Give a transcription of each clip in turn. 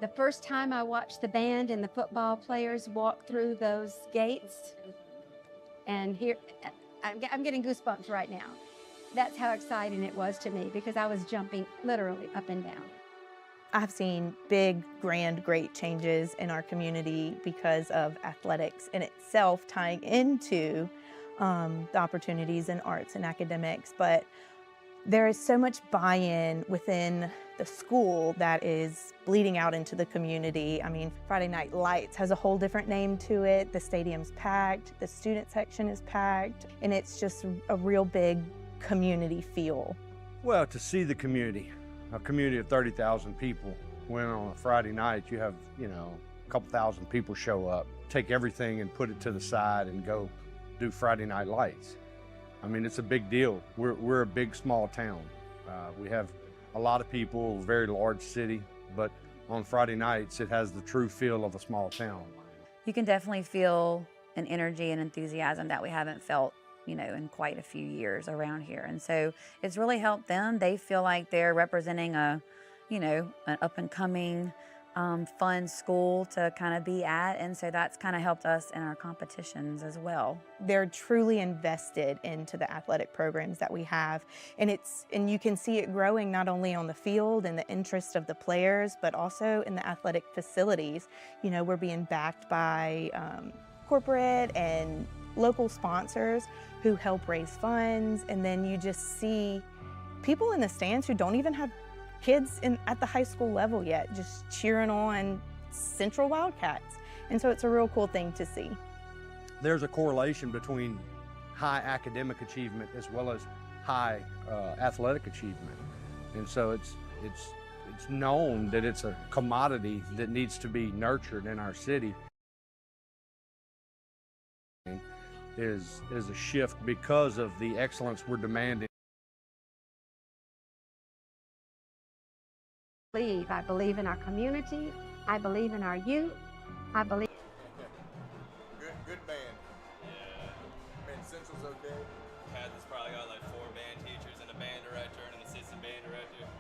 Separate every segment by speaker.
Speaker 1: The first time I watched the band and the football players walk through those gates, and here, I'm getting goosebumps right now. That's how exciting it was to me because I was jumping literally up and down.
Speaker 2: I've seen big, grand, great changes in our community because of athletics in itself tying into the opportunities in arts and academics. But there is so much buy-in within the school that is bleeding out into the community. I mean, Friday Night Lights has a whole different name to it. The stadium's packed, the student section is packed, and it's just a real big community feel.
Speaker 3: Well, to see the community, a community of 30,000 people, when on a Friday night you have, a couple thousand people show up, take everything and put it to the side and go do Friday Night Lights. I mean, it's a big deal. We're a big, small town. We have a lot of people, a very large city, but on Friday nights, it has the true feel of a small town.
Speaker 4: You can definitely feel an energy and enthusiasm that we haven't felt, in quite a few years around here. And so it's really helped them. They feel like they're representing an up and coming, fun school to kind of be at. And so that's kind of helped us in our competitions as well.
Speaker 2: They're truly invested into the athletic programs that we have. And you can see it growing not only on the field and the interest of the players, but also in the athletic facilities. We're being backed by corporate and local sponsors who help raise funds. And then you just see people in the stands who don't even have kids at the high school level yet, just cheering on Central Wildcats. And so it's a real cool thing to see.
Speaker 3: There's a correlation between high academic achievement as well as high athletic achievement. And so it's known that it's a commodity that needs to be nurtured in our city. Is a shift because of the excellence we're demanding.
Speaker 1: I believe in our community. I believe in our youth. I believe.
Speaker 5: Good band.
Speaker 6: Yeah.
Speaker 5: I mean, Central's okay.
Speaker 6: Had this probably got like 4 band teachers and a band director and an assistant band director.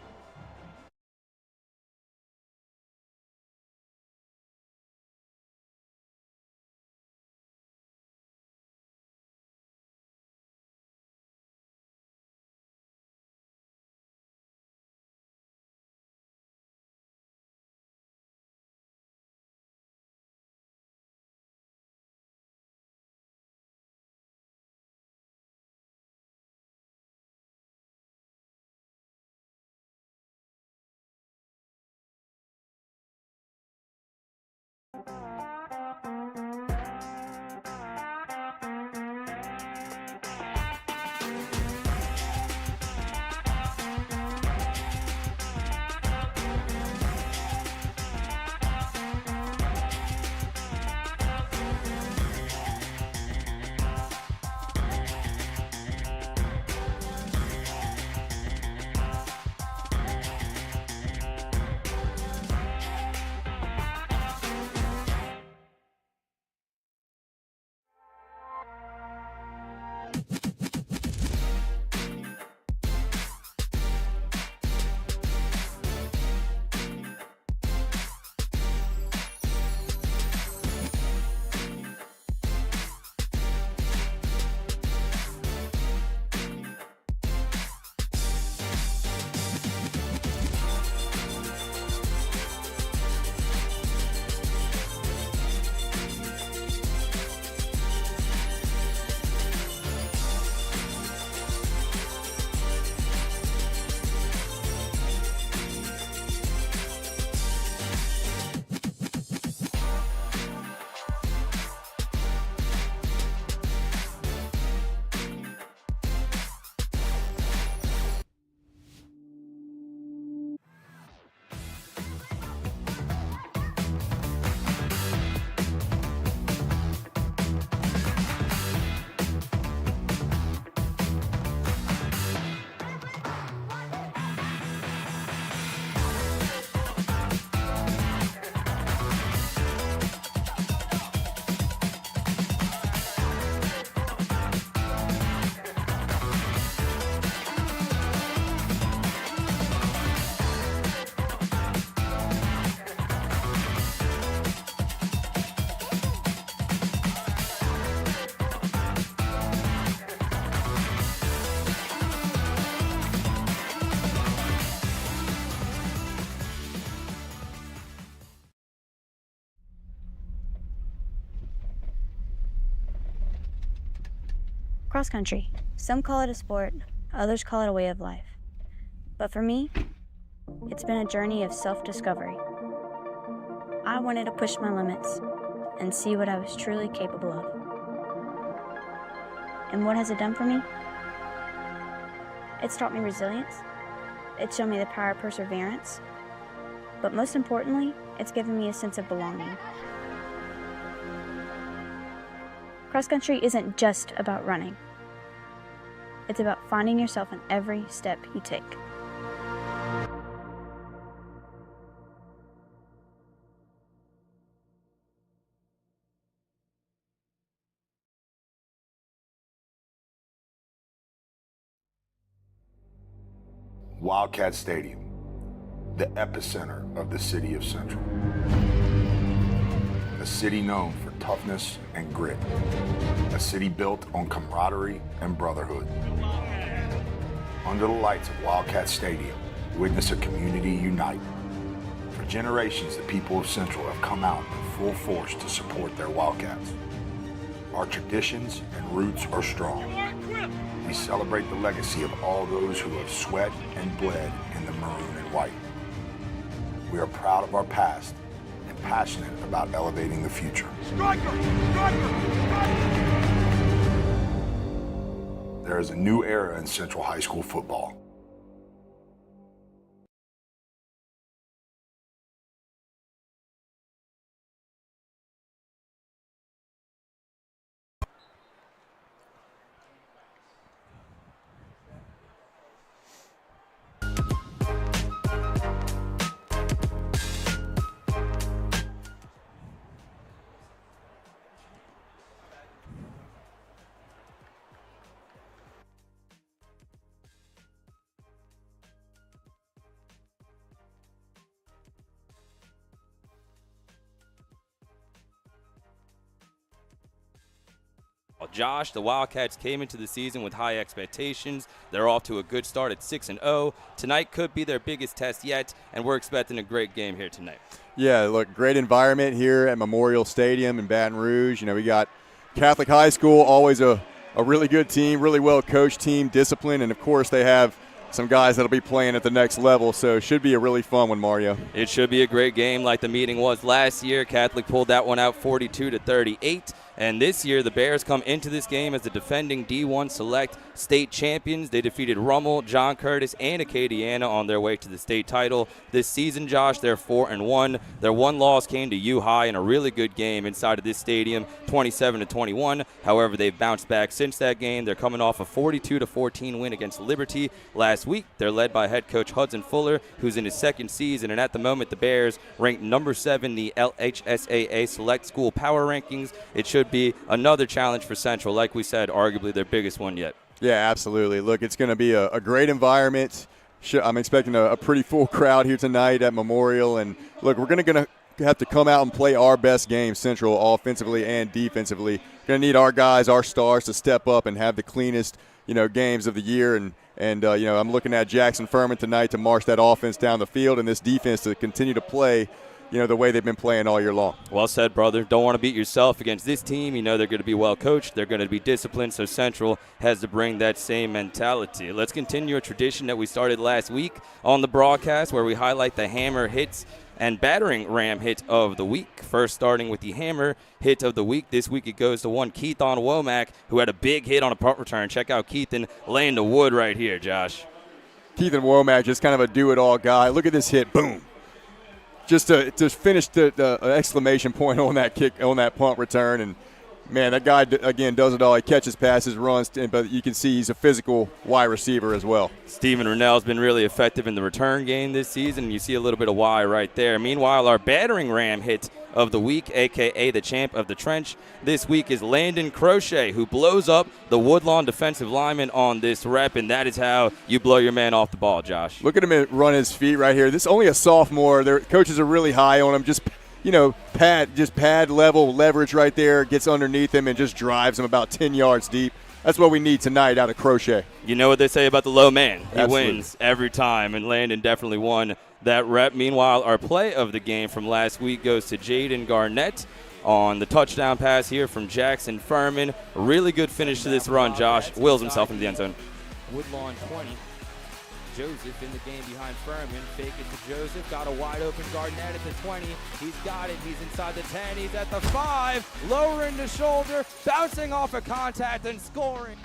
Speaker 7: Cross country. Some call it a sport, others call it a way of life. But for me, it's been a journey of self-discovery. I wanted to push my limits and see what I was truly capable of. And what has it done for me? It's taught me resilience. It's shown me the power of perseverance. But most importantly, it's given me a sense of belonging. Cross country isn't just about running. It's about finding yourself in every step you take.
Speaker 8: Wildcat Stadium, the epicenter of the city of Central. A city known for toughness and grit. A city built on camaraderie and brotherhood. Under the lights of Wildcat Stadium, witness a community unite. For generations, the people of Central have come out in full force to support their Wildcats. Our traditions and roots are strong. We celebrate the legacy of all those who have sweat and bled in the maroon and white. We are proud of our past and passionate about elevating the future. There is a new era in Central High School football.
Speaker 6: Josh, the Wildcats came into the season with high expectations. They're off to a good start at 6-0. Tonight could be their biggest test yet, and we're expecting a great game here tonight.
Speaker 9: Yeah, look, great environment here at Memorial Stadium in Baton Rouge. You know, we got Catholic High School, always a really good team, really well-coached team, disciplined, and, of course, they have some guys that'll be playing at the next level, so it should be a really fun one, Mario.
Speaker 6: It should be a great game like the meeting was last year. Catholic pulled that one out 42-38. And this year, the Bears come into this game as the defending D1 Select state champions. They defeated Rummel, John Curtis, and Acadiana on their way to the state title. This season, Josh, they're 4-1. Their one loss came to U High in a really good game inside of this stadium, 27-21. However, they've bounced back since that game. They're coming off a 42-14 win against Liberty last week. They're led by head coach Hudson Fuller, who's in his second season. And at the moment, the Bears ranked number 7 in the LHSAA Select School Power Rankings. It should be another challenge for Central, like we said, arguably their biggest one yet.
Speaker 9: Yeah, absolutely. Look, it's going to be a great environment. I'm expecting a pretty full crowd here tonight at Memorial. And, look, we're going to have to come out and play our best game, Central, offensively and defensively. Going to need our guys, our stars, to step up and have the cleanest, games of the year. And I'm looking at Jackson Furman tonight to march that offense down the field and this defense to continue to play the way they've been playing all year long.
Speaker 6: Well said, brother. Don't want to beat yourself against this team. You know they're going to be well coached. They're going to be disciplined, so Central has to bring that same mentality. Let's continue a tradition that we started last week on the broadcast where we highlight the hammer hits and battering ram hit of the week. First, starting with the hammer hit of the week. This week it goes to one Keithon Womack, who had a big hit on a punt return. Check out Keithon laying the wood right here, Josh.
Speaker 9: Keithon Womack, just kind of a do-it-all guy. Look at this hit. Boom. Just to finish the exclamation point on that kick, on that punt return. And, man, that guy, again, does it all. He catches, passes, runs, but you can see he's a physical wide receiver as well.
Speaker 6: Steven Rennell's been really effective in the return game this season. You see a little bit of Y right there. Meanwhile, our battering ram hit of the week, a.k.a. the champ of the trench, this week is Landon Crochet, who blows up the Woodlawn defensive lineman on this rep, and that is how you blow your man off the ball, Josh.
Speaker 9: Look at him run his feet right here. This is only a sophomore. Their coaches are really high on him. Just pad level leverage right there, gets underneath him and just drives him about 10 yards deep. That's what we need tonight out of Crochet.
Speaker 6: You know what they say about the low man. He
Speaker 9: Absolutely.
Speaker 6: Wins every time, and Landon definitely won that rep. Meanwhile, our play of the game from last week goes to Jaden Garnett on the touchdown pass here from Jackson Furman. Really good finish to this run. Josh wills himself into the end zone.
Speaker 10: Woodlawn 20. Joseph in the game behind Furman. Fake it to Joseph. Got a wide open Garnett at the 20. He's got it. He's inside the 10. He's at the 5. Lowering the shoulder. Bouncing off of contact and scoring.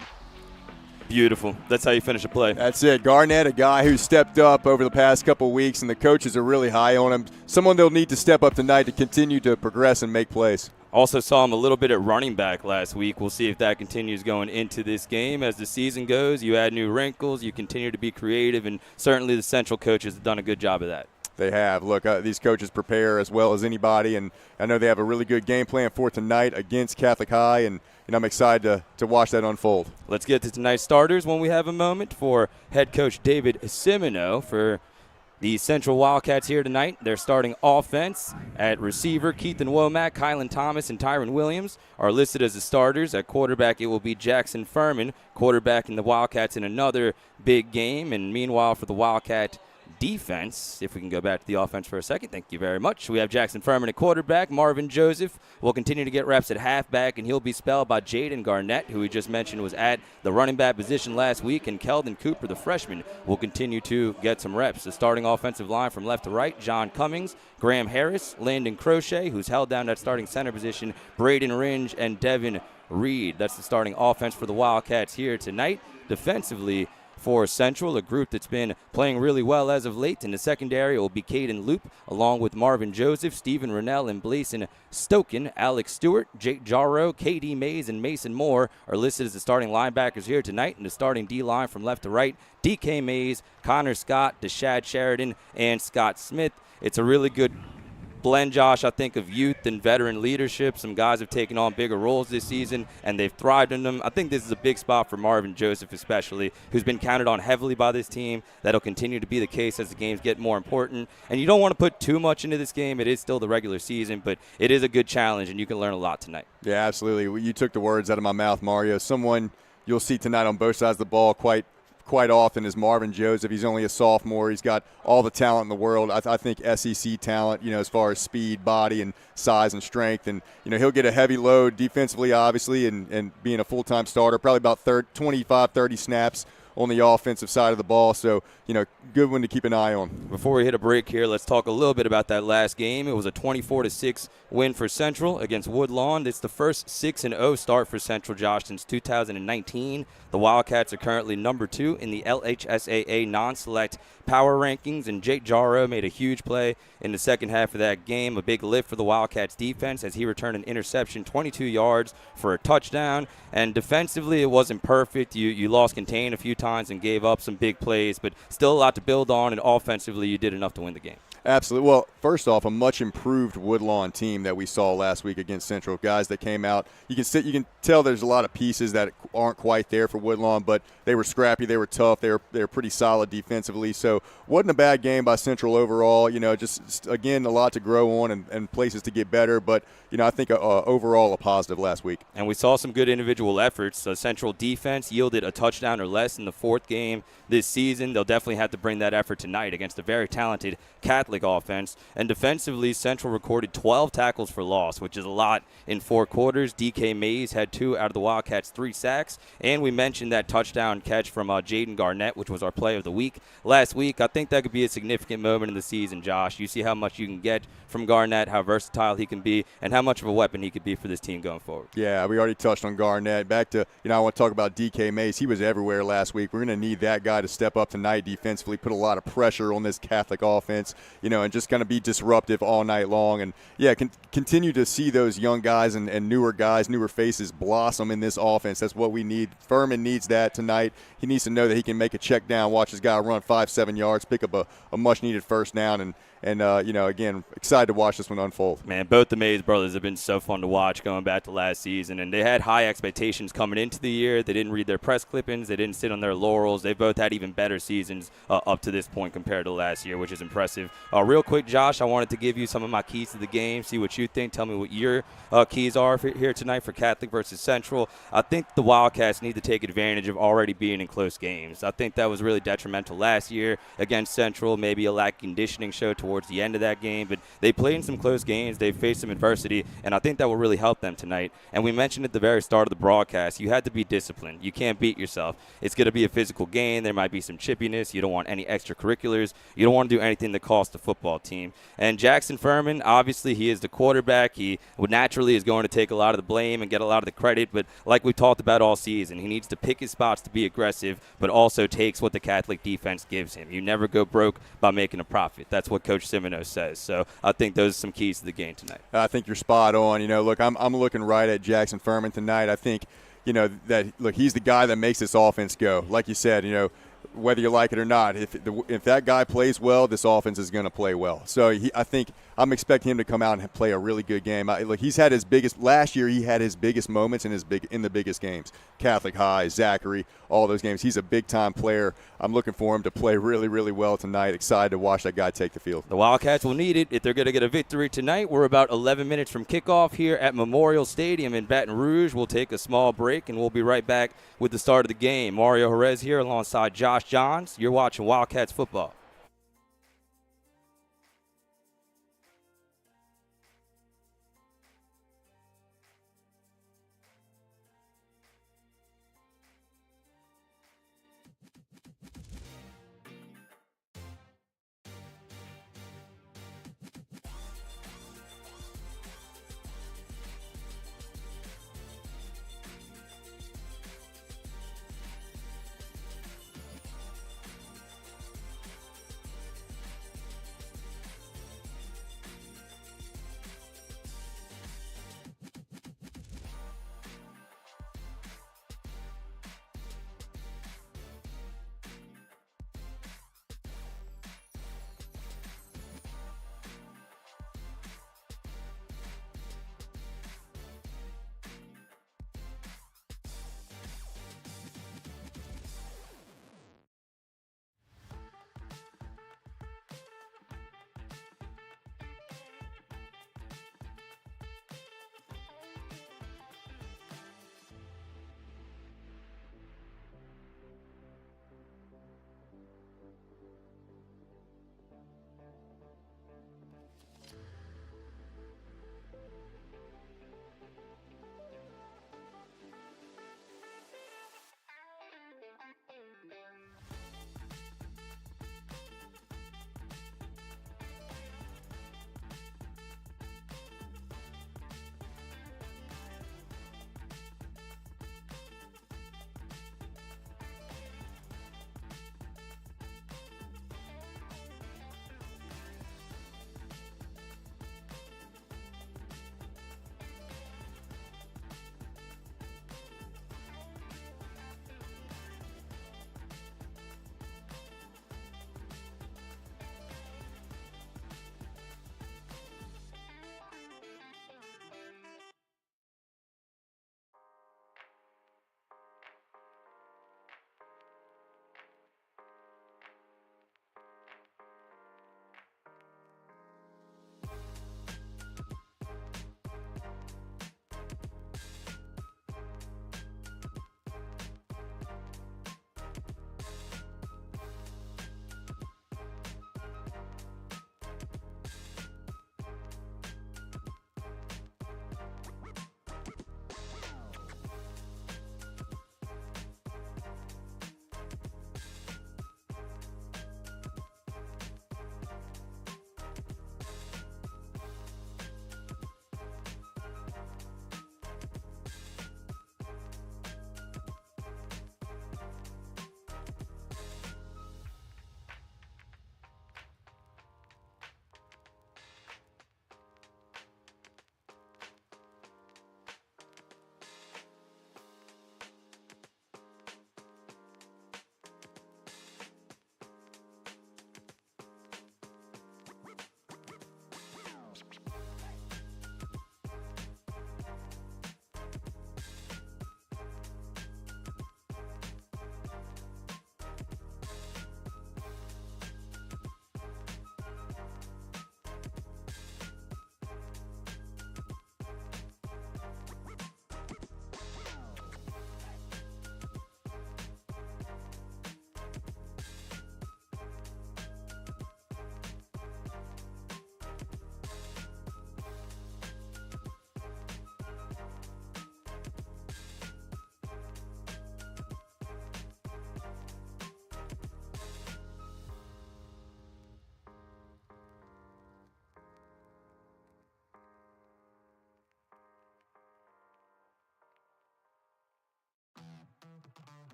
Speaker 6: Beautiful. That's how you finish a play.
Speaker 9: That's it. Garnett, a guy who stepped up over the past couple of weeks, and the coaches are really high on him. Someone they'll need to step up tonight to continue to progress and make plays.
Speaker 6: Also saw him a little bit at running back last week. We'll see if that continues going into this game. As the season goes, you add new wrinkles, you continue to be creative, and certainly the Central coaches have done a good job of that.
Speaker 9: They have. Look, these coaches prepare as well as anybody, and I know they have a really good game plan for tonight against Catholic High, and I'm excited to watch that unfold.
Speaker 6: Let's get to tonight's starters when we have a moment. For head coach David Simino for the Central Wildcats here tonight. Their starting offense at receiver, Keithan Womack, Kylan Thomas, and Tyron Williams are listed as the starters. At quarterback, it will be Jackson Furman, quarterback in the Wildcats in another big game. And meanwhile, for the Wildcat defense, if we can go back to the offense for a second, thank you very much. We have Jackson Furman at quarterback. Marvin Joseph will continue to get reps at halfback, and he'll be spelled by Jaden Garnett, who we just mentioned was at the running back position last week, and Keldon Cooper, the freshman, will continue to get some reps. The starting offensive line from left to right, John Cummings, Graham Harris, Landon Crochet, who's held down that starting center position, Braden Ringe, and Devin Reed. That's the starting offense for the Wildcats here tonight. Defensively, for Central, a group that's been playing really well as of late. In the secondary, it will be Caden Loop, along with Marvin Joseph, Stephen Rennell, and Blason Stoken. Alex Stewart, Jake Jarrow, KD Mays, and Mason Moore are listed as the starting linebackers here tonight. And the starting D-line from left to right, DK Mays, Connor Scott, Deshad Sheridan, and Scott Smith. It's a really good blend, Josh, I think, of youth and veteran leadership. Some guys have taken on bigger roles this season, and they've thrived in them. I think this is a big spot for Marvin Joseph especially, who's been counted on heavily by this team. That'll continue to be the case as the games get more important. And you don't want to put too much into this game. It is still the regular season, but it is a good challenge, and you can learn a lot tonight.
Speaker 9: Yeah, absolutely. You took the words out of my mouth, Mario. Someone you'll see tonight on both sides of the ball quite often is Marvin Joseph. He's only a sophomore. He's got all the talent in the world. I think SEC talent, as far as speed, body, and size and strength. And, he'll get a heavy load defensively, obviously, and being a full-time starter, probably about 25, 30 snaps on the offensive side of the ball. So, good one to keep an eye on.
Speaker 6: Before we hit a break here, let's talk a little bit about that last game. It was a 24-6 win for Central against Woodlawn. It's the first 6-0 start for Central, Josh, since 2019. The Wildcats are currently number 2 in the LHSAA non-select power rankings, and Jake Jarrow made a huge play in the second half of that game. A big lift for the Wildcats defense as he returned an interception, 22 yards for a touchdown. And defensively, it wasn't perfect. You lost contain a few times and gave up some big plays, but still a lot to build on, and offensively, you did enough to win the game.
Speaker 9: Absolutely. Well, first off, a much improved Woodlawn team that we saw last week against Central. Guys that came out, you can tell there's a lot of pieces that aren't quite there for Woodlawn, but they were scrappy, they were tough, they were pretty solid defensively. So wasn't a bad game by Central overall. Just again, a lot to grow on and places to get better, but I think overall a positive last week.
Speaker 6: And we saw some good individual efforts. Central defense yielded a touchdown or less in the 4th game this season. They'll definitely have to bring that effort tonight against a very talented Catholic offense. And defensively, Central recorded 12 tackles for loss, which is a lot in 4 quarters. DK Mays had 2 out of the Wildcats' 3 sacks. And we mentioned that touchdown catch from Jaden Garnett, which was our play of the week last week. I think that could be a significant moment in the season, Josh. You see how much you can get from Garnett, how versatile he can be, and how much of a weapon he could be for this team going forward.
Speaker 9: Yeah, we already touched on Garnett. Back to, I want to talk about DK Mays. He was everywhere last week. We're going to need that guy to step up tonight defensively, put a lot of pressure on this Catholic offense, and just going to be disruptive all night long. And, yeah, continue to see those young guys and newer guys, newer faces blossom in this offense. That's what we need. Furman needs that tonight. He needs to know that he can make a check down, watch his guy run 5-7 yards, pick up a much-needed first down, and again, excited to watch this one unfold.
Speaker 6: Man, both the Mays brothers have been so fun to watch going back to last season, and they had high expectations coming into the year. They didn't read their press clippings. They didn't sit on their laurels. They both had even better seasons up to this point compared to last year, which is impressive. Real quick, Josh, I wanted to give you some of my keys to the game, see what you think. Tell me what your keys are here tonight for Catholic versus Central. I think the Wildcats need to take advantage of already being in close games. I think that was really detrimental last year against Central, maybe a lack of conditioning show to towards the end of that game. But they played in some close games. They faced some adversity, and I think that will really help them tonight. And we mentioned at the very start of the broadcast, you had to be disciplined. You can't beat yourself. It's going to be a physical game. There might be some chippiness. You don't want any extracurriculars. You don't want to do anything that costs the football team. And Jackson Furman, obviously, he is the quarterback. He naturally is going to take a lot of the blame and get a lot of the credit. But like we talked about all season, he needs to pick his spots to be aggressive, but also takes what the Catholic defense gives him. You never go broke by making a profit. That's what Coach Semino says. So I think those are some keys to the game tonight.
Speaker 9: I think you're spot on. Look, I'm looking right at Jackson Furman tonight. I think, that he's the guy that makes this offense go. Like you said, whether you like it or not, if that guy plays well, this offense is going to play well. So I think I'm expecting him to come out and play a really good game. He's had his biggest last year. He had his biggest moments in the biggest games. Catholic High, Zachary, all those games. He's a big time player. I'm looking for him to play really, really well tonight. Excited to watch that guy take the field.
Speaker 6: The Wildcats will need it if they're going to get a victory tonight. We're about 11 minutes from kickoff here at Memorial Stadium in Baton Rouge. We'll take a small break, and we'll be right back with the start of the game. Mario Jerez here alongside Josh Johns. You're watching Wildcats football.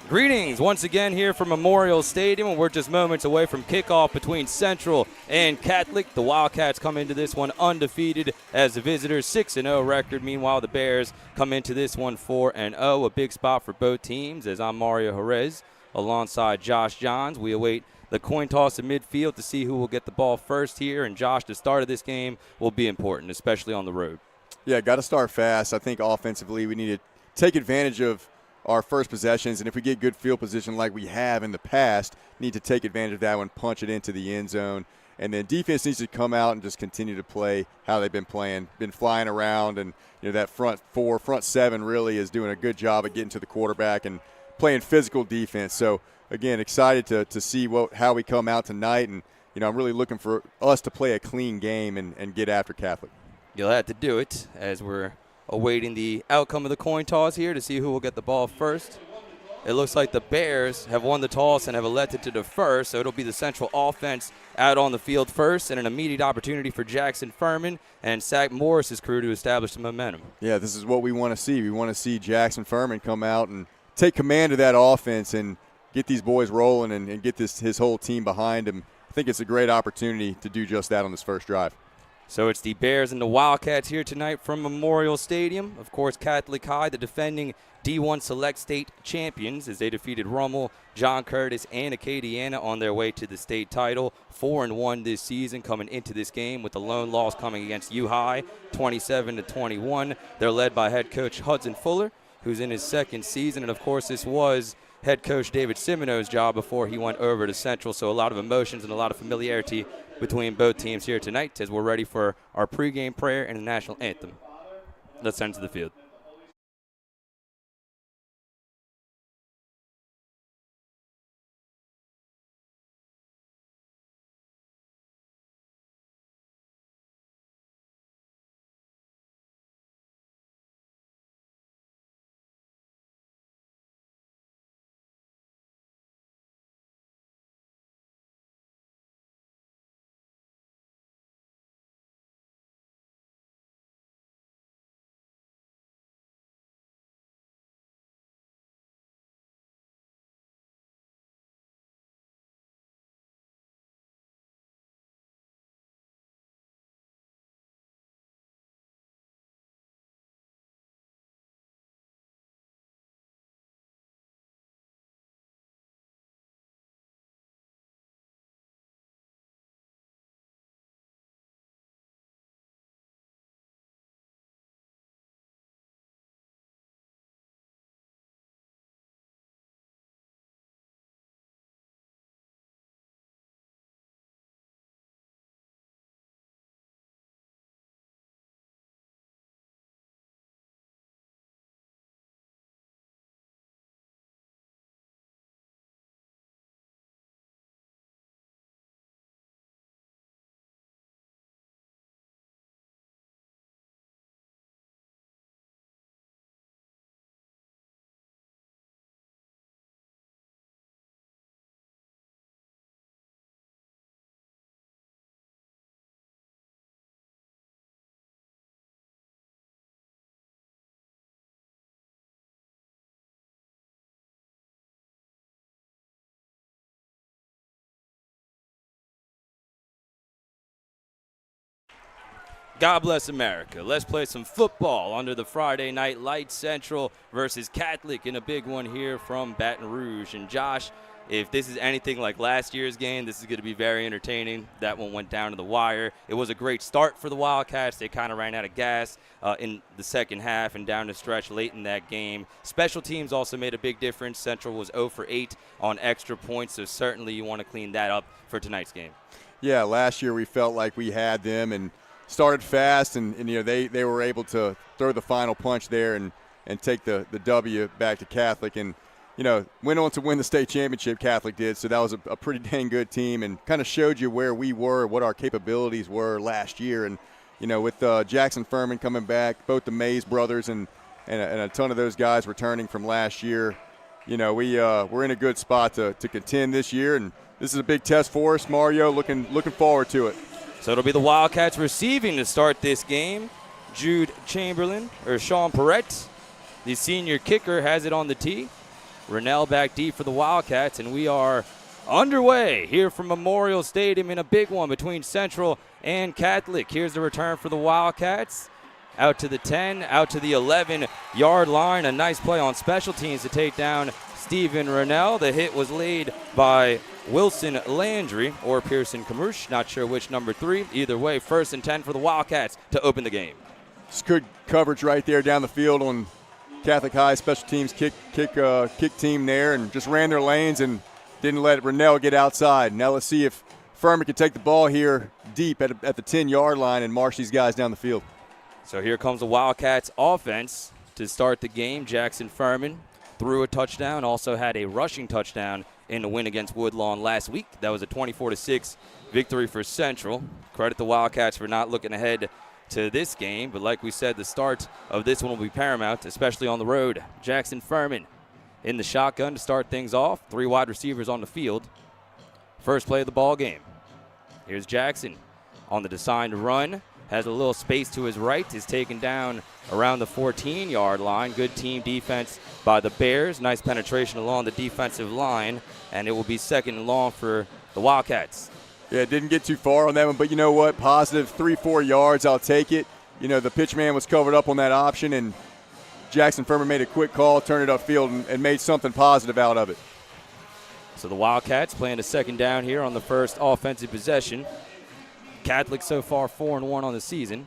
Speaker 6: Greetings once again here from Memorial Stadium, and we're just moments away from kickoff between Central and Catholic. The Wildcats come into this one undefeated as the visitors, 6-0 record. Meanwhile, the Bears come into this one 4-0. A big spot for both teams, as I'm Mario Jerez alongside Josh Johns. We await the coin toss in midfield to see who will get the ball first here. And Josh, the start of this game will be important, especially on the road.
Speaker 9: Yeah, got to start fast. I think offensively we need to take advantage of our first possessions, and if we get good field position like we have in the past, need to take advantage of that one, punch it into the end zone. And then defense needs to come out and just continue to play how they've been playing, been flying around, and that front four, front seven really is doing a good job of getting to the quarterback and playing physical defense. So again, excited to see how we come out tonight, and I'm really looking for us to play a clean game and get after Catholic.
Speaker 6: You'll have to do it as we're awaiting the outcome of the coin toss here to see who will get the ball first. It looks like the Bears have won the toss and have elected to defer, so it'll be the Central offense out on the field first, and an immediate opportunity for Jackson Furman and Zach Morris's crew to establish the momentum.
Speaker 9: Yeah, this is what we want to see. We want to see Jackson Furman come out and take command of that offense and get these boys rolling and get his whole team behind him. I think it's a great opportunity to do just that on this first drive.
Speaker 6: So it's the Bears and the Wildcats here tonight from Memorial Stadium. Of course, Catholic High, the defending D1 Select State champions, as they defeated Rummel, John Curtis, and Acadiana on their way to the state title. 4-1 this season coming into this game, with the lone loss coming against U High, 27-21. They're led by head coach Hudson Fuller, who's in his second season. And, of course, this was head coach David Simino's job before he went over to Central. So a lot of emotions and a lot of familiarity between both teams here tonight as we're ready for our pregame prayer and the national anthem. Let's send to the field. God bless America. Let's play some football under the Friday night lights. Central versus Catholic in a big one here from Baton Rouge. And Josh, if this is anything like last year's game, this is going to be very entertaining. That one went down to the wire. It was a great start for the Wildcats. They kind of ran out of gas in the second half and down the stretch late in that game. Special teams also made a big difference. Central was 0 for 8 on extra points, so certainly you want to clean that up for tonight's game. Yeah, last year we felt like we had them and started fast, and they were able to throw the final punch there and take the W back to Catholic, and went on to win the state championship. Catholic did, so that was a pretty dang good team, and kind of showed you where we were, what our capabilities were last year. And with Jackson Furman coming back, both the Mays brothers and a ton of those guys returning from last year, we're in a good spot to contend this year, and this is a big test for us. Mario, looking forward to it. So it'll be the Wildcats receiving to start this game. Jude Chamberlain, or Sean Perrette, the senior kicker, has it on the tee. Rennell back deep for the Wildcats, and we are underway here from Memorial Stadium in a big one between Central and Catholic. Here's the return for the Wildcats. Out to the 10, out to the 11-yard line. A nice play on special teams to take down Stephen Rennell. The hit was laid by Wilson Landry or Pearson Kamush. Not sure which number 3. Either way, 1st and 10 for the Wildcats to open the game.
Speaker 9: Just good coverage right there down the field on Catholic High special teams kick team there, and just ran their lanes and didn't let Rennell get outside. Now let's see if Furman can take the ball here deep at the 10-yard line and march these guys down the field.
Speaker 6: So here comes the Wildcats offense to start the game. Jackson Furman threw a touchdown, also had a rushing touchdown in the win against Woodlawn last week. That was a 24-6 victory for Central. Credit the Wildcats for not looking ahead to this game, but like we said, the start of this one will be paramount, especially on the road. Jackson Furman in the shotgun to start things off. 3 wide receivers on the field. First play of the ball game. Here's Jackson on the designed run. Has a little space to his right. Is taken down around the 14-yard line. Good team defense by the Bears. Nice penetration along the defensive line, and it will be 2nd and long for the Wildcats.
Speaker 9: Yeah, didn't get too far on that one, but you know what? Positive 3-4 yards, I'll take it. You know, the pitch man was covered up on that option, and Jackson Furman made a quick call, turned it upfield, and made something positive out of it.
Speaker 6: So the Wildcats playing a 2nd down here on the first offensive possession. Catholic so far 4-1 on the season.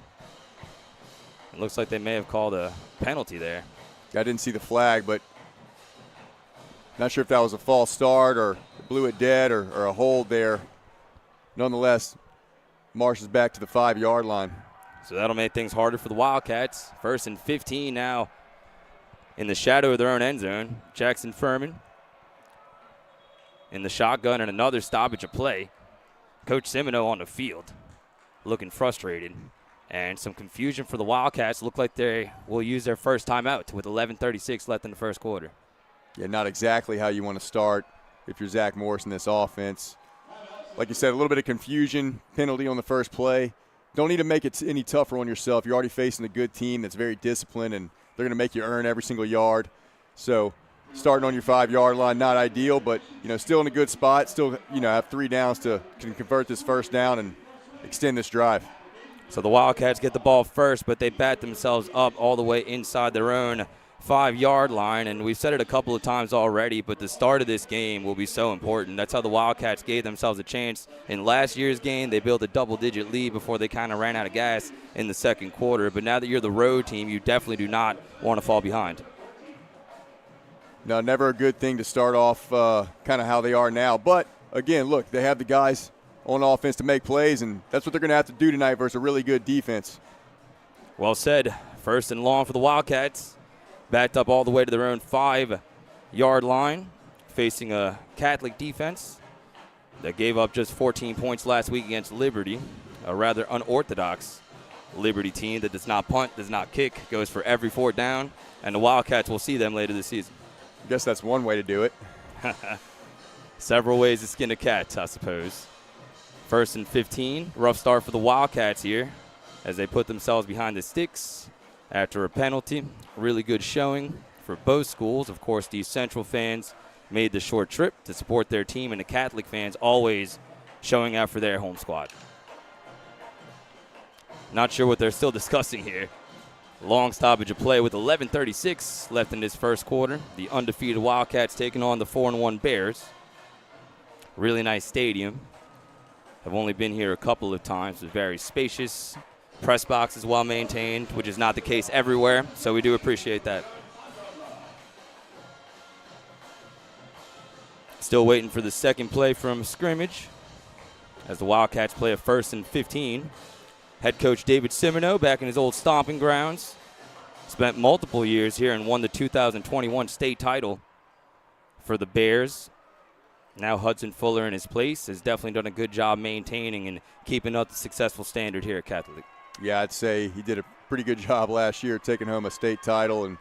Speaker 6: It looks like they may have called a penalty there.
Speaker 9: I didn't see the flag, but not sure if that was a false start or blew it dead or a hold there. Nonetheless, marches back to the 5-yard line.
Speaker 6: So that'll make things harder for the Wildcats. 1st and 15 now in the shadow of their own end zone. Jackson Furman in the shotgun and another stoppage of play. Coach Semino on the field looking frustrated. And some confusion for the Wildcats. Look like they will use their first timeout with 11:36 left in the first quarter.
Speaker 9: Yeah, not exactly how you want to start if you're Zach Morris in this offense. Like you said, a little bit of confusion, penalty on the first play. Don't need to make it any tougher on yourself. You're already facing a good team that's very disciplined, and they're going to make you earn every single yard. So starting on your 5-yard line, not ideal, but, you know, still in a good spot. Still, you know, have 3 downs to can convert this first down and extend this drive.
Speaker 6: So the Wildcats get the ball first, but they bat themselves up all the way inside their own 5-yard line, and we've said it a couple of times already, but the start of this game will be so important. That's how the Wildcats gave themselves a chance in last year's game. They built a double-digit lead before they kind of ran out of gas in the second quarter, but now that you're the road team, you definitely do not want to fall behind.
Speaker 9: No, never a good thing to start off kind of how they are now, but again, look, they have the guys on offense to make plays, and that's what they're going to have to do tonight versus a really good defense.
Speaker 6: Well said. 1st and long for the Wildcats. Backed up all the way to their own 5-yard line, facing a Catholic defense that gave up just 14 points last week against Liberty, a rather unorthodox Liberty team that does not punt, does not kick, goes for every 4th down, and the Wildcats will see them later this season.
Speaker 9: I guess that's one way to do it.
Speaker 6: Several ways to skin a cat, I suppose. 1st and 15, rough start for the Wildcats here as they put themselves behind the sticks after a penalty. Really good showing for both schools. Of course, these Central fans made the short trip to support their team, and the Catholic fans always showing out for their home squad. Not sure what they're still discussing here. Long stoppage of play with 11:36 left in this first quarter. The undefeated Wildcats taking on the 4-1 Bears. Really nice stadium. I've only been here a couple of times. It's very spacious. Press box is well maintained, which is not the case everywhere, so we do appreciate that. Still waiting for the second play from scrimmage as the Wildcats play a 1st and 15. Head coach David Semino back in his old stomping grounds. Spent multiple years here and won the 2021 state title for the Bears. Now Hudson Fuller in his place has definitely done a good job maintaining and keeping up the successful standard here at Catholic.
Speaker 9: Yeah, I'd say he did a pretty good job last year taking home a state title. And,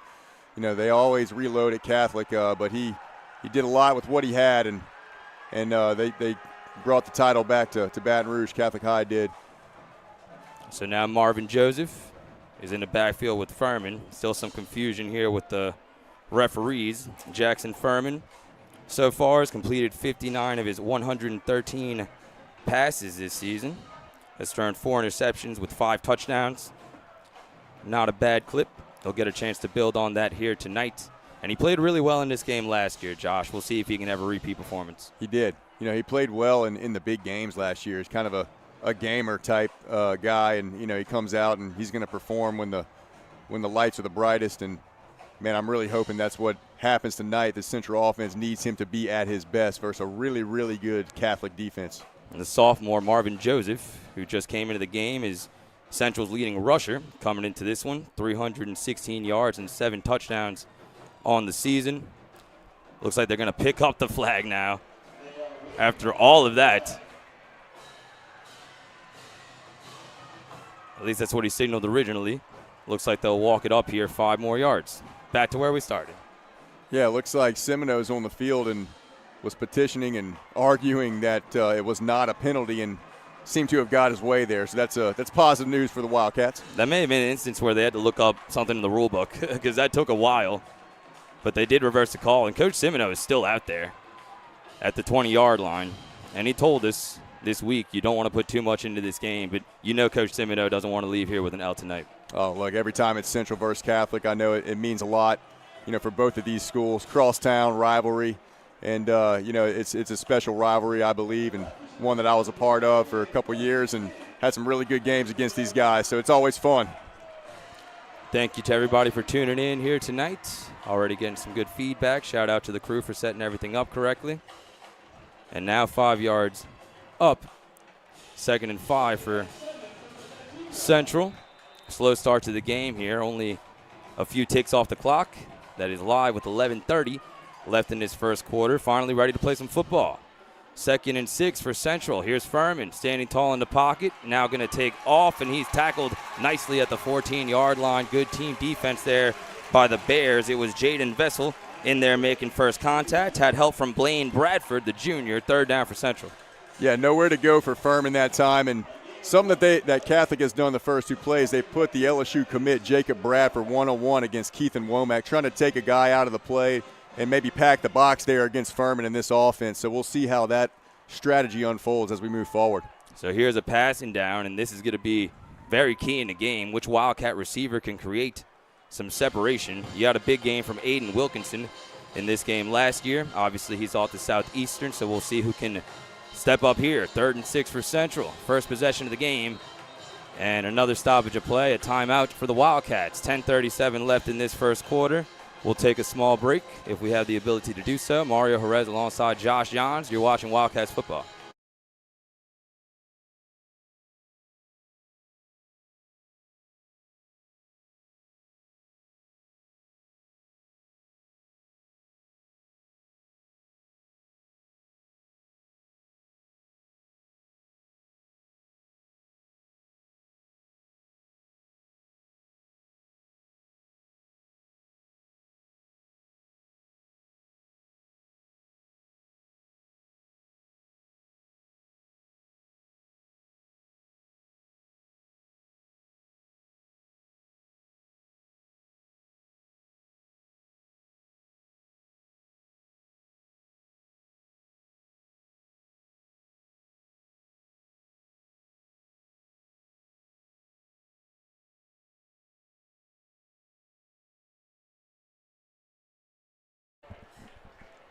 Speaker 9: you know, they always reload at Catholic, but he did a lot with what he had, and they brought the title back to Baton Rouge. Catholic High did.
Speaker 6: So now Marvin Joseph is in the backfield with Furman. Still some confusion here with the referees. Jackson Furman so far has completed 59 of his 113 passes this season. Has thrown 4 interceptions with 5 touchdowns. Not a bad clip. He'll get a chance to build on that here tonight. And he played really well in this game last year, Josh. We'll see if he can have a repeat performance.
Speaker 9: He did. You know, he played well in the big games last year. He's kind of a gamer type guy, and, you know, he comes out and he's going to perform when the lights are the brightest. And, man, I'm really hoping that's what happens tonight. The Central offense needs him to be at his best versus a really, really good Catholic defense.
Speaker 6: And the sophomore Marvin Joseph, who just came into the game, is Central's leading rusher coming into this one. 316 yards and 7 touchdowns on the season. Looks like they're going to pick up the flag now after all of that. At least that's what he signaled originally. Looks like they'll walk it up here 5 more yards. Back to where we started.
Speaker 9: Yeah, it looks like Semino's on the field and was petitioning and arguing that it was not a penalty and seemed to have got his way there. So that's positive news for the Wildcats.
Speaker 6: That may have been an instance where they had to look up something in the rule book because that took a while. But they did reverse the call, and Coach Semino is still out there at the 20-yard line. And he told us this week, you don't want to put too much into this game, but you know Coach Semino doesn't want to leave here with an L tonight.
Speaker 9: Oh, look, every time it's Central versus Catholic, I know it means a lot, you know, for both of these schools. Crosstown rivalry, and, you know, it's a special rivalry, I believe, and one that I was a part of for a couple years and had some really good games against these guys, so it's always fun.
Speaker 6: Thank you to everybody for tuning in here tonight. Already getting some good feedback. Shout out to the crew for setting everything up correctly. And now 5 yards up. 2nd and 5 for Central. Slow start to the game here. Only a few ticks off the clock. That is live with 11:30 left in this first quarter. Finally ready to play some football. 2nd and 6 for Central. Here's Furman standing tall in the pocket. Now going to take off, and he's tackled nicely at the 14-yard line. Good team defense there by the Bears. It was Jaden Vessel in there making first contact. Had help from Blaine Bradford, the junior. 3rd down for Central.
Speaker 9: Yeah, nowhere to go for Furman that time. And something that Catholic has done the first 2 plays, they put the LSU commit Jacob Bradford one-on-one against Keithan Womack, trying to take a guy out of the play and maybe pack the box there against Furman in this offense. So we'll see how that strategy unfolds as we move forward.
Speaker 6: So here's a passing down, and this is going to be very key in the game. Which Wildcat receiver can create some separation? You had a big game from Aiden Wilkinson in this game last year. Obviously, he's off to Southeastern, so we'll see who can step up here. 3rd and 6 for Central. First possession of the game. And another stoppage of play, a timeout for the Wildcats. 10:37 left in this first quarter. We'll take a small break if we have the ability to do so. Mario Jerez alongside Josh Johns. You're watching Wildcats football.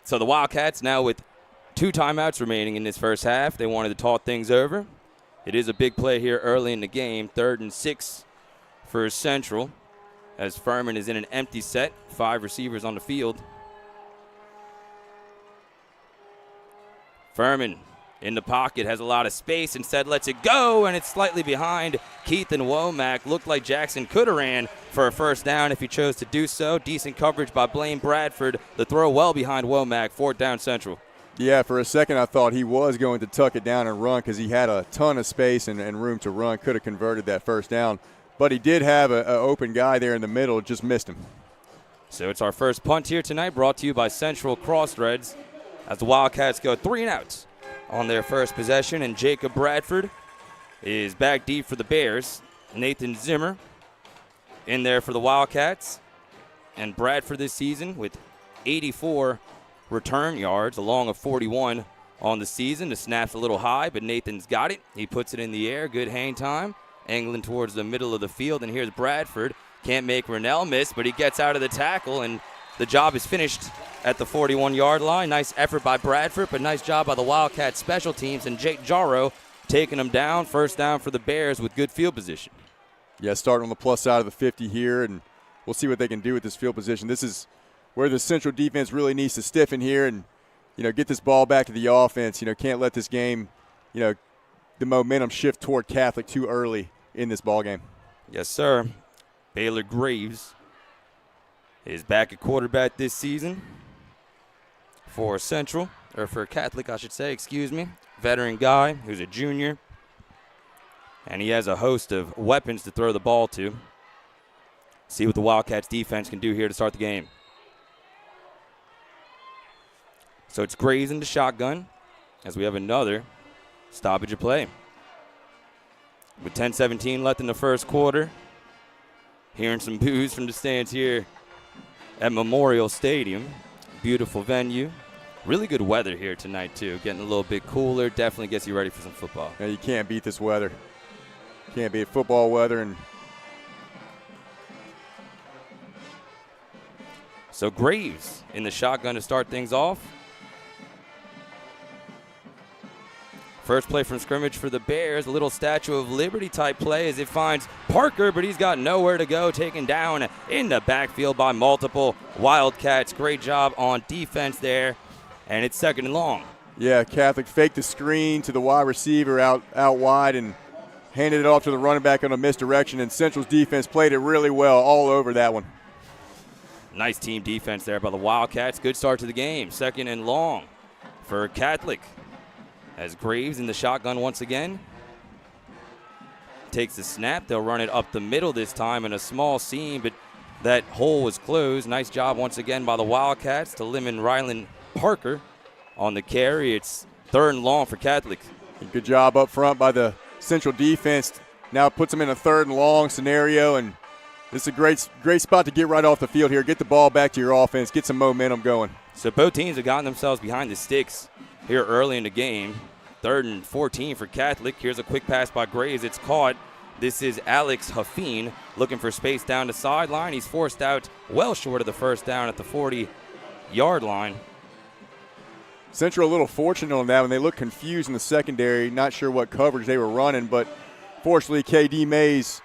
Speaker 6: So the Wildcats now with 2 timeouts remaining in this first half. They wanted to talk things over. It is a big play here early in the game. 3rd and 6 for Central as Furman is in an empty set. 5 receivers on the field. Furman in the pocket, has a lot of space, instead lets it go, and it's slightly behind Keithan Womack. Looked like Jackson could have ran for a first down if he chose to do so. Decent coverage by Blaine Bradford. The throw well behind Womack. 4th down Central.
Speaker 9: Yeah, for a second I thought he was going to tuck it down and run because he had a ton of space and room to run. Could have converted that first down. But he did have an open guy there in the middle, just missed him.
Speaker 6: So it's our first punt here tonight, brought to you by Central Crossthreads, as the Wildcats go 3 and outs on their first possession. And Jacob Bradford is back deep for the Bears. Nathan Zimmer in there for the Wildcats. And Bradford this season with 84 return yards, along of 41 on the season. The snap's a little high, but Nathan's got it. He puts it in the air. Good hang time. Angling towards the middle of the field. And here's Bradford. Can't make Rennell miss, but he gets out of the tackle, and the job is finished at the 41-yard line. Nice effort by Bradford, but nice job by the Wildcats special teams, and Jake Jarrow taking them down. First down for the Bears with good field position.
Speaker 9: Yeah, starting on the plus side of the 50 here, and we'll see what they can do with this field position. This is where the Central defense really needs to stiffen here and, get this ball back to the offense. Can't let this game, the momentum shift toward Catholic too early in this ball game.
Speaker 6: Yes, sir. Baylor Graves is back at quarterback this season for Central, or for Catholic, I should say, excuse me. Veteran guy who's a junior, and he has a host of weapons to throw the ball to. See what the Wildcats defense can do here to start the game. So it's Graves in the shotgun as we have another stoppage of play. With 10:17 left in the first quarter, hearing some boos from the stands here at Memorial Stadium. Beautiful venue. Really good weather here tonight, too. Getting a little bit cooler. Definitely gets you ready for some football.
Speaker 9: Yeah, you can't beat this weather. Can't beat football weather. And
Speaker 6: so Graves in the shotgun to start things off. First play from scrimmage for the Bears, a little Statue of Liberty type play as it finds Parker, but he's got nowhere to go, taken down in the backfield by multiple Wildcats. Great job on defense there, and it's 2nd and long.
Speaker 9: Yeah, Catholic faked the screen to the wide receiver out wide and handed it off to the running back on a misdirection, and Central's defense played it really well all over that one.
Speaker 6: Nice team defense there by the Wildcats. Good start to the game. 2nd and long for Catholic. As Graves in the shotgun once again. Takes the snap. They'll run it up the middle this time in a small seam, but that hole was closed. Nice job once again by the Wildcats to limit Rylan Parker on the carry. It's 3rd and long for Catholic.
Speaker 9: Good job up front by the Central defense. Now puts them in a 3rd and long scenario, and this is a great spot to get right off the field here. Get the ball back to your offense. Get some momentum going.
Speaker 6: So both teams have gotten themselves behind the sticks here early in the game. 3rd and 14 for Catholic. Here's a quick pass by Graves. It's caught. This is Alex Huffine looking for space down the sideline. He's forced out well short of the first down at the 40-yard line.
Speaker 9: Central a little fortunate on that when they looked confused in the secondary, not sure what coverage they were running, but fortunately KD Mays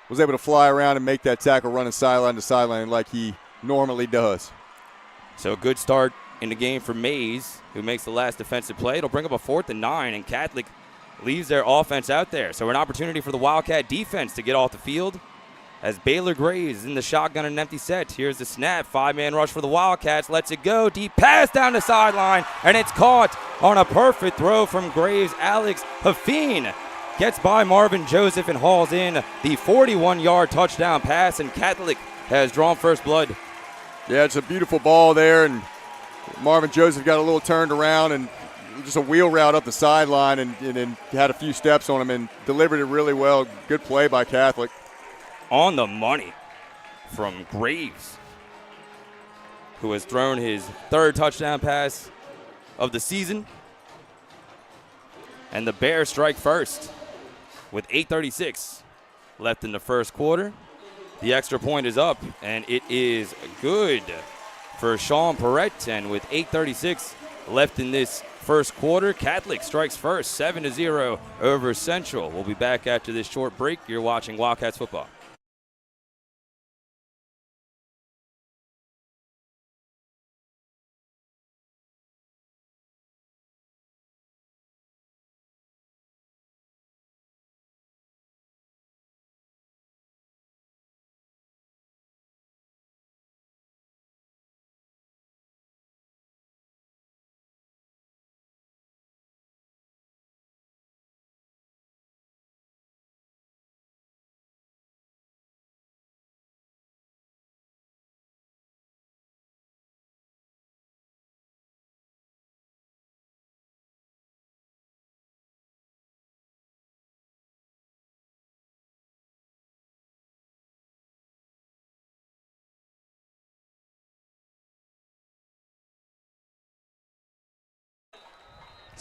Speaker 9: was able to fly around and make that tackle running sideline to sideline like he normally does.
Speaker 6: So a good start in the game for Mays, who makes the last defensive play. It'll bring up a 4th and 9, and Catholic leaves their offense out there. So an opportunity for the Wildcat defense to get off the field as Baylor Graves in the shotgun and an empty set. Here's the snap. 5-man rush for the Wildcats. Lets it go. Deep pass down the sideline, and it's caught on a perfect throw from Graves. Alex Huffine gets by Marvin Joseph and hauls in the 41-yard touchdown pass, and Catholic has drawn first blood.
Speaker 9: Yeah, it's a beautiful ball there, and Marvin Joseph got a little turned around and just a wheel route up the sideline and had a few steps on him and delivered it really well. Good play by Catholic.
Speaker 6: On the money from Graves, who has thrown his 3rd touchdown pass of the season. And the Bears strike first with 8:36 left in the first quarter. The extra point is up, and it is good for Sean Perrette. And with 8:36 left in this first quarter, Catholic strikes first, 7-0 over Central. We'll be back after this short break. You're watching Wildcats football.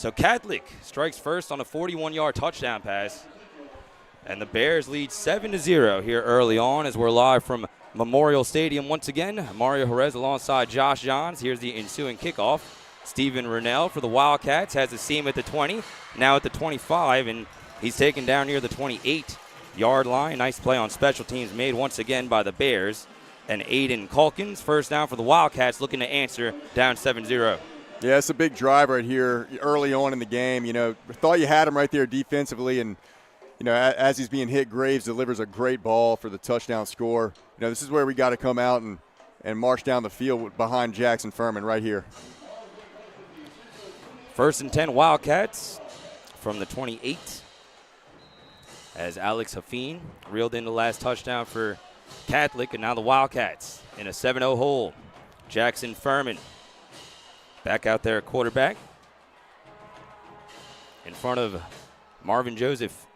Speaker 6: So Catholic strikes first on a 41-yard touchdown pass. And the Bears lead 7-0 here early on as we're live from Memorial Stadium once again. Mario Jerez alongside Josh Johns. Here's the ensuing kickoff. Stephen Rennell for the Wildcats has a seam at the 20, now at the 25, and he's taken down near the 28-yard line. Nice play on special teams made once again by the Bears. And Aiden Calkins, first down for the Wildcats, looking to answer, down 7-0.
Speaker 9: Yeah, it's a big drive right here early on in the game. You know, thought you had him right there defensively, and you know, as he's being hit, Graves delivers a great ball for the touchdown score. You know, this is where we got to come out and march down the field behind Jackson Furman right here.
Speaker 6: 1st and 10 Wildcats from the 28 as Alex Hafeen reeled in the last touchdown for Catholic, and now the Wildcats in a 7-0 hole. Jackson Furman back out there at quarterback in front of Marvin Joseph.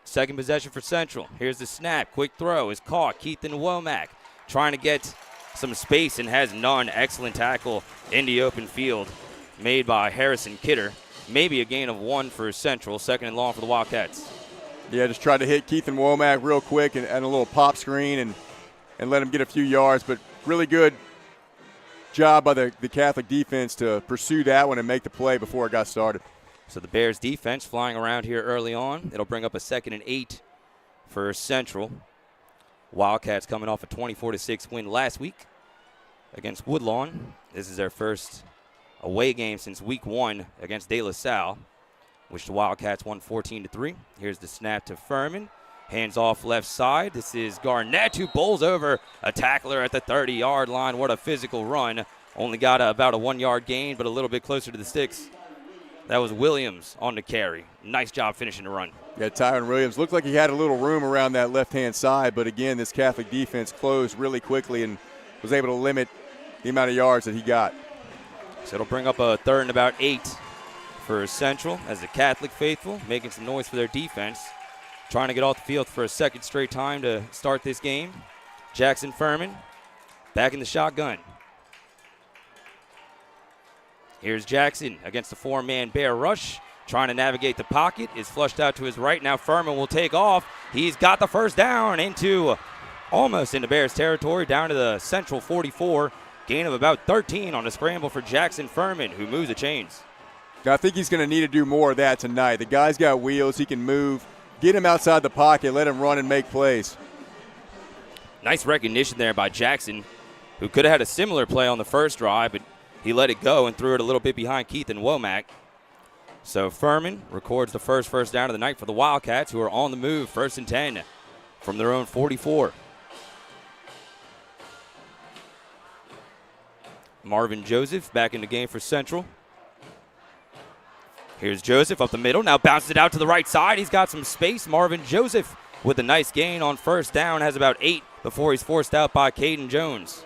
Speaker 6: Second possession for Central. Here's the snap. Quick throw is caught. Keithan Womack trying to get some space and has none. Excellent tackle in the open field made by Harrison Kidder. Maybe a gain of 1 for Central. 2nd and long for the Wildcats.
Speaker 9: Yeah, just tried to hit Keithan Womack real quick and a little pop screen and let him get a few yards. But really good job by the Catholic defense to pursue that one and make the play before it got started.
Speaker 6: So the Bears defense flying around here early on. It'll bring up a 2nd and 8 for Central. Wildcats coming off a 24-6 win last week against Woodlawn. This is their first away game since week 1 against De La Salle, which the Wildcats won 14-3. Here's the snap to Furman. Hands off left side. This is Garnett who bowls over a tackler at the 30-yard line. What a physical run. Only got about a 1-yard gain, but a little bit closer to the sticks. That was Williams on the carry. Nice job finishing the run.
Speaker 9: Yeah, Tyron Williams looked like he had a little room around that left-hand side, but again, this Catholic defense closed really quickly and was able to limit the amount of yards that he got.
Speaker 6: So it'll bring up a 3rd and about 8 for Central as the Catholic faithful making some noise for their defense. Trying to get off the field for a second straight time to start this game. Jackson Furman back in the shotgun. Here's Jackson against the 4-man Bear rush. Trying to navigate the pocket. Is flushed out to his right. Now Furman will take off. He's got the first down almost into Bears territory, down to the Central 44. Gain of about 13 on a scramble for Jackson Furman, who moves the chains.
Speaker 9: I think he's going to need to do more of that tonight. The guy's got wheels. He can move. Get him outside the pocket. Let him run and make plays.
Speaker 6: Nice recognition there by Jackson, who could have had a similar play on the first drive, but he let it go and threw it a little bit behind Keithan Womack. So Furman records the first down of the night for the Wildcats, who are on the move, 1st and 10 from their own 44. Marvin Joseph back in the game for Central. Here's Joseph up the middle. Now bounces it out to the right side. He's got some space. Marvin Joseph with a nice gain on 1st down. Has about 8 before he's forced out by Caden Jones.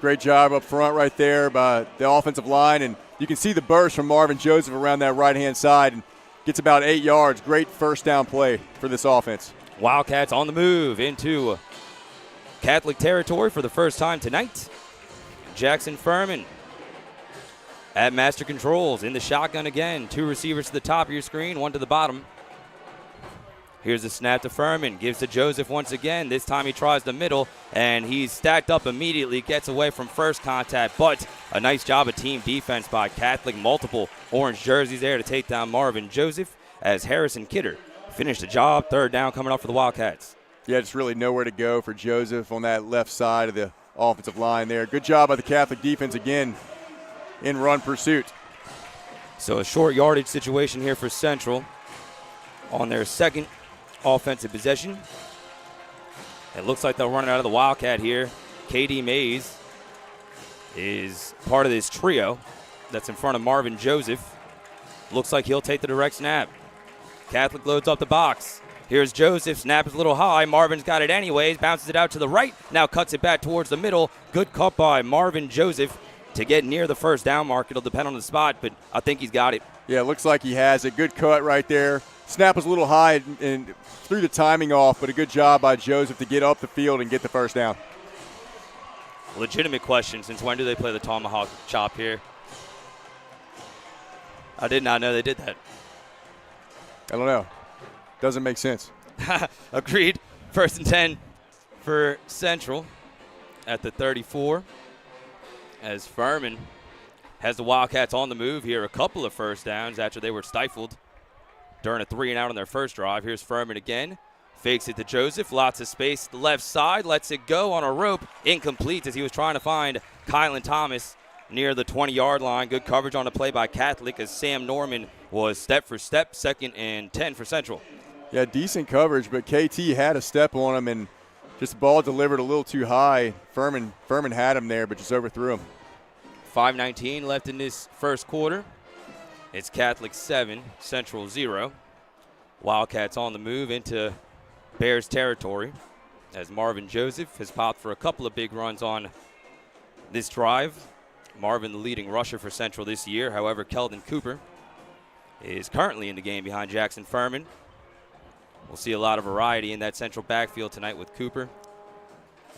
Speaker 9: Great job up front right there by the offensive line. And you can see the burst from Marvin Joseph around that right-hand side. And gets about 8 yards. Great 1st down play for this offense.
Speaker 6: Wildcats on the move into Catholic territory for the first time tonight. Jackson Furman at master controls in the shotgun again. 2 receivers to the top of your screen, 1 to the bottom. Here's the snap to Furman. Gives to Joseph once again. This time he tries the middle, and he's stacked up immediately. Gets away from first contact, but a nice job of team defense by Catholic. Multiple orange jerseys there to take down Marvin Joseph as Harrison Kidder finished the job. 3rd down coming up for the Wildcats.
Speaker 9: Yeah, just really nowhere to go for Joseph on that left side of the offensive line there. Good job by the Catholic defense again in run pursuit.
Speaker 6: So a short yardage situation here for Central on their second offensive possession. It looks like they'll run it out of the Wildcat here. KD Mays is part of this trio that's in front of Marvin Joseph. Looks like he'll take the direct snap. Catholic loads up the box. Here's Joseph. Snap is a little high. Marvin's got it anyways. Bounces it out to the right. Now cuts it back towards the middle. Good cut by Marvin Joseph to get near the 1st down mark. It'll depend on the spot, but I think he's got it.
Speaker 9: Yeah, it looks like he has a good cut right there. Snap was a little high and threw the timing off, but a good job by Joseph to get up the field and get the 1st down.
Speaker 6: Legitimate question, since when do they play the tomahawk chop here? I did not know they did that.
Speaker 9: I don't know. Doesn't make sense.
Speaker 6: Agreed. 1st and 10 for Central at the 34 as Furman has the Wildcats on the move here. A couple of first downs after they were stifled during a 3-and-out on their first drive. Here's Furman again. Fakes it to Joseph. Lots of space. The left side. Lets it go on a rope. Incomplete as he was trying to find Kylan Thomas near the 20-yard line. Good coverage on the play by Catholic as Sam Norman was step for step. 2nd and 10 for Central.
Speaker 9: Yeah, decent coverage, but KT had a step on him and just the ball delivered a little too high. Furman had him there, but just overthrew him.
Speaker 6: 5:19 left in this first quarter. It's Catholic 7, Central 0. Wildcats on the move into Bears territory as Marvin Joseph has popped for a couple of big runs on this drive. Marvin, the leading rusher for Central this year. However, Keldon Cooper is currently in the game behind Jackson Furman. We'll see a lot of variety in that Central backfield tonight with Cooper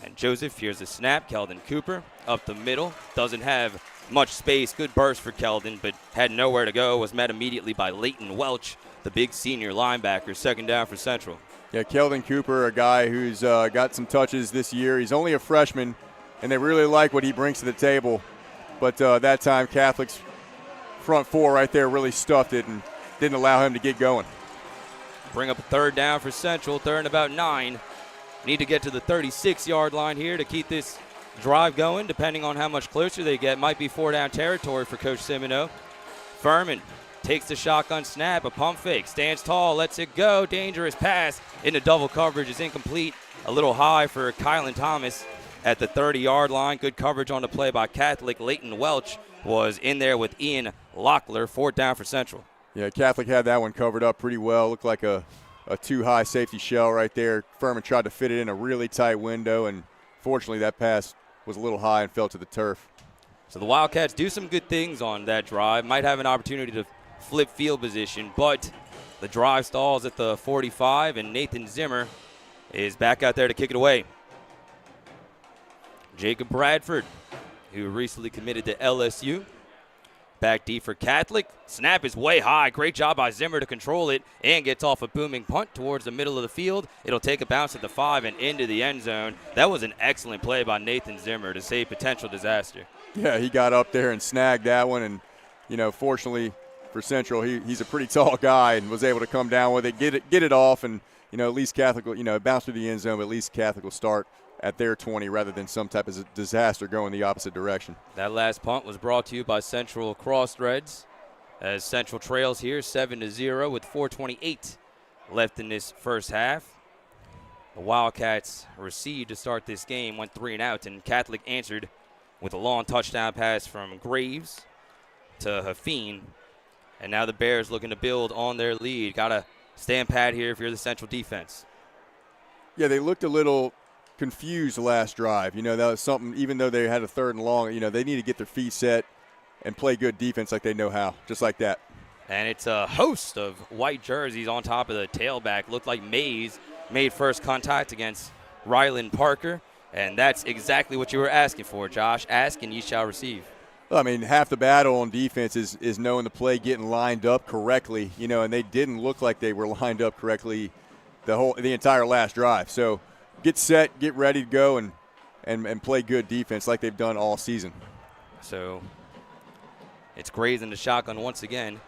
Speaker 6: and Joseph. Here's the snap. Keldon Cooper up the middle. Doesn't have much space. Good burst for Keldon, but had nowhere to go. Was met immediately by Leighton Welch, the big senior linebacker. 2nd down for Central.
Speaker 9: Yeah, Keldon Cooper, a guy who's got some touches this year. He's only a freshman, and they really like what he brings to the table. But that time, Catholic's front four right there really stuffed it and didn't allow him to get going.
Speaker 6: Bring up a 3rd down for Central. 3rd and about 9. Need to get to the 36-yard line here to keep this drive going. Depending on how much closer they get, might be 4-down territory for Coach Semino. Furman takes the shotgun snap, a pump fake, stands tall, lets it go. Dangerous pass into double coverage is incomplete. A little high for Kylan Thomas at the 30-yard line. Good coverage on the play by Catholic. Leighton Welch was in there with Ian Locklear. 4th down for Central.
Speaker 9: Yeah, Catholic had that one covered up pretty well. Looked like a too-high safety shell right there. Furman tried to fit it in a really tight window, and fortunately that pass was a little high and fell to the turf.
Speaker 6: So the Wildcats do some good things on that drive. Might have an opportunity to flip field position, but the drive stalls at the 45, and Nathan Zimmer is back out there to kick it away. Jacob Bradford, who recently committed to LSU. Back deep for Catholic. Snap is way high. Great job by Zimmer to control it and gets off a booming punt towards the middle of the field. It'll take a bounce at the 5 and into the end zone. That was an excellent play by Nathan Zimmer to save potential disaster.
Speaker 9: Yeah, he got up there and snagged that one, and, fortunately for Central, he's a pretty tall guy and was able to come down with it, get it off, and, at least Catholic will, bounce through the end zone, but at least Catholic will start at their 20 rather than some type of disaster going the opposite direction.
Speaker 6: That last punt was brought to you by Central Cross Threads as Central trails here 7-0 with 4:28 left in this first half. The Wildcats received to start this game, went 3 and out, and Catholic answered with a long touchdown pass from Graves to Hafeen. And now the Bears looking to build on their lead. Got to stand pat here if you're the Central defense.
Speaker 9: Yeah, they looked a little confused the last drive. That was something, even though they had a 3rd and long, they need to get their feet set and play good defense like they know how, just like that.
Speaker 6: And it's a host of white jerseys on top of the tailback. Looked like Mays made first contact against Ryland Parker, and that's exactly what you were asking for, Josh. Ask and ye shall receive.
Speaker 9: Well, I mean, half the battle on defense is knowing the play, getting lined up correctly, and they didn't look like they were lined up correctly the entire last drive. So get set, get ready to go, and play good defense like they've done all season.
Speaker 6: So it's Graves in the shotgun once again.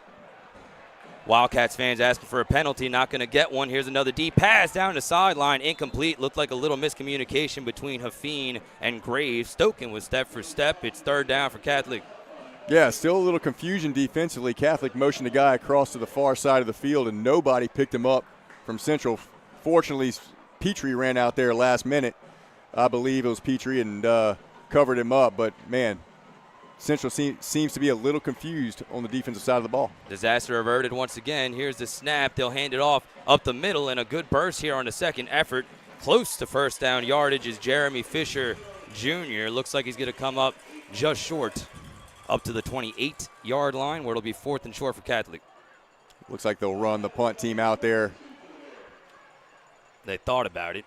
Speaker 6: Wildcats fans asking for a penalty, not going to get one. Here's another deep pass down the sideline, incomplete. Looked like a little miscommunication between Hafeen and Graves. Stoken was step for step. It's 3rd down for Catholic.
Speaker 9: Yeah, still a little confusion defensively. Catholic motioned a guy across to the far side of the field, and nobody picked him up from Central. Fortunately, Petrie ran out there last minute. I believe it was Petrie, and covered him up. But, man, Central seems to be a little confused on the defensive side of the ball.
Speaker 6: Disaster averted once again. Here's the snap. They'll hand it off up the middle, and a good burst here on the second effort. Close to 1st down yardage is Jeremy Fisher Jr. Looks like he's going to come up just short, up to the 28-yard line, where it'll be 4th and short for Catholic.
Speaker 9: Looks like they'll run the punt team out there.
Speaker 6: They thought about it,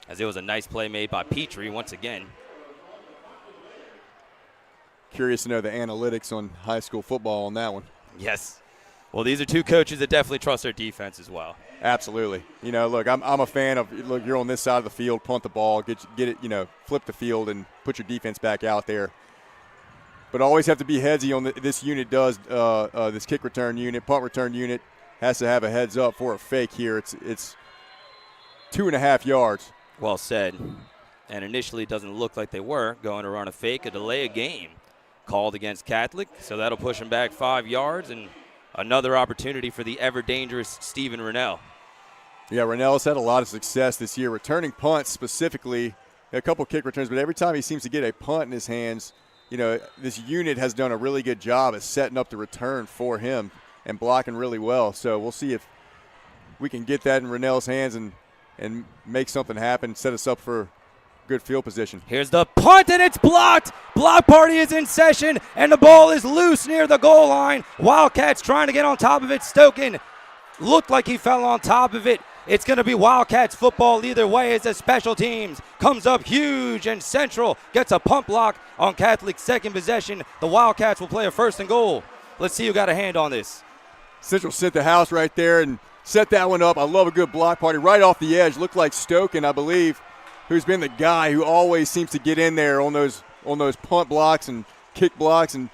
Speaker 6: as it was a nice play made by Petrie once again.
Speaker 9: Curious to know the analytics on high school football on that one.
Speaker 6: Yes. Well, these are two coaches that definitely trust their defense as well.
Speaker 9: Absolutely. You know, look, I'm a fan of, look, you're on this side of the field, punt the ball, get it, you know, flip the field and put your defense back out there. But always have to be headsy on this unit does, this kick return unit, punt return unit has to have a heads up for a fake here. It's 2.5 yards.
Speaker 6: Well said. And initially it doesn't look like they were going to run a fake, a delay of game called against Catholic. So that'll push them back 5 yards and another opportunity for the ever-dangerous Stephen Rennell.
Speaker 9: Yeah, Rennell's had a lot of success this year, returning punts specifically, a couple kick returns, but every time he seems to get a punt in his hands, you know, this unit has done a really good job at setting up the return for him and blocking really well. So we'll see if we can get that in Rennell's hands and make something happen, set us up for good field position.
Speaker 6: Here's the punt, and it's blocked. Block party is in session, and the ball is loose near the goal line. Wildcats trying to get on top of it. Stoken looked like he fell on top of it. It's going to be Wildcats football either way as the special teams comes up huge, and Central gets a punt block on Catholic's second possession. The Wildcats will play a 1st and goal. Let's see who got a hand on this.
Speaker 9: Central sent the house right there and set that one up. I love a good block party right off the edge. Looked like Stoken, I believe, who's been the guy who always seems to get in there on those punt blocks and kick blocks. And,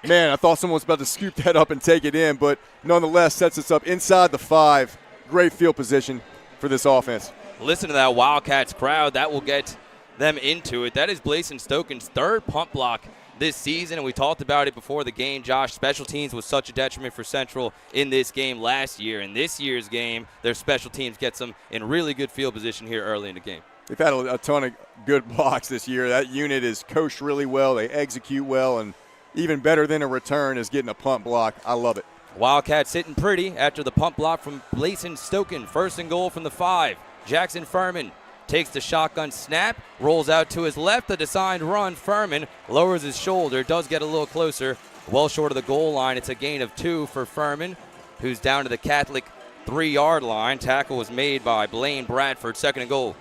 Speaker 9: man, I thought someone was about to scoop that up and take it in, but nonetheless sets us up inside the 5. Great field position for this offense.
Speaker 6: Listen to that Wildcats crowd. That will get them into it. That is Blason Stoken's 3rd punt block this season, and we talked about it before the game, Josh. Special teams was such a detriment for Central in this game last year. In this year's game, their special teams gets them in really good field position here early in the game.
Speaker 9: They've had a ton of good blocks this year. That unit is coached really well. They execute well, and even better than a return is getting a punt block. I love it.
Speaker 6: Wildcats sitting pretty after the punt block from Blason Stoken. 1st and goal from the 5. Jackson Furman takes the shotgun snap, rolls out to his left, a designed run. Furman lowers his shoulder, does get a little closer, well short of the goal line. It's a gain of 2 for Furman, who's down to the Catholic 3-yard line. Tackle was made by Blaine Bradford. 2nd and goal.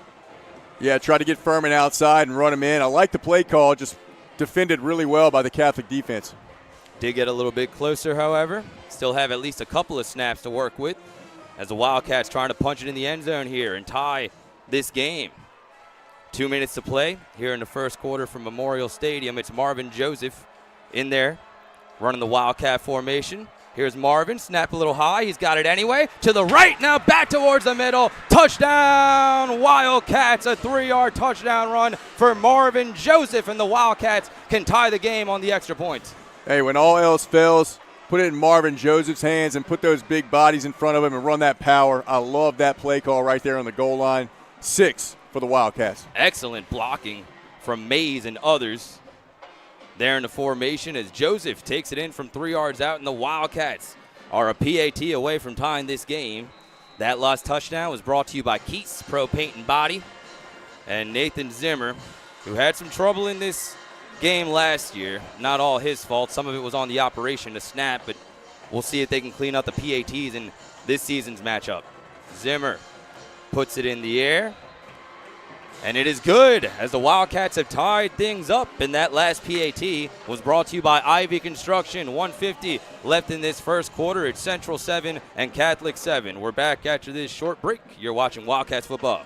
Speaker 9: Yeah, try to get Furman outside and run him in. I like the play call, just defended really well by the Catholic defense.
Speaker 6: Did get a little bit closer, however. Still have at least a couple of snaps to work with as the Wildcats trying to punch it in the end zone here and tie this game. 2 minutes to play here in the 1st quarter from Memorial Stadium. It's Marvin Joseph in there running the Wildcat formation. Here's Marvin, snap a little high. He's got it anyway. To the right, now back towards the middle. Touchdown, Wildcats. A 3-yard touchdown run for Marvin Joseph, and the Wildcats can tie the game on the extra points.
Speaker 9: Hey, when all else fails, put it in Marvin Joseph's hands and put those big bodies in front of him and run that power. I love that play call right there on the goal line. 6 for the Wildcats.
Speaker 6: Excellent blocking from Mays and others there in the formation as Joseph takes it in from 3 yards out, and the Wildcats are a PAT away from tying this game. That last touchdown was brought to you by Keats Pro Paint and Body and Nathan Zimmer, who had some trouble in this game last year. Not all his fault. Some of it was on the operation to snap, but we'll see if they can clean up the PATs in this season's matchup. Zimmer puts it in the air, and it is good as the Wildcats have tied things up, and that last PAT was brought to you by Ivy Construction. 1:50 left in this 1st quarter. It's Central 7 and Catholic 7. We're back after this short break. You're watching Wildcats football.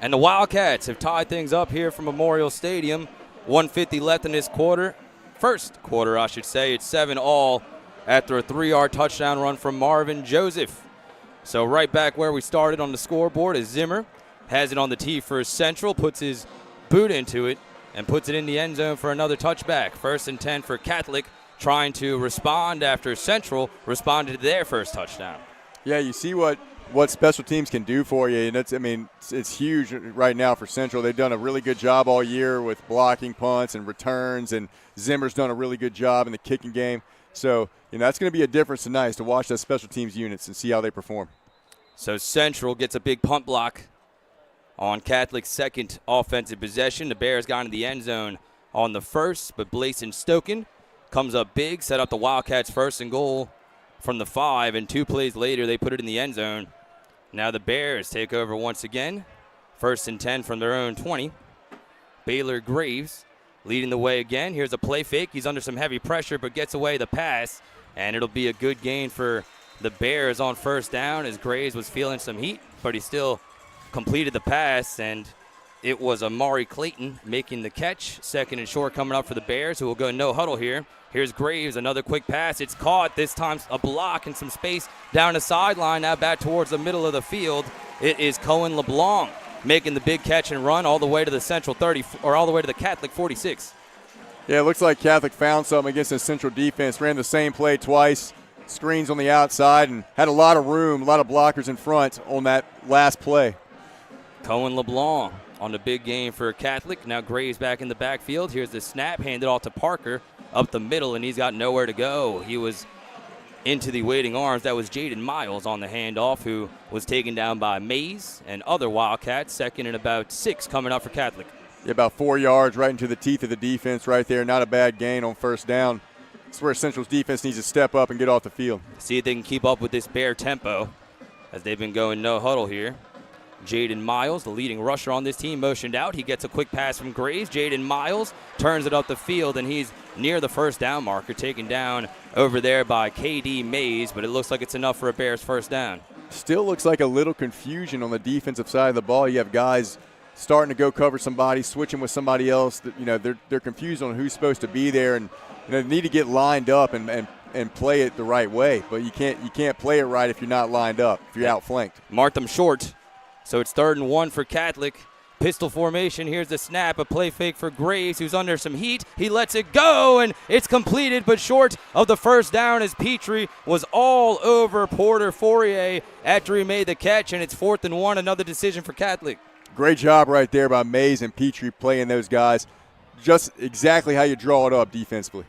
Speaker 6: And the Wildcats have tied things up here from Memorial Stadium. 1:50 left in this quarter. 1st quarter, I should say. It's 7-all after a 3-yard touchdown run from Marvin Joseph. So right back where we started on the scoreboard is Zimmer. Has it on the tee for Central, puts his boot into it, and puts it in the end zone for another touchback. 1st and 10 for Catholic, trying to respond after Central responded to their first touchdown.
Speaker 9: Yeah, you see what special teams can do for you, and it's huge right now for Central. They've done a really good job all year with blocking punts and returns, and Zimmer's done a really good job in the kicking game. So, that's going to be a difference tonight, is to watch those special teams units and see how they perform.
Speaker 6: So Central gets a big punt block on Catholic's second offensive possession. The Bears got into the end zone on the first, but Blason Stoken comes up big, set up the Wildcats 1st and goal from the 5, and 2 plays later they put it in the end zone. Now the Bears take over once again. 1st and 10 from their own 20. Baylor Graves leading the way again. Here's a play fake. He's under some heavy pressure but gets away the pass, and it'll be a good gain for the Bears on 1st down, as Graves was feeling some heat, but he still completed the pass, and it was Amari Clayton making the catch. 2nd and short coming up for the Bears, who will go no huddle here. Here's Graves, another quick pass. It's caught, this time a block and some space down the sideline, now back towards the middle of the field. It is Cohen LeBlanc making the big catch and run all the way to the Central 30, or all the way to the Catholic 46.
Speaker 9: Yeah, it looks like Catholic found something against the Central defense, ran the same play twice, screens on the outside, and had a lot of room, a lot of blockers in front on that last play.
Speaker 6: Cohen LeBlanc on the big game for Catholic. Now Graves back in the backfield. Here's the snap, handed off to Parker up the middle, and he's got nowhere to go. He was into the waiting arms. That was Jaden Miles on the handoff, who was taken down by Mays and other Wildcats. 2nd and about 6 coming up for Catholic.
Speaker 9: Yeah, about 4 yards right into the teeth of the defense right there. Not a bad gain on 1st down. That's where Central's defense needs to step up and get off the field.
Speaker 6: See if they can keep up with this Bear tempo as they've been going no huddle here. Jaden Miles, the leading rusher on this team, motioned out. He gets a quick pass from Graves. Jaden Miles turns it up the field, and he's near the 1st down marker, taken down over there by K.D. Mays, but it looks like it's enough for a Bears 1st down.
Speaker 9: Still looks like a little confusion on the defensive side of the ball. You have guys starting to go cover somebody, switching with somebody else. They're confused on who's supposed to be there, and they need to get lined up and play it the right way. But you can't play it right if you're not lined up, if you're outflanked.
Speaker 6: Marked them short. So it's 3rd and 1 for Catholic. Pistol formation. Here's the snap. A play fake for Graves, who's under some heat. He lets it go, and it's completed, but short of the 1st down, as Petrie was all over Porter Fourier after he made the catch, and it's 4th and 1. Another decision for Catholic.
Speaker 9: Great job right there by Mays and Petrie playing those guys. Just exactly how you draw it up defensively.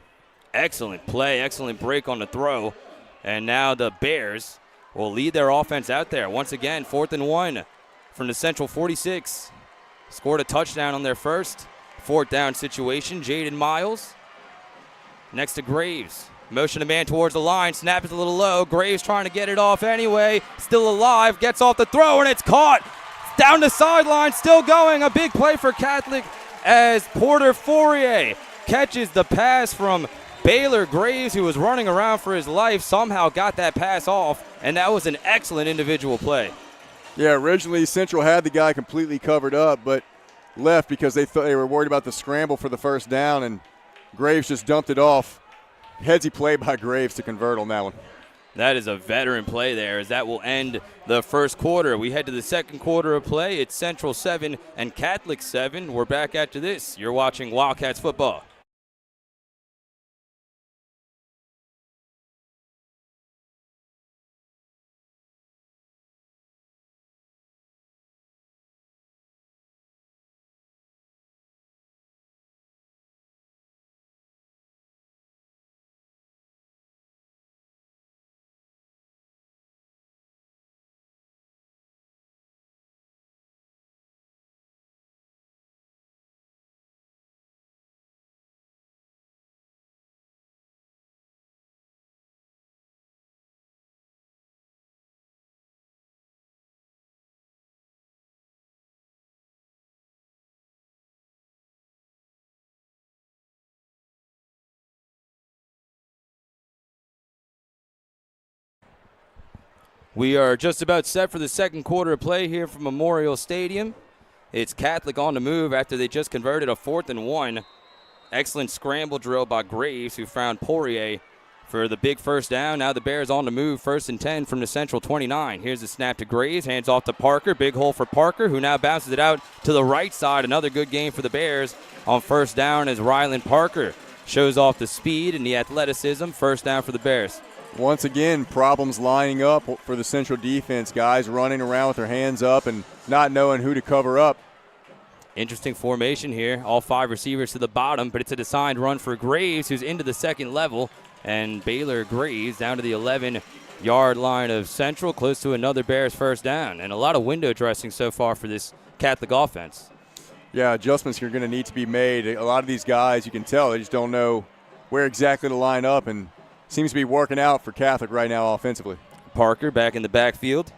Speaker 6: Excellent play. Excellent break on the throw. And now the Bears will lead their offense out there. Once again, 4th and 1 from the Central 46. Scored a touchdown on their first 4th down situation. Jaden Miles next to Graves. Motion a man towards the line. Snap is a little low. Graves trying to get it off anyway. Still alive. Gets off the throw, and it's caught. Down the sideline. Still going. A big play for Catholic as Porter Fourier catches the pass from Baylor Graves, who was running around for his life. Somehow got that pass off, and that was an excellent individual play.
Speaker 9: Yeah, originally Central had the guy completely covered up, but left because they thought they were worried about the scramble for the 1st down, and Graves just dumped it off. Headsy play by Graves to convert on that one.
Speaker 6: That is a veteran play there, as that will end the 1st quarter. We head to the 2nd quarter of play. It's Central 7 and Catholic 7. We're back after this. You're watching Wildcats football. We are just about set for the 2nd quarter of play here from Memorial Stadium. It's Catholic on the move after they just converted a 4th and 1. Excellent scramble drill by Graves, who found Poirier for the big 1st down. Now the Bears on the move, 1st and 10 from the Central 29. Here's the snap to Graves, hands off to Parker. Big hole for Parker, who now bounces it out to the right side. Another good game for the Bears on first down as Ryland Parker shows off the speed and the athleticism. First down for the Bears.
Speaker 9: Once again, problems lining up for the Central defense. Guys running around with their hands up and not knowing who to cover up.
Speaker 6: Interesting formation here. All 5 receivers to the bottom, but it's a designed run for Graves, who's into the second level. And Baylor Graves down to the 11-yard line of Central, close to another Bears first down. And a lot of window dressing so far for this Catholic offense.
Speaker 9: Yeah, adjustments are going to need to be made. A lot of these guys, you can tell, they just don't know where exactly to line up, and seems to be working out for Catholic right now offensively.
Speaker 6: Parker back in the backfield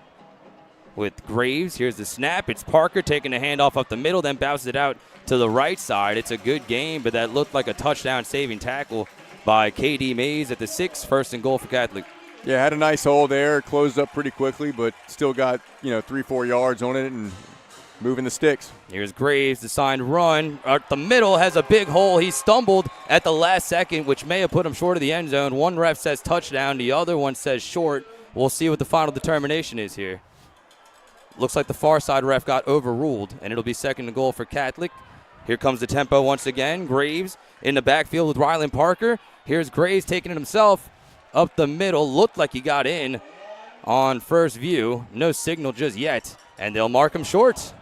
Speaker 6: with Graves. Here's the snap. It's Parker taking a handoff up the middle, then bounces it out to the right side. It's a good game, but that looked like a touchdown-saving tackle by K.D. Mays at the 6, first and goal for Catholic.
Speaker 9: Yeah, had a nice hole there, closed up pretty quickly, but still got 3-4 yards on it and moving the sticks.
Speaker 6: Here's Graves, the signed run. At the middle has a big hole. He stumbled at the last second, which may have put him short of the end zone. One ref says touchdown. The other one says short. We'll see what the final determination is here. Looks like the far side ref got overruled, and it'll be second and goal for Catholic. Here comes the tempo once again. Graves in the backfield with Ryland Parker. Here's Graves taking it himself up the middle. Looked like he got in on first view. No signal just yet, and they'll mark him short.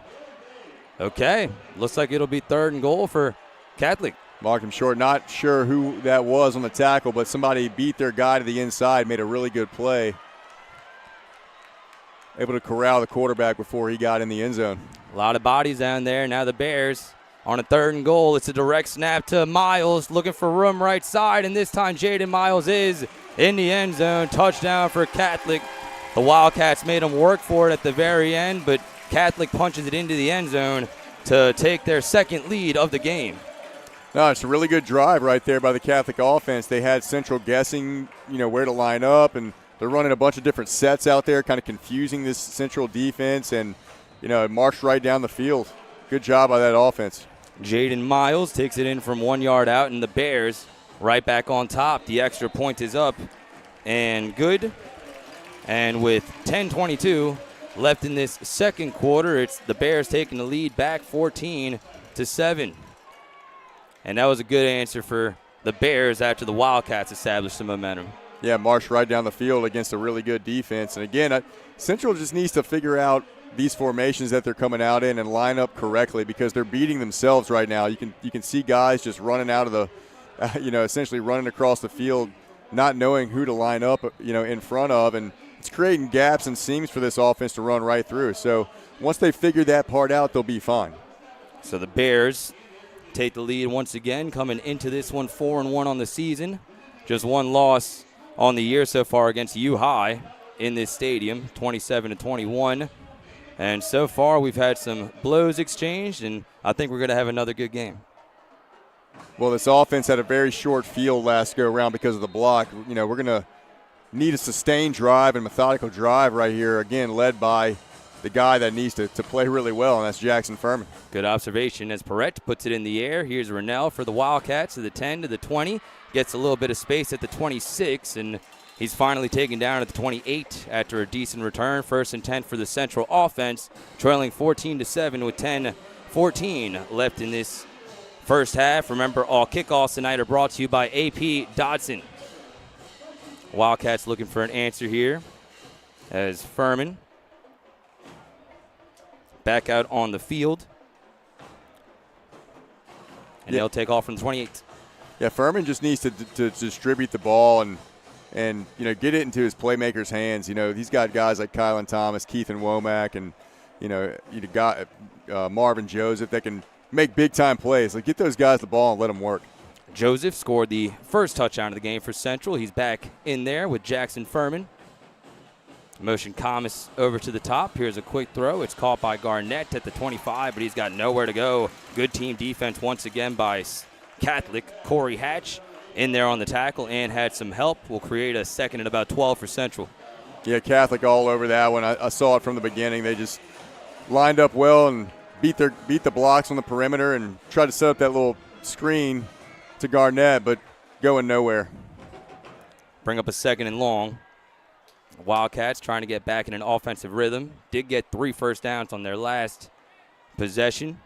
Speaker 6: Okay, looks like it'll be third and goal for Catholic.
Speaker 9: Marked him short. Not sure who that was on the tackle, but somebody beat their guy to the inside, made a really good play. Able to corral the quarterback before he got in the end zone.
Speaker 6: A lot of bodies down there. Now the Bears on a third and goal. It's a direct snap to Miles, looking for room right side, and this time Jaden Miles is in the end zone. Touchdown for Catholic. The Wildcats made them work for it at the very end, but Catholic punches it into the end zone to take their second lead of the game.
Speaker 9: No, it's a really good drive right there by the Catholic offense. They had Central guessing, where to line up, and they're running a bunch of different sets out there, kind of confusing this Central defense, and, it marched right down the field. Good job by that offense.
Speaker 6: Jaden Miles takes it in from 1 yard out, and the Bears right back on top. The extra point is up and good. And with 10:22 left in this second quarter, it's the Bears taking the lead back 14-7. And that was a good answer for the Bears after the Wildcats established some momentum.
Speaker 9: Yeah, marched right down the field against a really good defense. And again, Central just needs to figure out these formations that they're coming out in and line up correctly, because they're beating themselves right now. You can see guys just running out of the, essentially running across the field, not knowing who to line up, in front of, and it's creating gaps and seams for this offense to run right through. So once they figure that part out, they'll be fine.
Speaker 6: So the Bears take the lead once again, coming into this one 4-1 on the season. Just one loss on the year so far against U High in this stadium, 27-21. And so far we've had some blows exchanged, and I think we're going to have another good game.
Speaker 9: Well, this offense had a very short field last go around because of the block. We're going to need a sustained drive and methodical drive right here, again, led by the guy that needs to play really well, and that's Jackson Furman.
Speaker 6: Good observation as Perrette puts it in the air. Here's Rennell for the Wildcats to the 10 to the 20. Gets a little bit of space at the 26, and he's finally taken down at the 28 after a decent return. First and 10 for the Central offense, trailing 14-7 with 10-14 left in this first half. Remember, all kickoffs tonight are brought to you by AP Dodson. Wildcats looking for an answer here as Furman back out on the field. And they'll take off from the 28.
Speaker 9: Yeah, Furman just needs to distribute the ball and get it into his playmakers' hands. He's got guys like Kylan Thomas, Keith and Womack, and you got Marvin Joseph that can make big-time plays. Like, get those guys the ball and let them work.
Speaker 6: Joseph scored the first touchdown of the game for Central. He's back in there with Jackson Furman. Motion Thomas over to the top. Here's a quick throw. It's caught by Garnett at the 25, but he's got nowhere to go. Good team defense once again by Catholic. Corey Hatch in there on the tackle and had some help. Will create a second and about 12 for Central.
Speaker 9: Yeah, Catholic all over that one. I saw it from the beginning. They just lined up well and beat the blocks on the perimeter and tried to set up that little screen to Garnett, but going nowhere.
Speaker 6: Bring up a second and long. Wildcats trying to get back in an offensive rhythm. Did get 3 first downs on their last possession.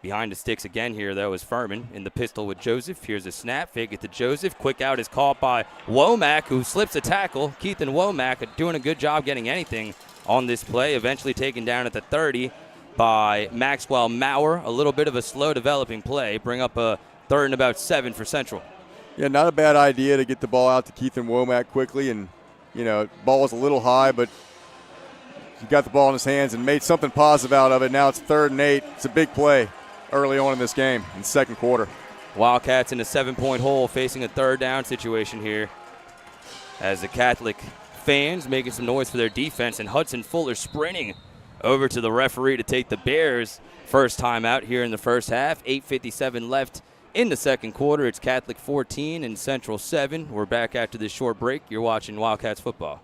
Speaker 6: Behind the sticks again here, though, is Furman in the pistol with Joseph. Here's a snap, fake it to Joseph. Quick out is caught by Womack, who slips a tackle. Keithan Womack doing a good job getting anything on this play, eventually taken down at the 30 by Maxwell Maurer. A little bit of a slow developing play. Bring up a 3rd and about 7 for Central.
Speaker 9: Yeah, not a bad idea to get the ball out to Keithan Womack quickly. And, ball was a little high, but he got the ball in his hands and made something positive out of it. Now it's 3rd and 8. It's a big play early on in this game in the second quarter.
Speaker 6: Wildcats in a 7-point hole facing a 3rd down situation here as the Catholic fans making some noise for their defense, and Hudson Fuller sprinting over to the referee to take the Bears' first time out here in the first half. 8:57 left in the second quarter. It's Catholic 14 and Central 7. We're back after this short break. You're watching Wildcats football.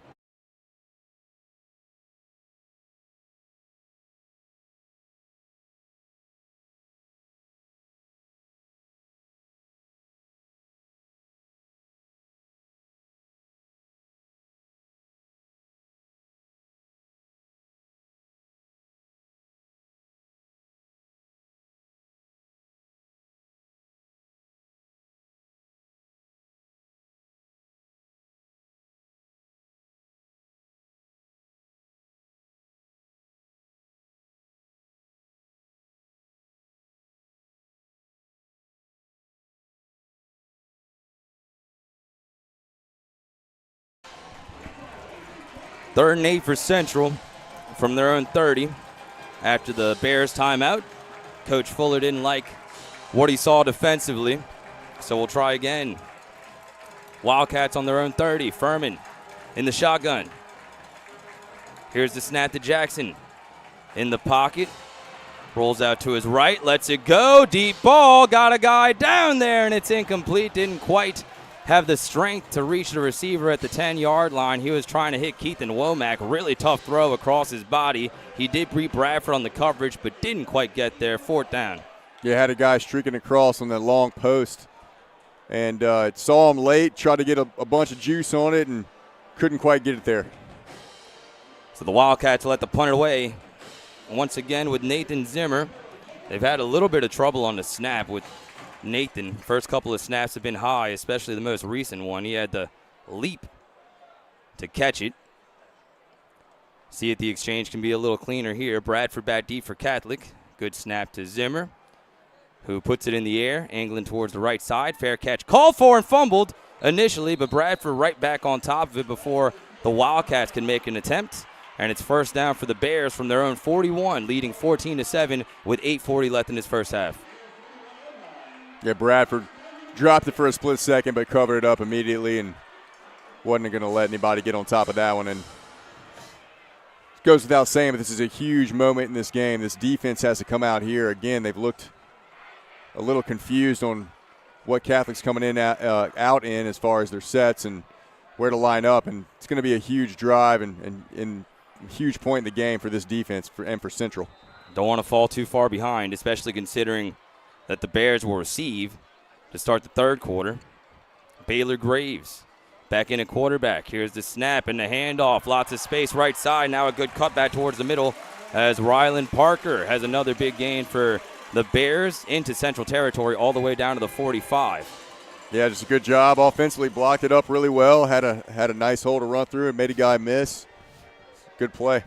Speaker 6: Third and 8 for Central from their own 30 after the Bears timeout. Coach Fuller didn't like what he saw defensively, so we'll try again. Wildcats on their own 30. Furman in the shotgun. Here's the snap to Jackson in the pocket. Rolls out to his right, lets it go. Deep ball, got a guy down there, and it's incomplete. Didn't quite have the strength to reach the receiver at the 10-yard line. He was trying to hit Keithan Womack. Really tough throw across his body. He did beat Bradford on the coverage, but didn't quite get there. 4th down.
Speaker 9: Yeah, had a guy streaking across on that long post, and saw him late, tried to get a bunch of juice on it, and couldn't quite get it there.
Speaker 6: So the Wildcats let the punt away once again with Nathan Zimmer. They've had a little bit of trouble on the snap with Nathan. First couple of snaps have been high, especially the most recent one. He had to leap to catch it. See if the exchange can be a little cleaner here. Bradford back deep for Catholic. Good snap to Zimmer, who puts it in the air, angling towards the right side. Fair catch called for and fumbled initially, but Bradford right back on top of it before the Wildcats can make an attempt. And it's first down for the Bears from their own 41, leading 14-7 with 8:40 left in this first half.
Speaker 9: Yeah, Bradford dropped it for a split second, but covered it up immediately and wasn't going to let anybody get on top of that one. And it goes without saying, but this is a huge moment in this game. This defense has to come out here. Again, they've looked a little confused on what Catholic's coming in out in as far as their sets and where to line up. And it's going to be a huge drive and a huge point in the game for this defense and for Central.
Speaker 6: Don't want to fall too far behind, especially considering that the Bears will receive to start the third quarter. Baylor Graves back in at quarterback. Here's the snap and the handoff. Lots of space right side. Now a good cutback towards the middle as Ryland Parker has another big gain for the Bears into Central territory all the way down to the 45.
Speaker 9: Yeah, just a good job offensively. Blocked it up really well. Had a nice hole to run through and made a guy miss. Good play.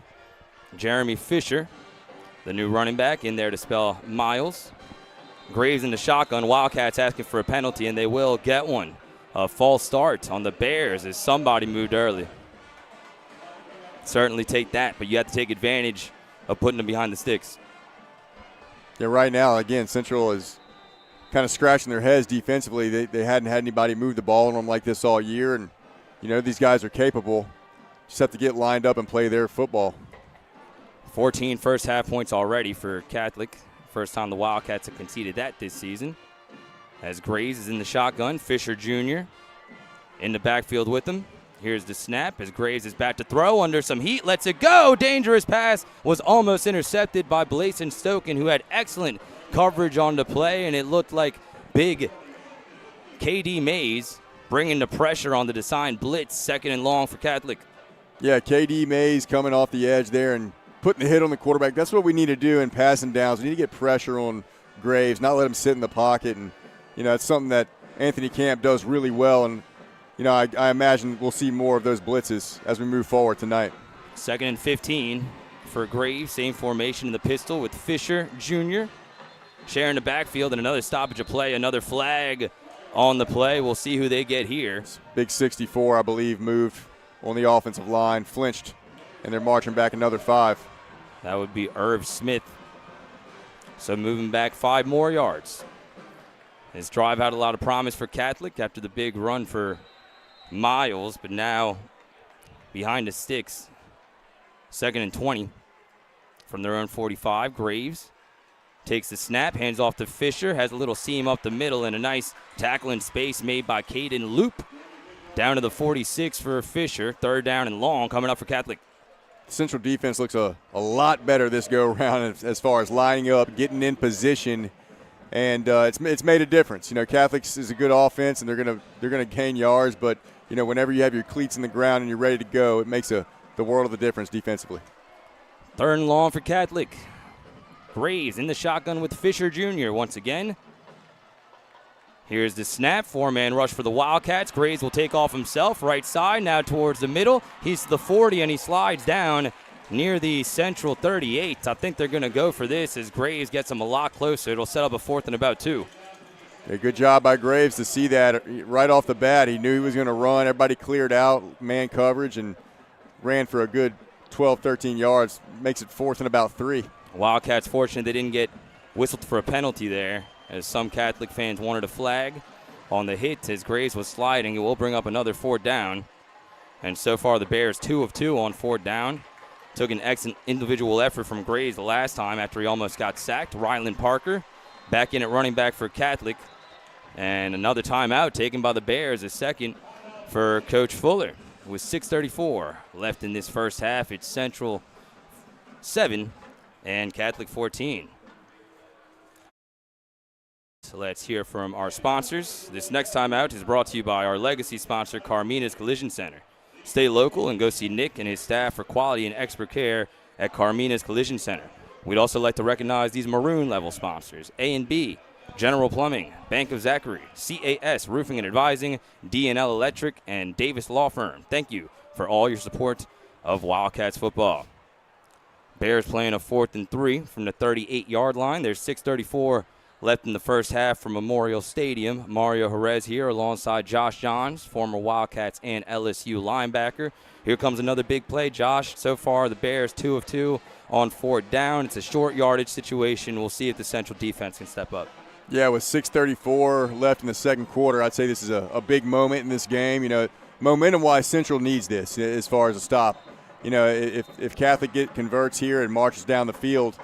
Speaker 6: Jeremy Fisher, the new running back, in there to spell Miles. Graves in the shotgun. Wildcats asking for a penalty, and they will get one. A false start on the Bears as somebody moved early. Certainly take that, but you have to take advantage of putting them behind the sticks.
Speaker 9: Yeah, right now, again, Central is kind of scratching their heads defensively. They hadn't had anybody move the ball on them like this all year, and, these guys are capable. Just have to get lined up and play their football.
Speaker 6: 14 first half points already for Catholic. First time the Wildcats have conceded that this season. As Graves is in the shotgun, Fisher Jr. in the backfield with him. Here's the snap as Graves is back to throw under some heat. Lets it go. Dangerous pass was almost intercepted by Blason Stoken, who had excellent coverage on the play, and it looked like big KD Mays bringing the pressure on the designed blitz. 2nd and long for Catholic.
Speaker 9: Yeah, KD Mays coming off the edge there and putting the hit on the quarterback. That's what we need to do in passing downs. We need to get pressure on Graves, not let him sit in the pocket. And, it's something that Anthony Camp does really well. And, I imagine we'll see more of those blitzes as we move forward tonight.
Speaker 6: 2nd and 15 for Graves. Same formation in the pistol with Fisher Jr. sharing the backfield, and another stoppage of play, another flag on the play. We'll see who they get here.
Speaker 9: Big 64, I believe, moved on the offensive line, flinched, and they're marching back another 5.
Speaker 6: That would be Irv Smith. So moving back 5 more yards. This drive had a lot of promise for Catholic after the big run for Miles, but now behind the sticks. 2nd and 20 from their own 45. Graves takes the snap, hands off to Fisher, has a little seam up the middle, and a nice tackle in space made by Caden Loop. Down to the 46 for Fisher. 3rd down and long coming up for Catholic.
Speaker 9: Central defense looks a lot better this go around as far as lining up, getting in position, and it's made a difference. Catholics is a good offense, and they're gonna gain yards, but whenever you have your cleats in the ground and you're ready to go, it makes the world of the difference defensively.
Speaker 6: 3rd and long for Catholic. Graves in the shotgun with Fisher Jr. once again. Here's the snap. 4-man rush for the Wildcats. Graves will take off himself. Right side, now towards the middle. He's to the 40, and he slides down near the Central 38. I think they're going to go for this as Graves gets him a lot closer. It'll set up a 4th and about 2.
Speaker 9: A good job by Graves to see that right off the bat. He knew he was going to run. Everybody cleared out, man coverage, and ran for a good 12, 13 yards. Makes it 4th and about 3.
Speaker 6: Wildcats fortunate they didn't get whistled for a penalty there, as some Catholic fans wanted a flag on the hit as Graves was sliding. It will bring up another 4th down. And so far the Bears 2 of 2 on 4th down. Took an excellent individual effort from Graves the last time after he almost got sacked. Ryland Parker back in at running back for Catholic. And another timeout taken by the Bears, a second for Coach Fuller. With 6:34 left in this first half, it's Central 7 and Catholic 14. So let's hear from our sponsors. This next timeout is brought to you by our legacy sponsor, Carmina's Collision Center. Stay local and go see Nick and his staff for quality and expert care at Carmina's Collision Center. We'd also like to recognize these maroon level sponsors: A&B, General Plumbing, Bank of Zachary, CAS Roofing and Advising, D&L Electric, and Davis Law Firm. Thank you for all your support of Wildcats football. Bears playing a 4th and 3 from the 38-yard line. There's 6:34 left in the first half from Memorial Stadium. Mario Jerez here alongside Josh Johns, former Wildcats and LSU linebacker. Here comes another big play. Josh, so far the Bears 2 of 2 on 4th down. It's a short yardage situation. We'll see if the Central defense can step up.
Speaker 9: Yeah, with 6:34 left in the second quarter, I'd say this is a big moment in this game. Momentum-wise, Central needs this as far as a stop. If Catholic converts here and marches down the field,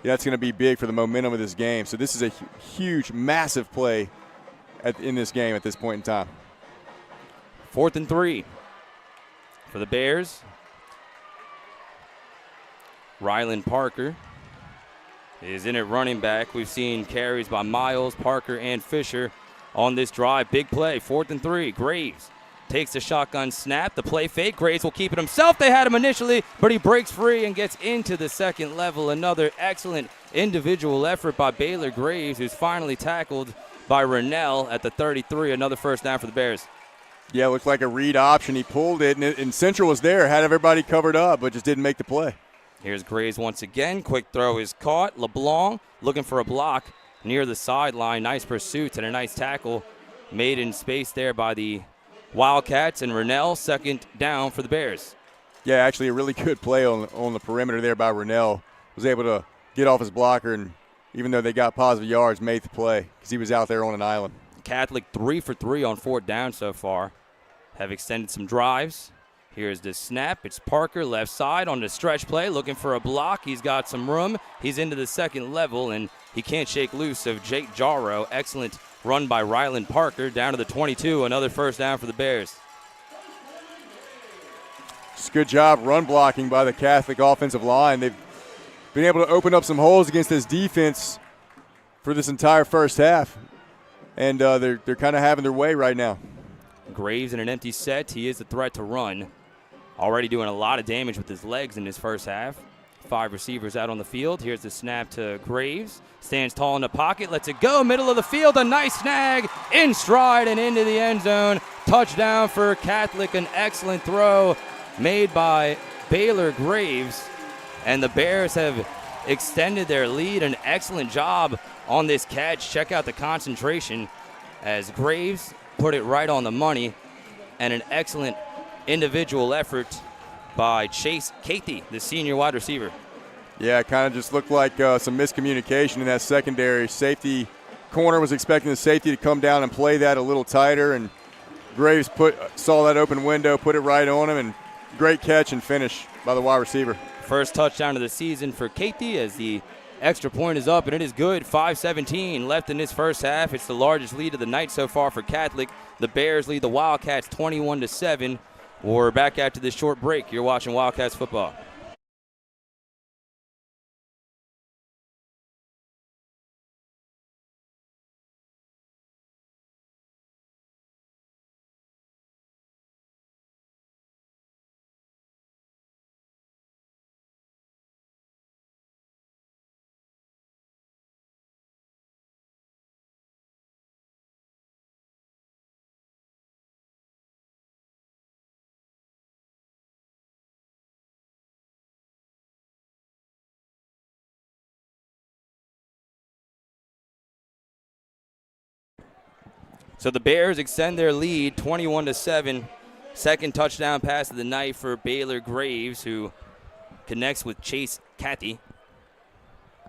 Speaker 9: that's going to be big for the momentum of this game. So this is a huge, massive play in this game at this point in time.
Speaker 6: 4th and 3 for the Bears. Ryland Parker is in at running back. We've seen carries by Miles, Parker, and Fisher on this drive. Big play, 4th and 3. Graves takes the shotgun snap. The play fake. Graves will keep it himself. They had him initially, but he breaks free and gets into the second level. Another excellent individual effort by Baylor Graves, who's finally tackled by Rennell at the 33. Another 1st down for the Bears.
Speaker 9: Yeah, it looked like a read option. He pulled it, and Central was there, had everybody covered up, but just didn't make the play.
Speaker 6: Here's Graves once again. Quick throw is caught. LeBlanc looking for a block near the sideline. Nice pursuit and a nice tackle made in space there by the Wildcats, and Rennell 2nd down for the Bears.
Speaker 9: Yeah, actually a really good play on the perimeter there by Rennell. Was able to get off his blocker, and even though they got positive yards, made the play because he was out there on an island.
Speaker 6: Catholic 3 for 3 on 4th down so far. Have extended some drives. Here's the snap. It's Parker left side on the stretch play, looking for a block. He's got some room. He's into the second level, and he can't shake loose of Jake Jarrow. Excellent run by Ryland Parker down to the 22. Another 1st down for the Bears.
Speaker 9: Just good job run blocking by the Catholic offensive line. They've been able to open up some holes against this defense for this entire first half, and they're kind of having their way right now.
Speaker 6: Graves in an empty set. He is a threat to run. Already doing a lot of damage with his legs in his first half. 5 receivers out on the field. Here's the snap to Graves. Stands tall in the pocket, lets it go, middle of the field, a nice snag, in stride and into the end zone. Touchdown for Catholic, an excellent throw made by Baylor Graves. And the Bears have extended their lead. An excellent job on this catch. Check out the concentration as Graves put it right on the money, and an excellent individual effort by Chase Cathy, the senior wide receiver.
Speaker 9: Yeah, it kind of just looked like some miscommunication in that secondary. Safety corner was expecting the safety to come down and play that a little tighter, and Graves saw that open window, put it right on him, and great catch and finish by the wide receiver.
Speaker 6: First touchdown of the season for Cathy as the extra point is up, and it is good. 5:17 left in this first half. It's the largest lead of the night so far for Catholic. The Bears lead the Wildcats 21-7. We're back after this short break. You're watching Wildcats football. So the Bears extend their lead 21-7. Second touchdown pass of the night for Baylor Graves, who connects with Chase Cathy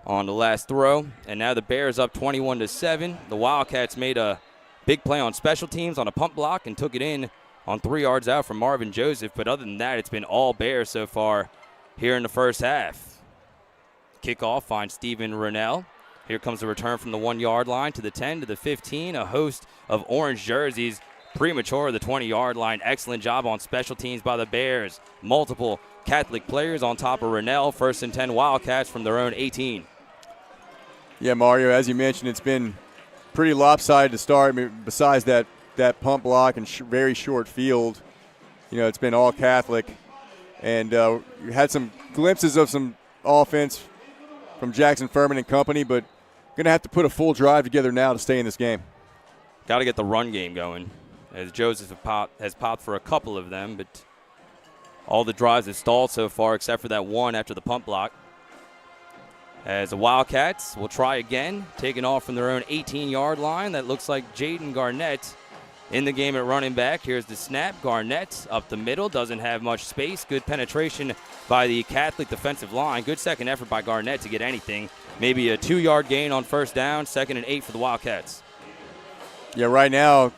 Speaker 6: on the last throw. And now the Bears up 21-7. The Wildcats made a big play on special teams on a punt block and took it in on 3 yards out from Marvin Joseph. But other than that, it's been all Bears so far here in the first half. Kickoff finds Stephen Rennell. Here comes the return from the 1-yard line to the 10 to the 15. A host of orange jerseys premature to the 20-yard line. Excellent job on special teams by the Bears. Multiple Catholic players on top of Rennell. 1st and 10 Wildcats from their own 18.
Speaker 9: Yeah, Mario, as you mentioned, it's been pretty lopsided to start. I mean, besides that pump block and very short field, it's been all Catholic. And you had some glimpses of some offense from Jackson Furman and company, but going to have to put a full drive together now to stay in this game.
Speaker 6: Got to get the run game going, as Joseph has popped for a couple of them, but all the drives have stalled so far except for that one after the pump block. As the Wildcats will try again, taking off from their own 18-yard line. That looks like Jaden Garnett in the game at running back. Here's the snap. Garnett up the middle, doesn't have much space. Good penetration by the Catholic defensive line. Good second effort by Garnett to get anything. Maybe a 2-yard gain on first down. 2nd and 8 for the Wildcats.
Speaker 9: Yeah, right now,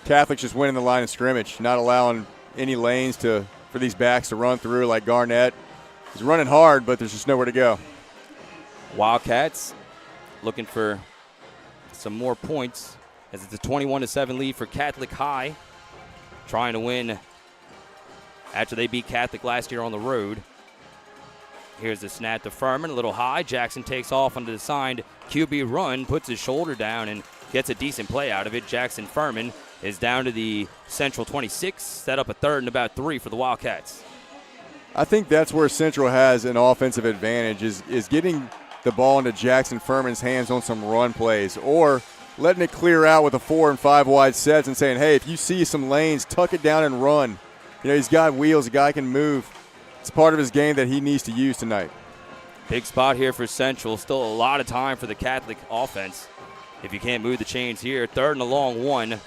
Speaker 9: Catholic's just winning the line of scrimmage, not allowing any lanes for these backs to run through like Garnett. He's running hard, but there's just nowhere to go.
Speaker 6: Wildcats looking for some more points as it's a 21-7 lead for Catholic High, trying to win after they beat Catholic last year on the road. Here's the snap to Furman, a little high. Jackson takes off on the designed QB run, puts his shoulder down and gets a decent play out of it. Jackson Furman is down to the Central 26, set up a 3rd and about 3 for the Wildcats.
Speaker 9: I think that's where Central has an offensive advantage is getting the ball into Jackson Furman's hands on some run plays, or letting it clear out with a 4 and 5 wide sets and saying, hey, if you see some lanes, tuck it down and run. He's got wheels. The guy can move. It's part of his game that he needs to use tonight.
Speaker 6: Big spot here for Central. Still a lot of time for the Catholic offense. If you can't move the chains here, 3rd and a long 1,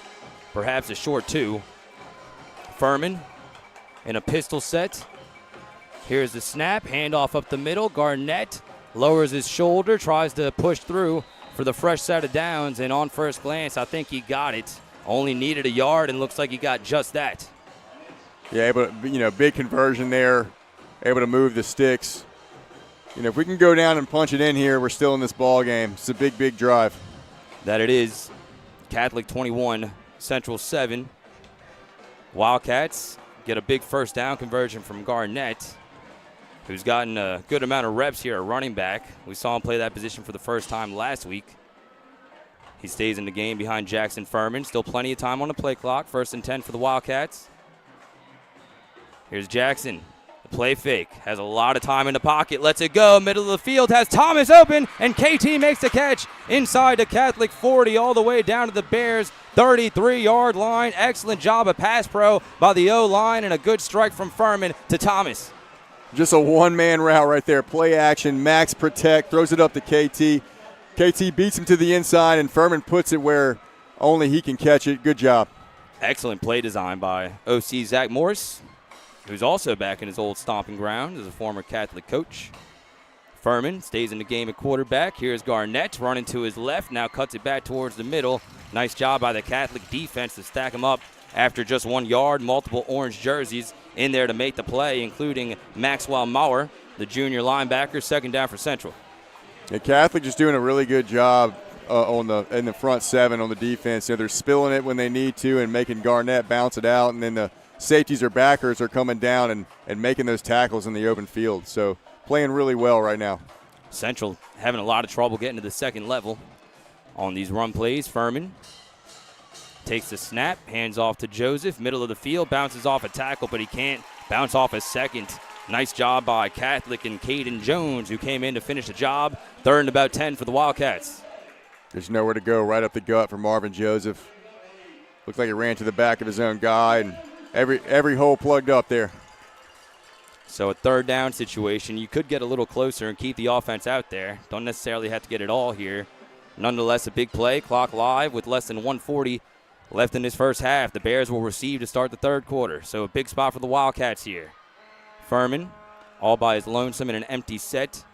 Speaker 6: perhaps a short 2. Furman in a pistol set. Here's the snap. Handoff up the middle. Garnett lowers his shoulder, tries to push through for the fresh set of downs, and on first glance, I think he got it. Only needed a yard, and looks like he got just that.
Speaker 9: Yeah, big conversion there, able to move the sticks. If we can go down and punch it in here, we're still in this ball game. It's a big, big drive.
Speaker 6: That it is. Catholic 21, Central 7. Wildcats get a big first down conversion from Garnett, who's gotten a good amount of reps here at running back. We saw him play that position for the first time last week. He stays in the game behind Jackson Furman. Still plenty of time on the play clock. 1st and 10 for the Wildcats. Here's Jackson Play fake. Has a lot of time in the pocket. Lets it go. Middle of the field. Has Thomas open. And KT makes the catch inside the Catholic 40 all the way down to the Bears 33-yard line. Excellent job of pass pro by the O-line and a good strike from Furman to Thomas.
Speaker 9: Just a one-man route right there. Play action. Max protect. Throws it up to KT. KT beats him to the inside, and Furman puts it where only he can catch it. Good job.
Speaker 6: Excellent play design by OC Zach Morris, who's also back in his old stomping ground as a former Catholic coach. Furman stays in the game at quarterback. Here's Garnett running to his left, now cuts it back towards the middle. Nice job by the Catholic defense to stack him up after just 1 yard. Multiple orange jerseys in there to make the play, including Maxwell Maurer, the junior linebacker, second down for Central.
Speaker 9: The Catholic just doing a really good job in the front seven on the defense. They're spilling it when they need to and making Garnett bounce it out, and then the safeties or backers are coming down and making those tackles in the open field. So playing really well right now.
Speaker 6: Central having a lot of trouble getting to the second level on these run plays. Furman takes the snap, hands off to Joseph, middle of the field, bounces off a tackle, but he can't bounce off a second. Nice job by Catholic and Caden Jones, who came in to finish the job. Third and about 10 for the Wildcats.
Speaker 9: There's nowhere to go, right up the gut for Marvin Joseph. Looked like he ran to the back of his own guy, and every hole plugged up there.
Speaker 6: So a third down situation. You could get a little closer and keep the offense out there. Don't necessarily have to get it all here. Nonetheless, a big play. Clock live with less than 1:40 left in this first half. The Bears will receive to start the third quarter. So a big spot for the Wildcats here. Furman all by his lonesome in an empty set.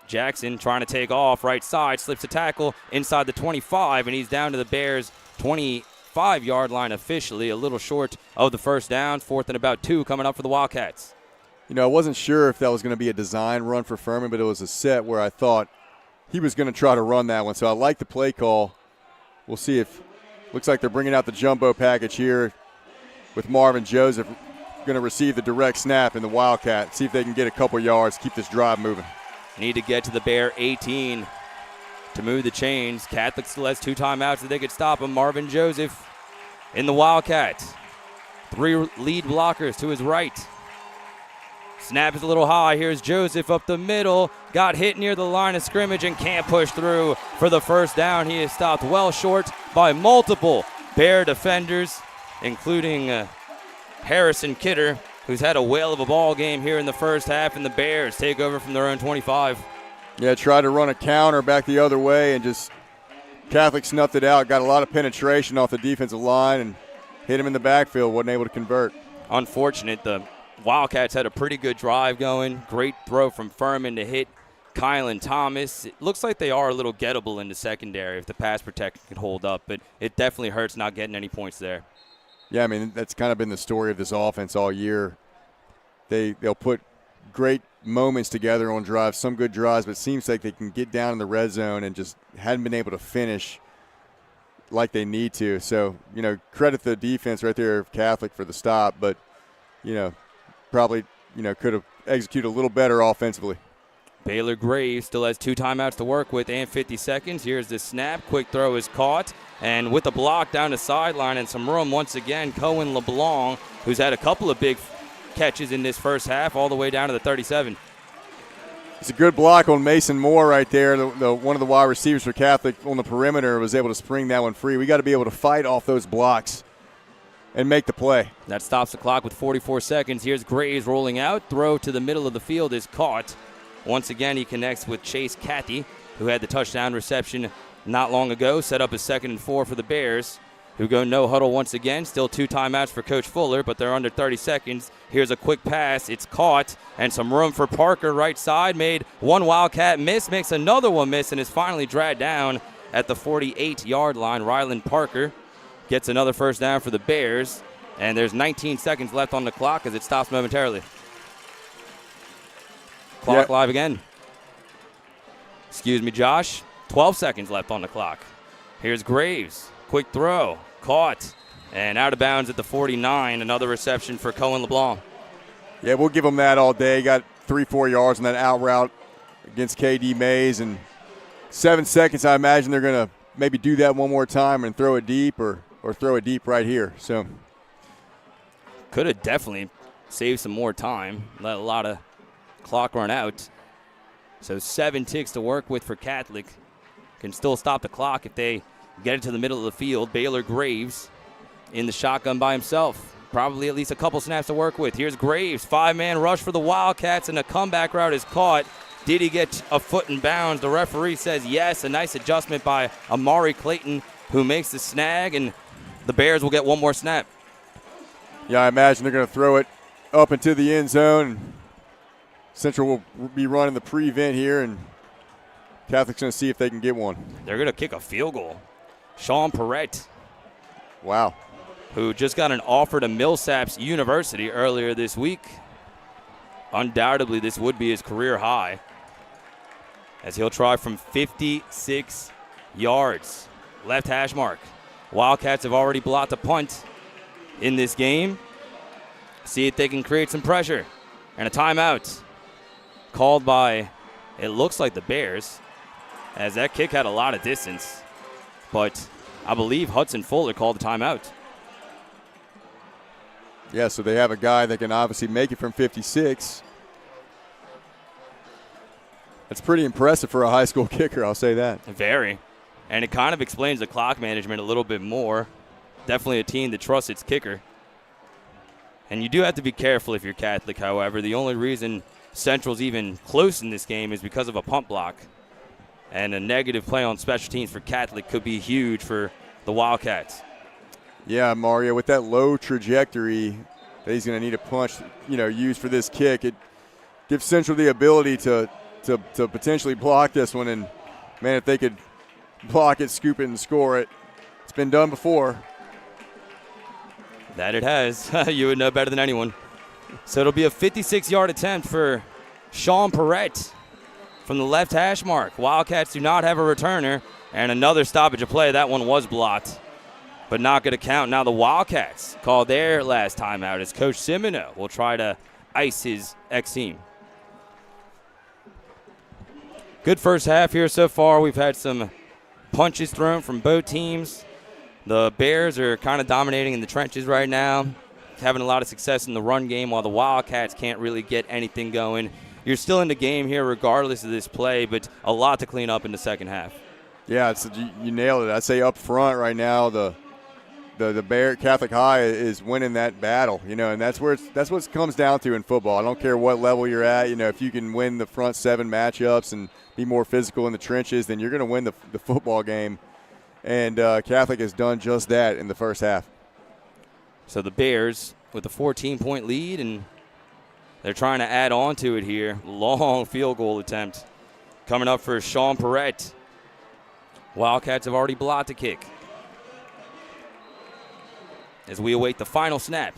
Speaker 6: Jackson trying to take off right side, slips a tackle inside the 25, and he's down to the Bears' 25-yard line officially, a little short of the first down. Fourth and about 2 coming up for the Wildcats.
Speaker 9: You know, I wasn't sure if that was going to be a design run for Furman, but it was a set where I thought he was going to try to run that one. So I like the play call. We'll see if – looks like they're bringing out the jumbo package here with Marvin Joseph going to receive the direct snap in the Wildcat, see if they can get a couple yards, keep this drive moving.
Speaker 6: Need to get to the Bear 18 to move the chains. Catholic still has 2 timeouts that they could stop him. Marvin Joseph in the Wildcat. 3 lead blockers to his right. Snap is a little high. Here's Joseph up the middle. Got hit near the line of scrimmage and can't push through for the first down. He is stopped well short by multiple Bear defenders, including Harrison Kidder, who's had a whale of a ball game here in the first half, and the Bears take over from their own 25.
Speaker 9: Yeah, tried to run a counter back the other way, and just Catholic snuffed it out. Got a lot of penetration off the defensive line and hit him in the backfield. Wasn't able to convert.
Speaker 6: Unfortunate. The Wildcats had a pretty good drive going. Great throw from Furman to hit Kylan Thomas. It looks like they are a little gettable in the secondary if the pass protection can hold up, but it definitely hurts not getting any points there.
Speaker 9: Yeah, I mean, that's kind of been the story of this offense all year. They'll put great moments together on drives, some good drives, but it seems like they can get down in the red zone and just hadn't been able to finish like they need to. So, you know, credit the defense right there of Catholic for the stop, but, you know, probably, you know, could have executed a little better offensively.
Speaker 6: Baylor Graves still has 2 timeouts to work with and 50 seconds. Here's the snap. Quick throw is caught. And with a block down the sideline and some room once again, Cohen LeBlanc, who's had a couple of big catches in this first half, all the way down to the 37.
Speaker 9: It's a good block on Mason Moore right there. One of the wide receivers for Catholic on the perimeter was able to spring that one free. We got to be able to fight off those blocks and make the play.
Speaker 6: That stops the clock with 44 seconds. Here's Graves rolling out. Throw to the middle of the field is caught. Once again, he connects with Chase Cathy, who had the touchdown reception not long ago. Set up a 2nd and 4 for the Bears, who go no huddle once again. Still 2 timeouts for Coach Fuller, but they're under 30 seconds. Here's a quick pass. It's caught, and some room for Parker right side. Made one Wildcat miss, makes another one miss, and is finally dragged down at the 48-yard line. Ryland Parker gets another first down for the Bears, and there's 19 seconds left on the clock as it stops momentarily. Clock live again. Excuse me, Josh. 12 seconds left on the clock. Here's Graves. Quick throw. Caught. And out of bounds at the 49. Another reception for Cohen LeBlanc.
Speaker 9: Yeah, we'll give them that all day. Got 3-4 yards on that out route against KD Mays. And 7 seconds, I imagine they're going to maybe do that one more time and throw it deep or throw it deep right here. So
Speaker 6: Could have definitely saved some more time, let a lot of clock run out. So 7 ticks to work with for Catholic. Can still stop the clock if they get it to the middle of the field. Baylor Graves in the shotgun by himself. Probably at least a couple snaps to work with. Here's Graves, 5-man rush for the Wildcats, and a comeback route is caught. Did he get a foot in bounds? The referee says yes. A nice adjustment by Amari Clayton, who makes the snag, and the Bears will get one more snap.
Speaker 9: Yeah, I imagine they're going to throw it up into the end zone. Central will be running the prevent here, and Catholic's going to see if they can get one.
Speaker 6: They're going to kick a field goal. Sean Perrette.
Speaker 9: Wow.
Speaker 6: Who just got an offer to Millsaps University earlier this week. Undoubtedly, this would be his career high, as he'll try from 56 yards. Left hash mark. Wildcats have already blocked a punt in this game. See if they can create some pressure. And a timeout called by, it looks like the Bears, as that kick had a lot of distance. But I believe Hudson Fuller called the timeout.
Speaker 9: Yeah, so they have a guy that can obviously make it from 56. That's pretty impressive for a high school kicker, I'll say that.
Speaker 6: Very. And it kind of explains the clock management a little bit more. Definitely a team that trusts its kicker. And you do have to be careful if you're Catholic, however. The only reason Central's even close in this game is because of a punt block. And a negative play on special teams for Catholic could be huge for the Wildcats.
Speaker 9: Yeah, Mario, with that low trajectory that he's going to need a punch, use for this kick, it gives Central the ability to potentially block this one. And, man, if they could block it, scoop it, and score it, it's been done before.
Speaker 6: That it has. You would know better than anyone. So it'll be a 56-yard attempt for Sean Perrette from the left hash mark. Wildcats do not have a returner, and another stoppage of play. That one was blocked, but not going to count. Now the Wildcats call their last timeout as Coach Simino will try to ice his ex-team. Good first half here so far. We've had some punches thrown from both teams. The Bears are kind of dominating in the trenches right now, having a lot of success in the run game, while the Wildcats can't really get anything going. You're still in the game here regardless of this play, but a lot to clean up in the second half.
Speaker 9: Yeah, you nailed it. I'd say up front right now, the Bear Catholic High is winning that battle, and that's what it comes down to in football. I don't care what level you're at. If you can win the front 7 matchups and be more physical in the trenches, then you're going to win the football game. And Catholic has done just that in the first half.
Speaker 6: So the Bears with a 14-point lead, and they're trying to add on to it here. Long field goal attempt coming up for Sean Perrette. Wildcats have already blocked a kick. As we await the final snap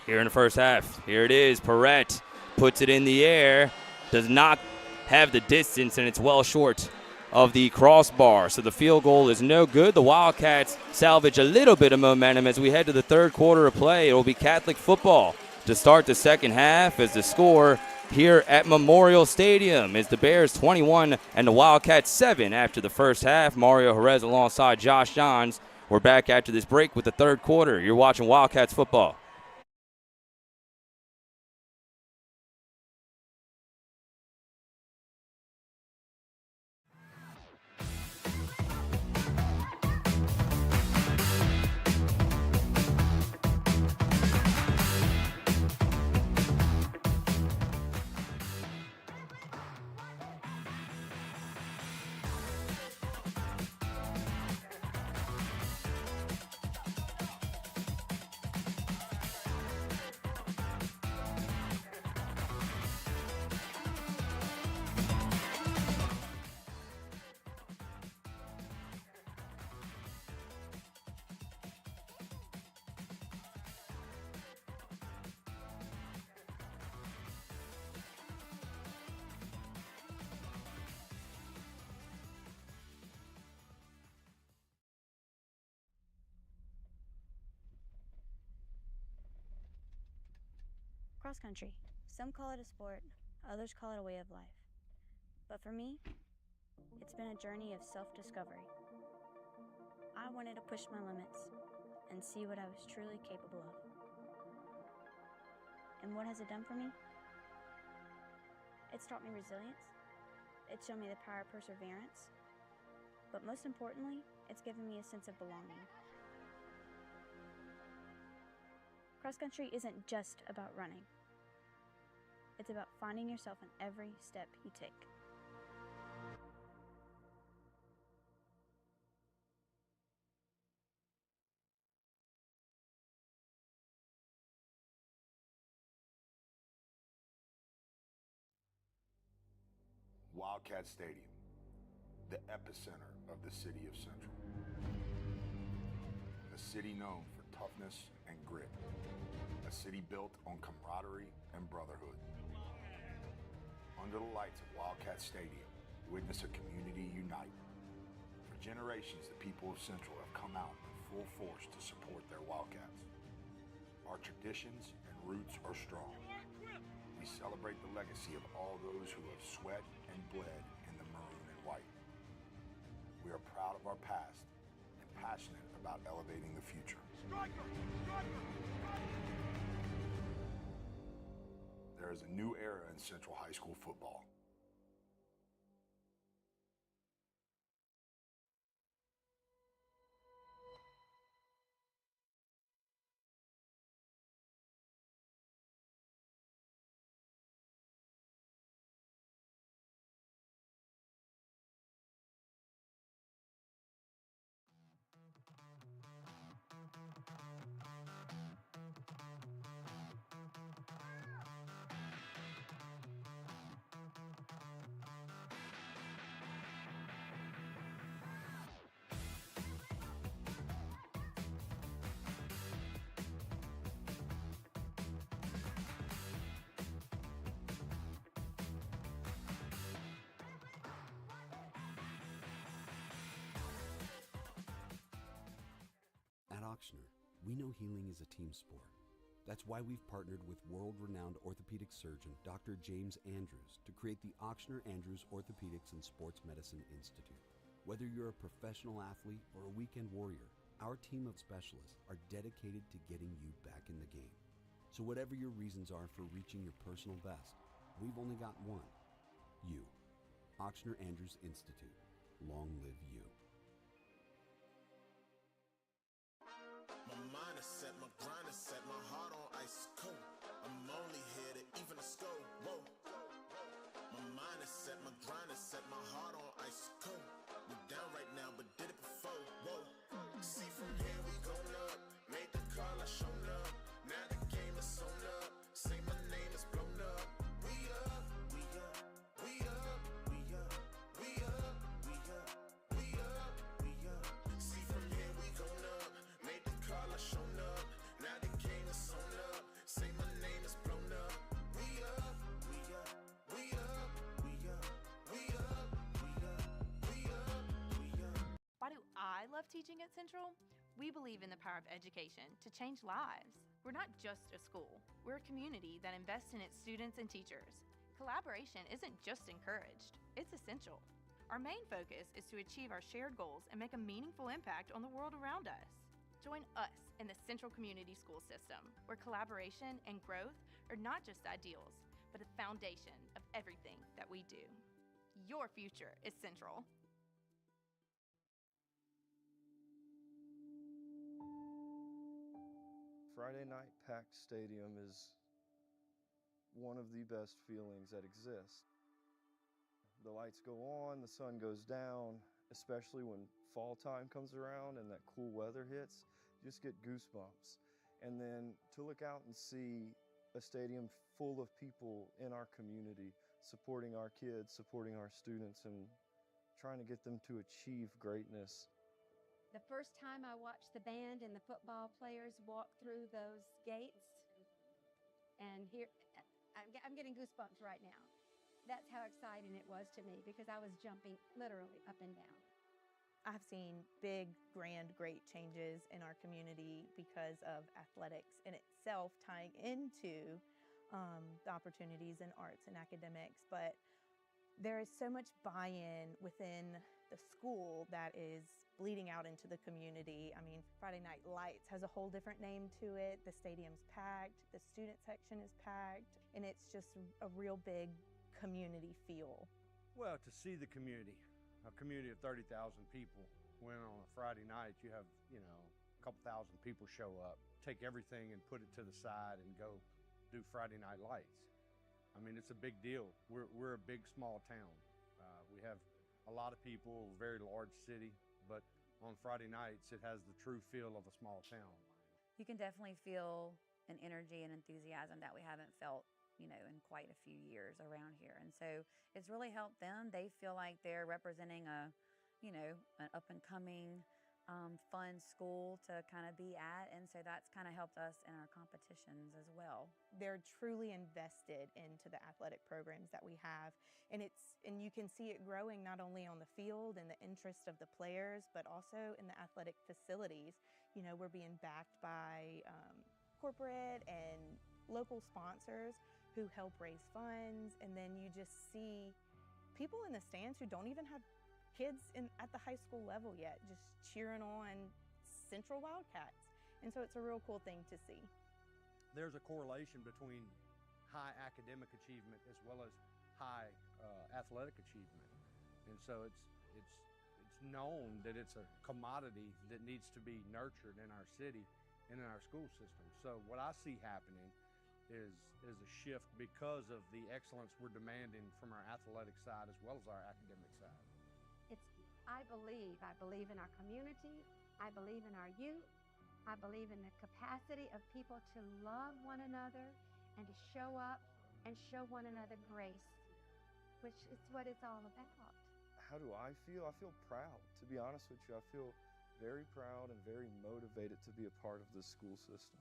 Speaker 6: here in the first half. Here it is. Perrette puts it in the air. Does not have the distance, and it's well short of the crossbar. So the field goal is no good. The Wildcats salvage a little bit of momentum as we head to the third quarter of play. It will be Catholic football to start the second half, as the score here at Memorial Stadium is the Bears 21 and the Wildcats 7 after the first half. Mario Jerez alongside Josh Johns. We're back after this break with the third quarter. You're watching Wildcats football.
Speaker 7: Cross country. Some call it a sport, others call it a way of life. But for me, it's been a journey of self-discovery. I wanted to push my limits and see what I was truly capable of. And what has it done for me? It's taught me resilience. It's shown me the power of perseverance. But most importantly, it's given me a sense of belonging. Cross country isn't just about running. It's about finding yourself in every step you take.
Speaker 8: Wildcat Stadium, the epicenter of the city of Central. A city known for toughness and grit. A city built on camaraderie and brotherhood. Under the lights of Wildcat Stadium, witness a community unite. For generations, the people of Central have come out in full force to support their Wildcats. Our traditions and roots are strong. We celebrate the legacy of all those who have sweat and bled in the maroon and white. We are proud of our past and passionate about elevating the future. There is a new era in Central High School football.
Speaker 11: At Ochsner, we know healing is a team sport. That's why we've partnered with world-renowned orthopedic surgeon Dr. James Andrews to create the Ochsner Andrews Orthopedics and Sports Medicine Institute. Whether you're a professional athlete or a weekend warrior, our team of specialists are dedicated to getting you back in the game. So whatever your reasons are for reaching your personal best, we've only got one: you. Ochsner Andrews Institute. Long live you.
Speaker 12: My mind is set, my grind is set, my heart on ice cold. I'm only here to even a score. Whoa. My mind is set, my grind is set, my heart on ice cold. We down right now, but did it before. Whoa. See from here we going up. Made the call, I shown up. Now the game is sewn up. Say my name is blown up. We up, we up, we up, we up, we up, we up, we up, we up. See from here we going up. Made the call, I shown up. Now the game is sewn up. Say my name is blown up. We up, we up, we up, we up, we up, we up, we up, we up.
Speaker 13: Why do I love teaching at Central? We believe in the power of education to change lives. We're not just a school. We're a community that invests in its students and teachers. Collaboration isn't just encouraged, it's essential. Our main focus is to achieve our shared goals and make a meaningful impact on the world around us. Join us in the Central Community School System, where collaboration and growth are not just ideals, but a foundation of everything that we do. Your future is Central.
Speaker 14: Friday night packed stadium is one of the best feelings that exist. The lights go on, the sun goes down, especially when fall time comes around and that cool weather hits, you just get goosebumps. And then to look out and see a stadium full of people in our community, supporting our kids, supporting our students, and trying to get them to achieve greatness.
Speaker 1: The first time I watched the band and the football players walk through those gates, and here, I'm getting goosebumps right now. That's how exciting it was to me, because I was jumping literally up and down.
Speaker 2: I've seen big, grand, great changes in our community because of athletics in itself tying into the opportunities in arts and academics, but there is so much buy-in within the school that is bleeding out into the community. I mean, Friday Night Lights has a whole different name to it. The stadium's packed, the student section is packed, and it's just a real big community feel.
Speaker 3: Well, to see the community, a community of 30,000 people, when on a Friday night you have, a couple thousand people show up, take everything and put it to the side and go do Friday Night Lights. I mean, it's a big deal. We're a big, small town. We have a lot of people, a very large city, but on Friday nights, it has the true feel of a small town.
Speaker 4: You can definitely feel an energy and enthusiasm that we haven't felt, in quite a few years around here. And so it's really helped them. They feel like they're representing an up and coming, fun school to kind of be at. And so that's kind of helped us in our competitions as well.
Speaker 2: They're truly invested into the athletic programs that we have. And you can see it growing not only on the field and the interest of the players, but also in the athletic facilities. We're being backed by corporate and local sponsors who help raise funds. And then you just see people in the stands who don't even have kids at the high school level yet, just cheering on Central Wildcats. And so it's a real cool thing to see.
Speaker 3: There's a correlation between high academic achievement as well as high athletic achievement. And so it's known that it's a commodity that needs to be nurtured in our city and in our school system. So what I see happening is a shift because of the excellence we're demanding from our athletic side as well as our academic side.
Speaker 1: I believe in our community. I believe in our youth. I believe in the capacity of people to love one another and to show up and show one another grace, which is what it's all about.
Speaker 14: How do I feel? I feel proud, to be honest with you. I feel very proud and very motivated to be a part of this school system.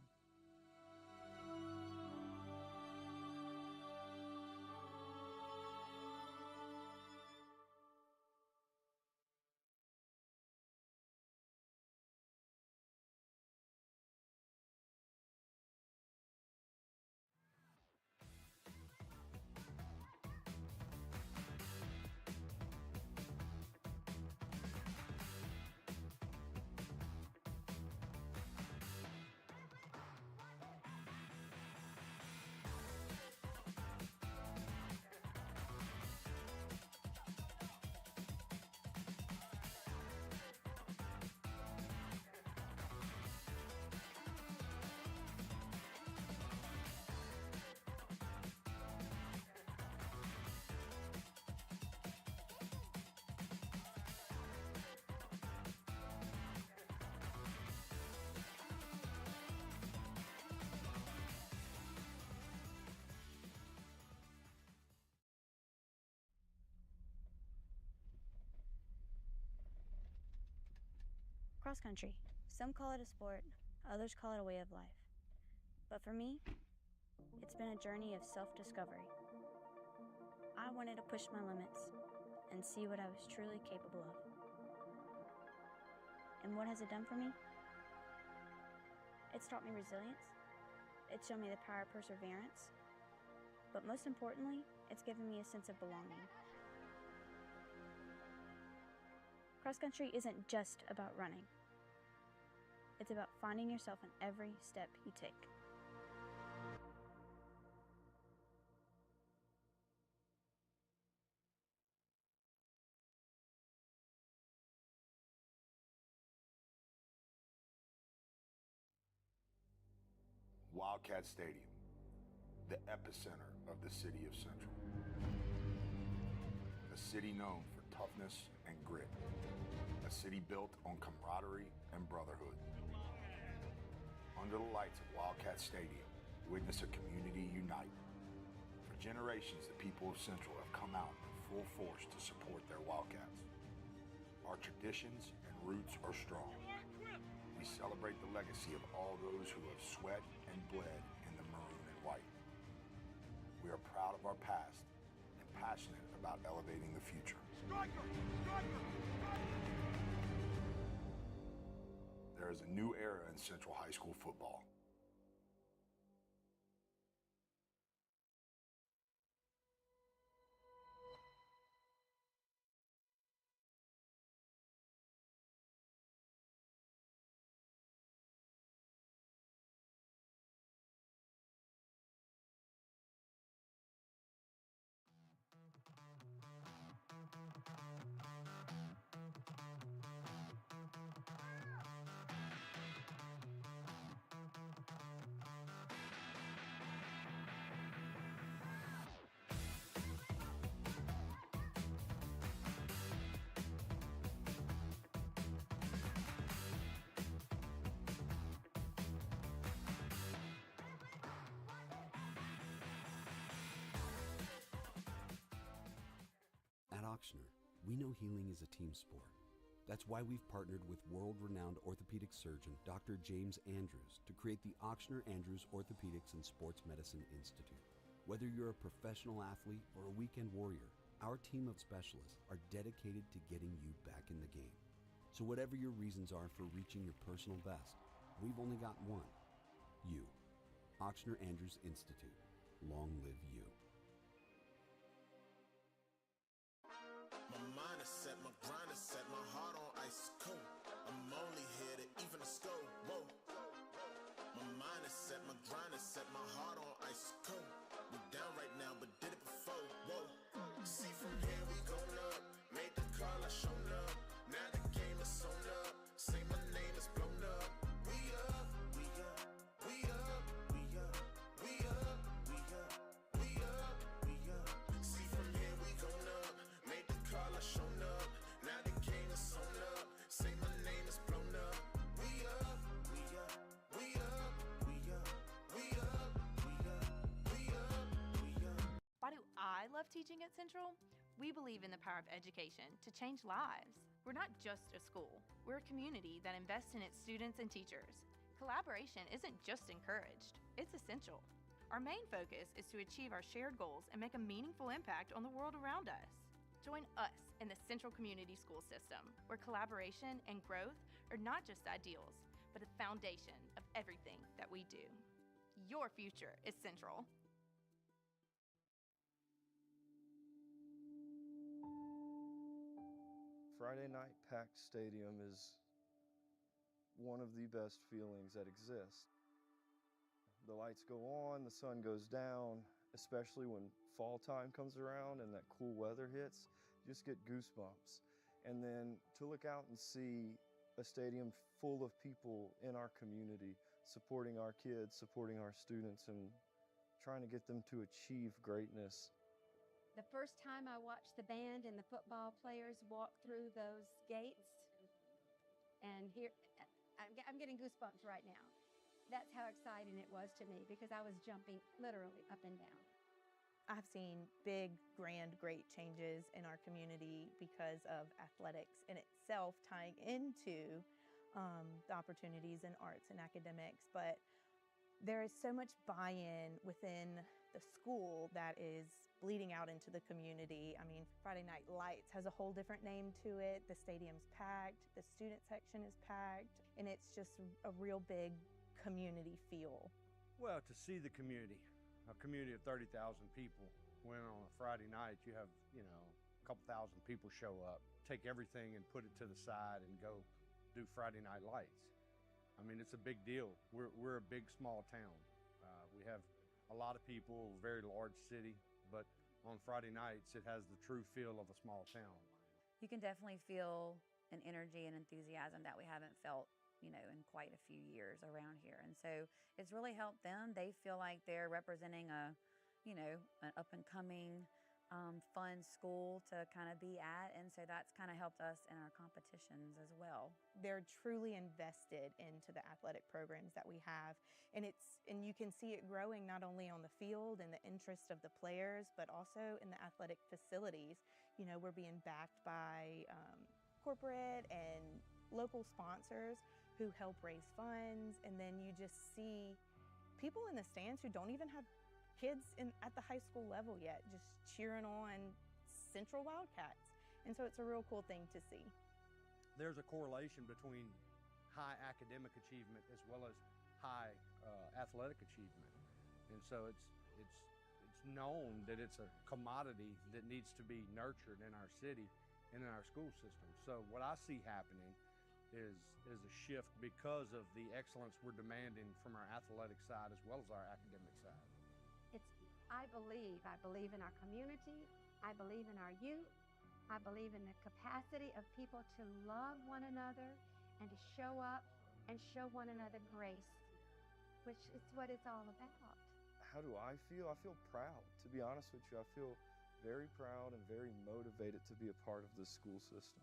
Speaker 7: Cross country. Some call it a sport, others call it a way of life. But for me, it's been a journey of self-discovery. I wanted to push my limits and see what I was truly capable of. And what has it done for me? It's taught me resilience. It's shown me the power of perseverance. But most importantly, it's given me a sense of belonging. Cross country isn't just about running. It's about finding yourself in every step you take.
Speaker 8: Wildcat Stadium, the epicenter of the city of Central. A city known for toughness and grit. A city built on camaraderie and brotherhood. Under the lights of Wildcat Stadium, witness a community unite. For generations, the people of Central have come out in full force to support their Wildcats. Our traditions and roots are strong. We celebrate the legacy of all those who have sweat and bled in the maroon and white. We are proud of our past and passionate about elevating the future. Striker! Striker! There is a new era in Central High School football.
Speaker 11: At Ochsner, we know healing is a team sport. That's why we've partnered with world-renowned orthopedic surgeon Dr. James Andrews to create the Ochsner Andrews Orthopedics and Sports Medicine Institute. Whether you're a professional athlete or a weekend warrior, our team of specialists are dedicated to getting you back in the game. So whatever your reasons are for reaching your personal best, we've only got one: you. Ochsner Andrews Institute. Long live you.
Speaker 12: My mind is set, my grind is set, my heart on ice cold. I'm only here to even a score. Whoa. My mind is set, my grind is set, my heart on ice cold. We down right now, but did it before. Whoa. See from here we going up. Made the call, I shown up. Now the game is sewn up. Say my name is blown up. We up, we up, we up, we up, we up, we up, we up, we up. See from here we going up. Made the call, I shown up. Now the game is sewn up. Say my name is blown up. We up, we up, we up, we up, we up, we up, we up, we up.
Speaker 13: Why do I love teaching at Central? We believe in the power of education to change lives. We're not just a school. We're a community that invests in its students and teachers. Collaboration isn't just encouraged, it's essential. Our main focus is to achieve our shared goals and make a meaningful impact on the world around us. Join us in the Central Community School System, where collaboration and growth are not just ideals, but a foundation of everything that we do. Your future is Central.
Speaker 14: Friday night packed stadium is one of the best feelings that exist. The lights go on, the sun goes down, especially when fall time comes around and that cool weather hits, you just get goosebumps. And then to look out and see a stadium full of people in our community, supporting our kids, supporting our students, and trying to get them to achieve greatness.
Speaker 1: The first time I watched the band and the football players walk through those gates, and here, I'm getting goosebumps right now. That's how exciting it was to me because I was jumping literally up and down.
Speaker 2: I've seen big, grand, great changes in our community because of athletics in itself tying into the opportunities in arts and academics, but there is so much buy-in within the school that is bleeding out into the community. I mean, Friday Night Lights has a whole different name to it. The stadium's packed, the student section is packed, and it's just a real big community feel.
Speaker 3: Well, to see the community, a community of 30,000 people, when on a Friday night you have, a couple thousand people show up, take everything and put it to the side and go do Friday Night Lights. I mean, it's a big deal. We're a big, small town. We have a lot of people, very large city, but on Friday nights, it has the true feel of a small town.
Speaker 4: You can definitely feel an energy and enthusiasm that we haven't felt, in quite a few years around here. And so it's really helped them. They feel like they're representing an up and coming, fun school to kind of be at. And so that's kind of helped us in our competitions as well.
Speaker 2: They're truly invested into the athletic programs that we have. And you can see it growing not only on the field and the interest of the players, but also in the athletic facilities. We're being backed by corporate and local sponsors who help raise funds. And then you just see people in the stands who don't even have kids at the high school level yet, just cheering on Central Wildcats. And so it's a real cool thing to see.
Speaker 3: There's a correlation between high academic achievement as well as high athletic achievement. And so it's known that it's a commodity that needs to be nurtured in our city and in our school system. So what I see happening is a shift because of the excellence we're demanding from our athletic side as well as our academic side.
Speaker 1: I believe in our community. I believe in our youth. I believe in the capacity of people to love one another and to show up and show one another grace, which is what it's all about.
Speaker 14: How do I feel? I feel proud, to be honest with you. I feel very proud and very motivated to be a part of this school system.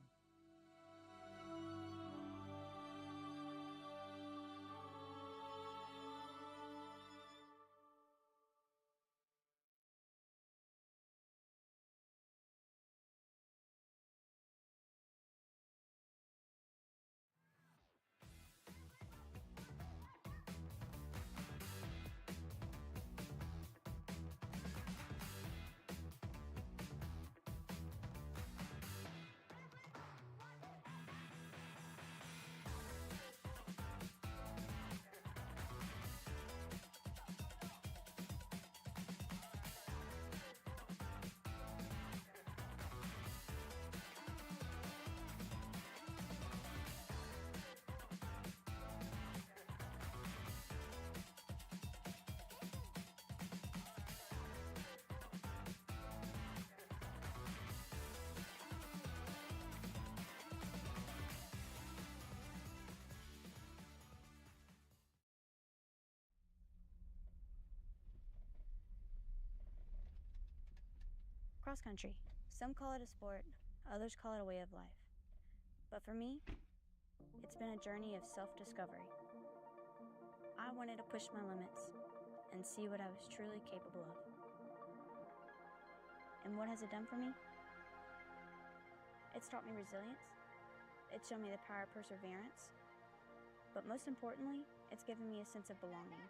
Speaker 7: Cross country. Some call it a sport, others call it a way of life. But for me, it's been a journey of self-discovery. I wanted to push my limits and see what I was truly capable of. And what has it done for me? It's taught me resilience. It's shown me the power of perseverance. But most importantly, it's given me a sense of belonging.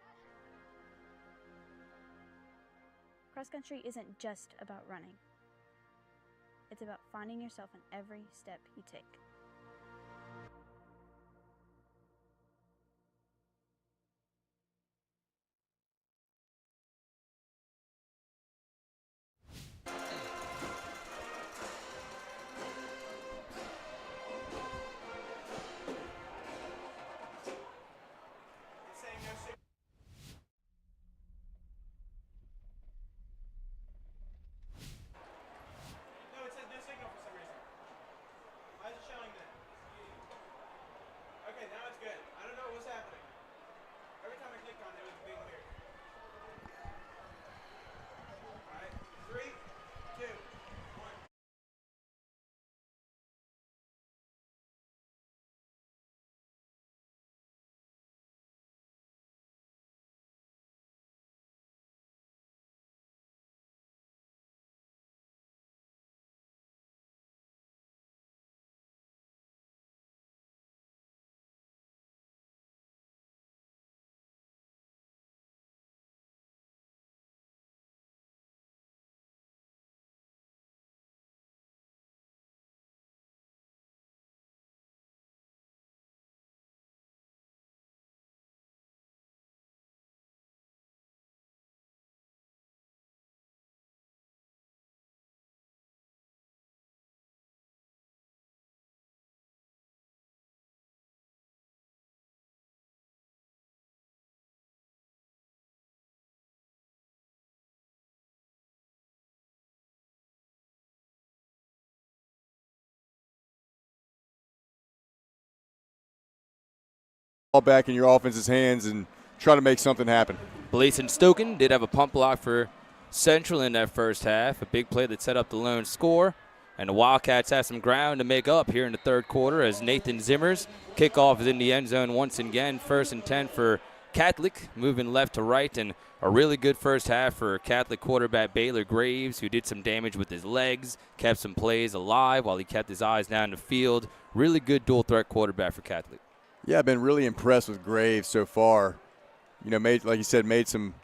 Speaker 7: Cross country isn't just about running. It's about finding yourself in every step you take.
Speaker 9: Back in your offense's hands and try to make something happen.
Speaker 6: Blason Stoken did have a pump block for Central in that first half, a big play that set up the lone score, and the Wildcats have some ground to make up here in the third quarter as Nathan Zimmer's kickoff is in the end zone once again. 1st and 10 for Catholic, moving left to right, and a really good first half for Catholic quarterback Baylor Graves, who did some damage with his legs, kept some plays alive while he kept his eyes down the field. Really good dual threat quarterback for Catholic.
Speaker 9: Yeah, I've been really impressed with Graves so far. You know, like you said, made some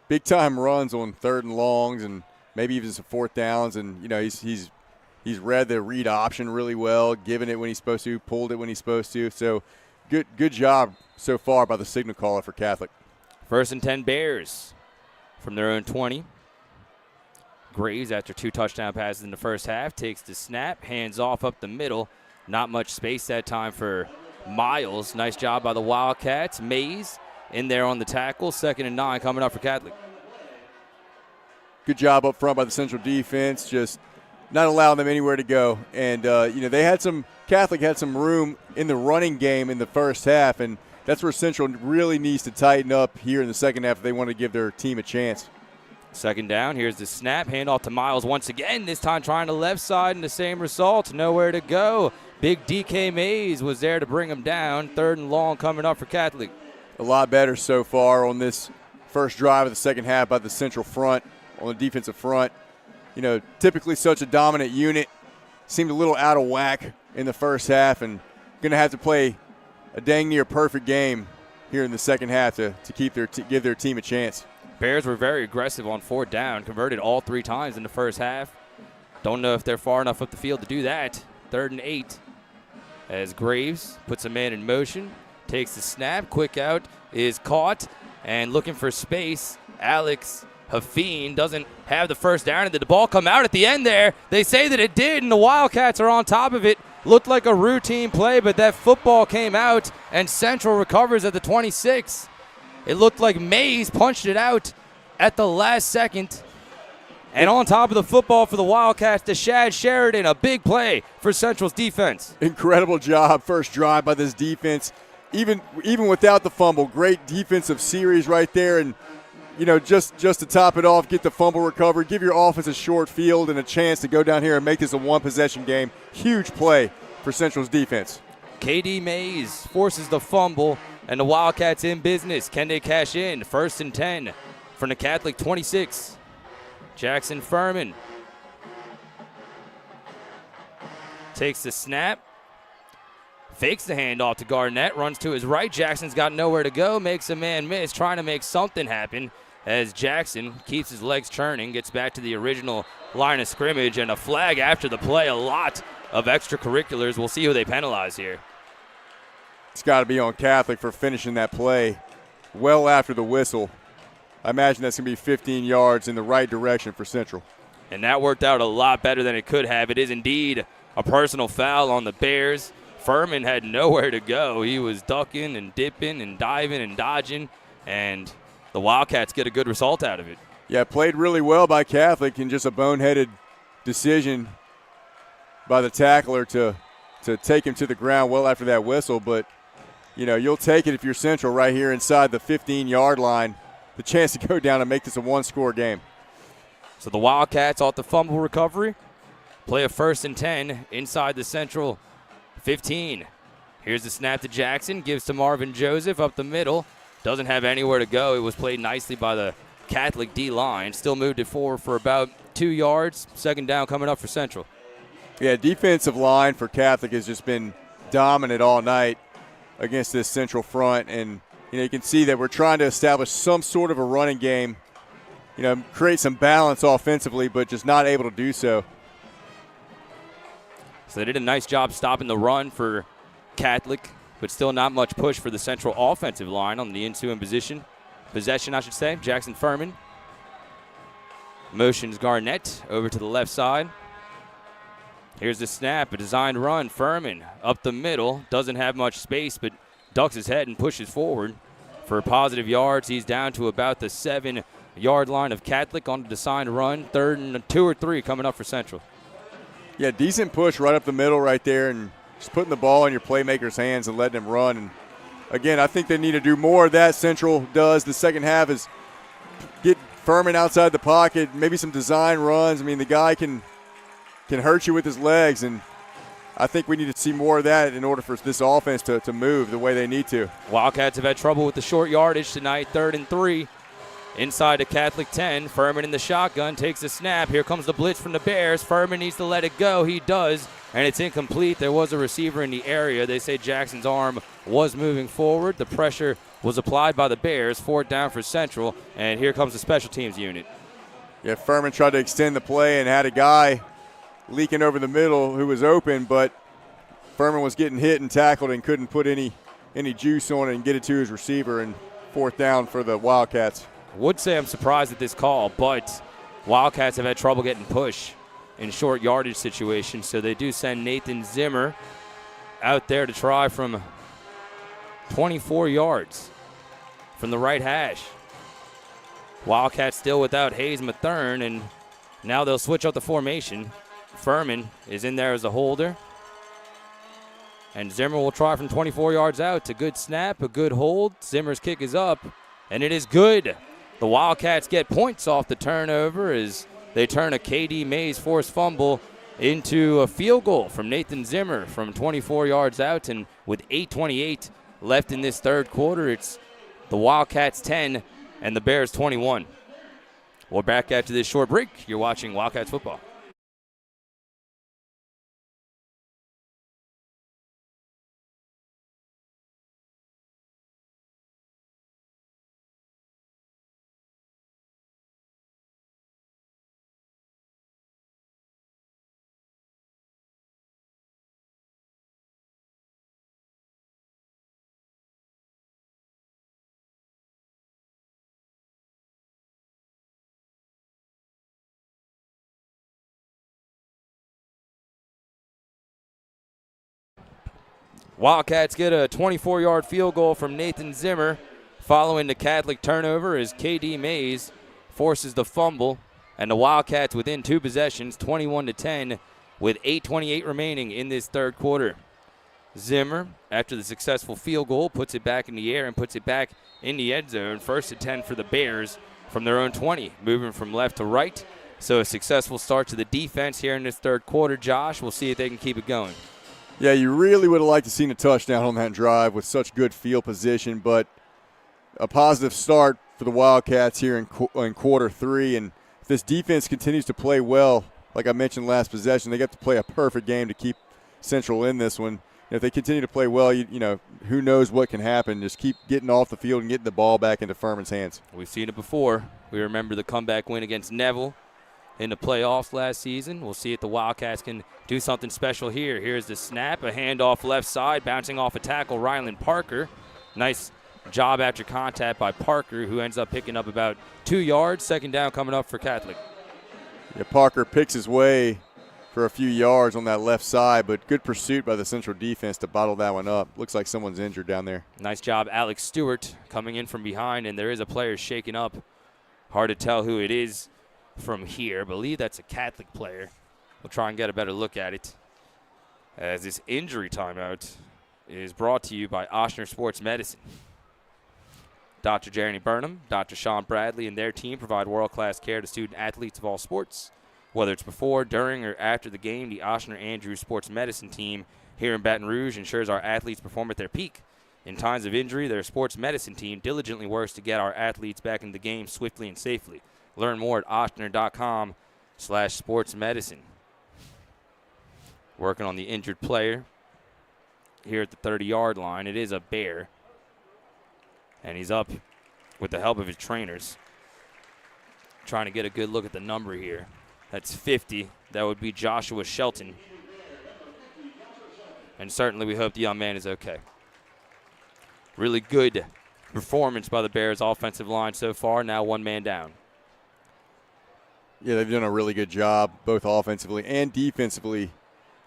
Speaker 9: big-time runs on 3rd and longs and maybe even some 4th downs. And, you know, he's read the read option really well, given it when he's supposed to, pulled it when he's supposed to. So good job so far by the signal caller for Catholic.
Speaker 6: 1st and 10 Bears from their own 20. Graves, after 2 touchdown passes in the first half, takes the snap, hands off up the middle. Not much space that time for Miles. Nice job by the Wildcats. Mays in there on the tackle. 2nd and 9 coming up for Catholic.
Speaker 9: Good job up front by the Central defense, just not allowing them anywhere to go. And, Catholic had some room in the running game in the first half, and that's where Central really needs to tighten up here in the second half if they want to give their team a chance.
Speaker 6: Second down, here's the snap, handoff to Miles once again, this time trying to left side, and the same result, nowhere to go. Big DK Mays was there to bring him down. 3rd and long coming up for Catholic.
Speaker 9: A lot better so far on this first drive of the second half by the Central front, on the defensive front. Typically such a dominant unit, seemed a little out of whack in the first half, and going to have to play a dang near perfect game here in the second half to give their team a chance.
Speaker 6: Bears were very aggressive on 4th down, converted all 3 times in the first half. Don't know if they're far enough up the field to do that. 3rd and 8 as Graves puts a man in motion, takes the snap, quick out, is caught, and looking for space. Alex Hafeen doesn't have the first down, and did the ball come out at the end there? They say that it did, and the Wildcats are on top of it. Looked like a routine play, but that football came out, and Central recovers at the 26. It looked like Mays punched it out at the last second. And on top of the football for the Wildcats, Deshad Sheridan, a big play for Central's defense.
Speaker 9: Incredible job, first drive by this defense. Even without the fumble, great defensive series right there. And, just to top it off, get the fumble recovered, give your offense a short field and a chance to go down here and make this a one-possession game. Huge play for Central's defense.
Speaker 6: KD Mays forces the fumble, and the Wildcats in business. Can they cash in? 1st and 10 from the Catholic 26. Jackson Furman takes the snap, fakes the handoff to Garnett, runs to his right. Jackson's got nowhere to go, makes a man miss, trying to make something happen as Jackson keeps his legs churning, gets back to the original line of scrimmage, and a flag after the play. A lot of extracurriculars. We'll see who they penalize here.
Speaker 9: It's got to be on Catholic for finishing that play well after the whistle. I imagine that's going to be 15 yards in the right direction for Central.
Speaker 6: And that worked out a lot better than it could have. It is indeed a personal foul on the Bears. Furman had nowhere to go. He was ducking and dipping and diving and dodging, and the Wildcats get a good result out of it.
Speaker 9: Yeah, played really well by Catholic, and just a boneheaded decision by the tackler to take him to the ground well after that whistle. But, you'll take it if you're Central right here inside the 15-yard line, the chance to go down and make this a one-score game.
Speaker 6: So the Wildcats off the fumble recovery play a 1st and 10 inside the Central 15. Here's the snap to Jackson, gives to Marvin Joseph up the middle. Doesn't have anywhere to go. It was played nicely by the Catholic D-line. Still moved it forward for about 2 yards. 2nd down coming up for Central.
Speaker 9: Yeah, defensive line for Catholic has just been dominant all night against this Central front. And, you can see that we're trying to establish some sort of a running game, create some balance offensively, but just not able to do so.
Speaker 6: So they did a nice job stopping the run for Catholic, but still not much push for the Central offensive line on the ensuing possession, I should say. Jackson Furman motions Garnett over to the left side. Here's the snap, a designed run. Furman up the middle, doesn't have much space, but ducks his head and pushes forward for positive yards. He's down to about the 7-yard line of Catholic on the designed run. 3rd and 2 or 3 coming up for Central.
Speaker 9: Yeah, decent push right up the middle right there, and just putting the ball in your playmaker's hands and letting him run. And again, I think they need to do more of that. Central does. The second half is get Furman outside the pocket, maybe some design runs. I mean, the guy can hurt you with his legs, and I think we need to see more of that in order for this offense to move the way they need to.
Speaker 6: Wildcats have had trouble with the short yardage tonight. 3rd and 3 inside the Catholic 10. Furman in the shotgun, takes a snap. Here comes the blitz from the Bears. Furman needs to let it go. He does, and it's incomplete. There was a receiver in the area. They say Jackson's arm was moving forward. The pressure was applied by the Bears. 4th down for Central, and here comes the special teams unit.
Speaker 9: Yeah, Furman tried to extend the play and had a guy leaking over the middle who was open, but Furman was getting hit and tackled and couldn't put any juice on it and get it to his receiver, and 4th down for the Wildcats.
Speaker 6: Would say I'm surprised at this call, but Wildcats have had trouble getting push in short yardage situations, so they do send Nathan Zimmer out there to try from 24 yards from the right hash. Wildcats still without Hayes Mathern, and now they'll switch up the formation. Furman is in there as a holder. And Zimmer will try from 24 yards out. It's a good snap, a good hold. Zimmer's kick is up, and it is good. The Wildcats get points off the turnover as they turn a KD Mays forced fumble into a field goal from Nathan Zimmer from 24 yards out. And with 8:28 left in this third quarter, it's the Wildcats 10 and the Bears 21. We're back after this short break. You're watching Wildcats football. Wildcats get a 24-yard field goal from Nathan Zimmer following the Catholic turnover as KD Mays forces the fumble, and the Wildcats within 2 possessions, 21-10, with 8:28 remaining in this third quarter. Zimmer, after the successful field goal, puts it back in the air and puts it back in the end zone. 1st and 10 for the Bears from their own 20, moving from left to right. So a successful start to the defense here in this third quarter. Josh, we'll see if they can keep it going.
Speaker 9: Yeah, you really would have liked to seen a touchdown on that drive with such good field position, but a positive start for the Wildcats here in quarter 3. And if this defense continues to play well, like I mentioned last possession, they get to play a perfect game to keep Central in this one. And if they continue to play well, you know, who knows what can happen. Just keep getting off the field and getting the ball back into Furman's hands.
Speaker 6: We've seen it before. We remember the comeback win against Neville in the playoffs last season. We'll see if the Wildcats can do something special here. Here's the snap, a handoff left side, bouncing off a tackle, Rylan Parker. Nice job after contact by Parker, who ends up picking up about 2 yards. 2nd down coming up for Catholic.
Speaker 9: Yeah, Parker picks his way for a few yards on that left side, but good pursuit by the Central defense to bottle that one up. Looks like someone's injured down there.
Speaker 6: Nice job, Alex Stewart, coming in from behind, and there is a player shaken up. Hard to tell who it is from here. I believe that's a Catholic player. We'll try and get a better look at it, as this injury timeout is brought to you by Ochsner Sports Medicine. Dr. Jeremy Burnham, Dr. Sean Bradley, and their team provide world-class care to student athletes of all sports. Whether it's before, during, or after the game, the Ochsner Andrews Sports Medicine team here in Baton Rouge ensures our athletes perform at their peak. In times of injury, their sports medicine team diligently works to get our athletes back in the game swiftly and safely. Learn more at ochsner.com/sportsmedicine. Working on the injured player here at the 30-yard line. It is a Bear. And he's up with the help of his trainers. Trying to get a good look at the number here. That's 50. That would be Joshua Shelton. And certainly we hope the young man is okay. Really good performance by the Bears offensive line so far. Now 1 man down.
Speaker 9: Yeah, they've done a really good job, both offensively and defensively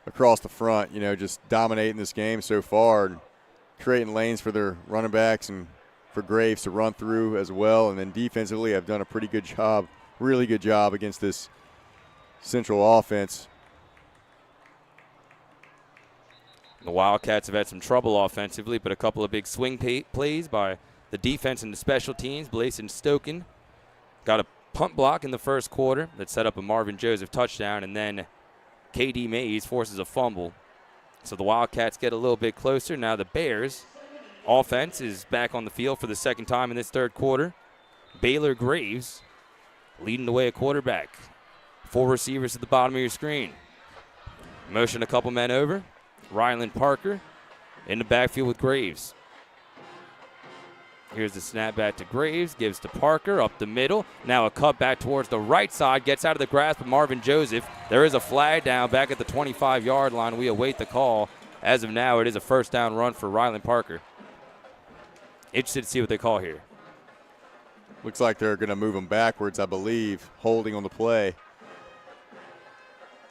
Speaker 9: across the front, you know, just dominating this game so far and creating lanes for their running backs and for Graves to run through as well. And then defensively have done a pretty good job, really good job against this Central offense.
Speaker 6: The Wildcats have had some trouble offensively, but a couple of big swing plays by the defense and the special teams. Blason Stoken got a punt block in the first quarter that set up a Marvin Joseph touchdown, and then KD Mays forces a fumble. So the Wildcats get a little bit closer. Now the Bears offense is back on the field for the 2nd time in this third quarter. Baylor Graves leading the way at quarterback. 4 receivers at the bottom of your screen. Motion a couple men over. Rylan Parker in the backfield with Graves. Here's the snap back to Graves, gives to Parker up the middle. Now a cut back towards the right side, gets out of the grasp of Marvin Joseph. There is a flag down back at the 25-yard line. We await the call. As of now, it is a 1st down run for Rylan Parker. Interested to see what they call here.
Speaker 9: Looks like they're going to move them backwards, I believe, holding on the play.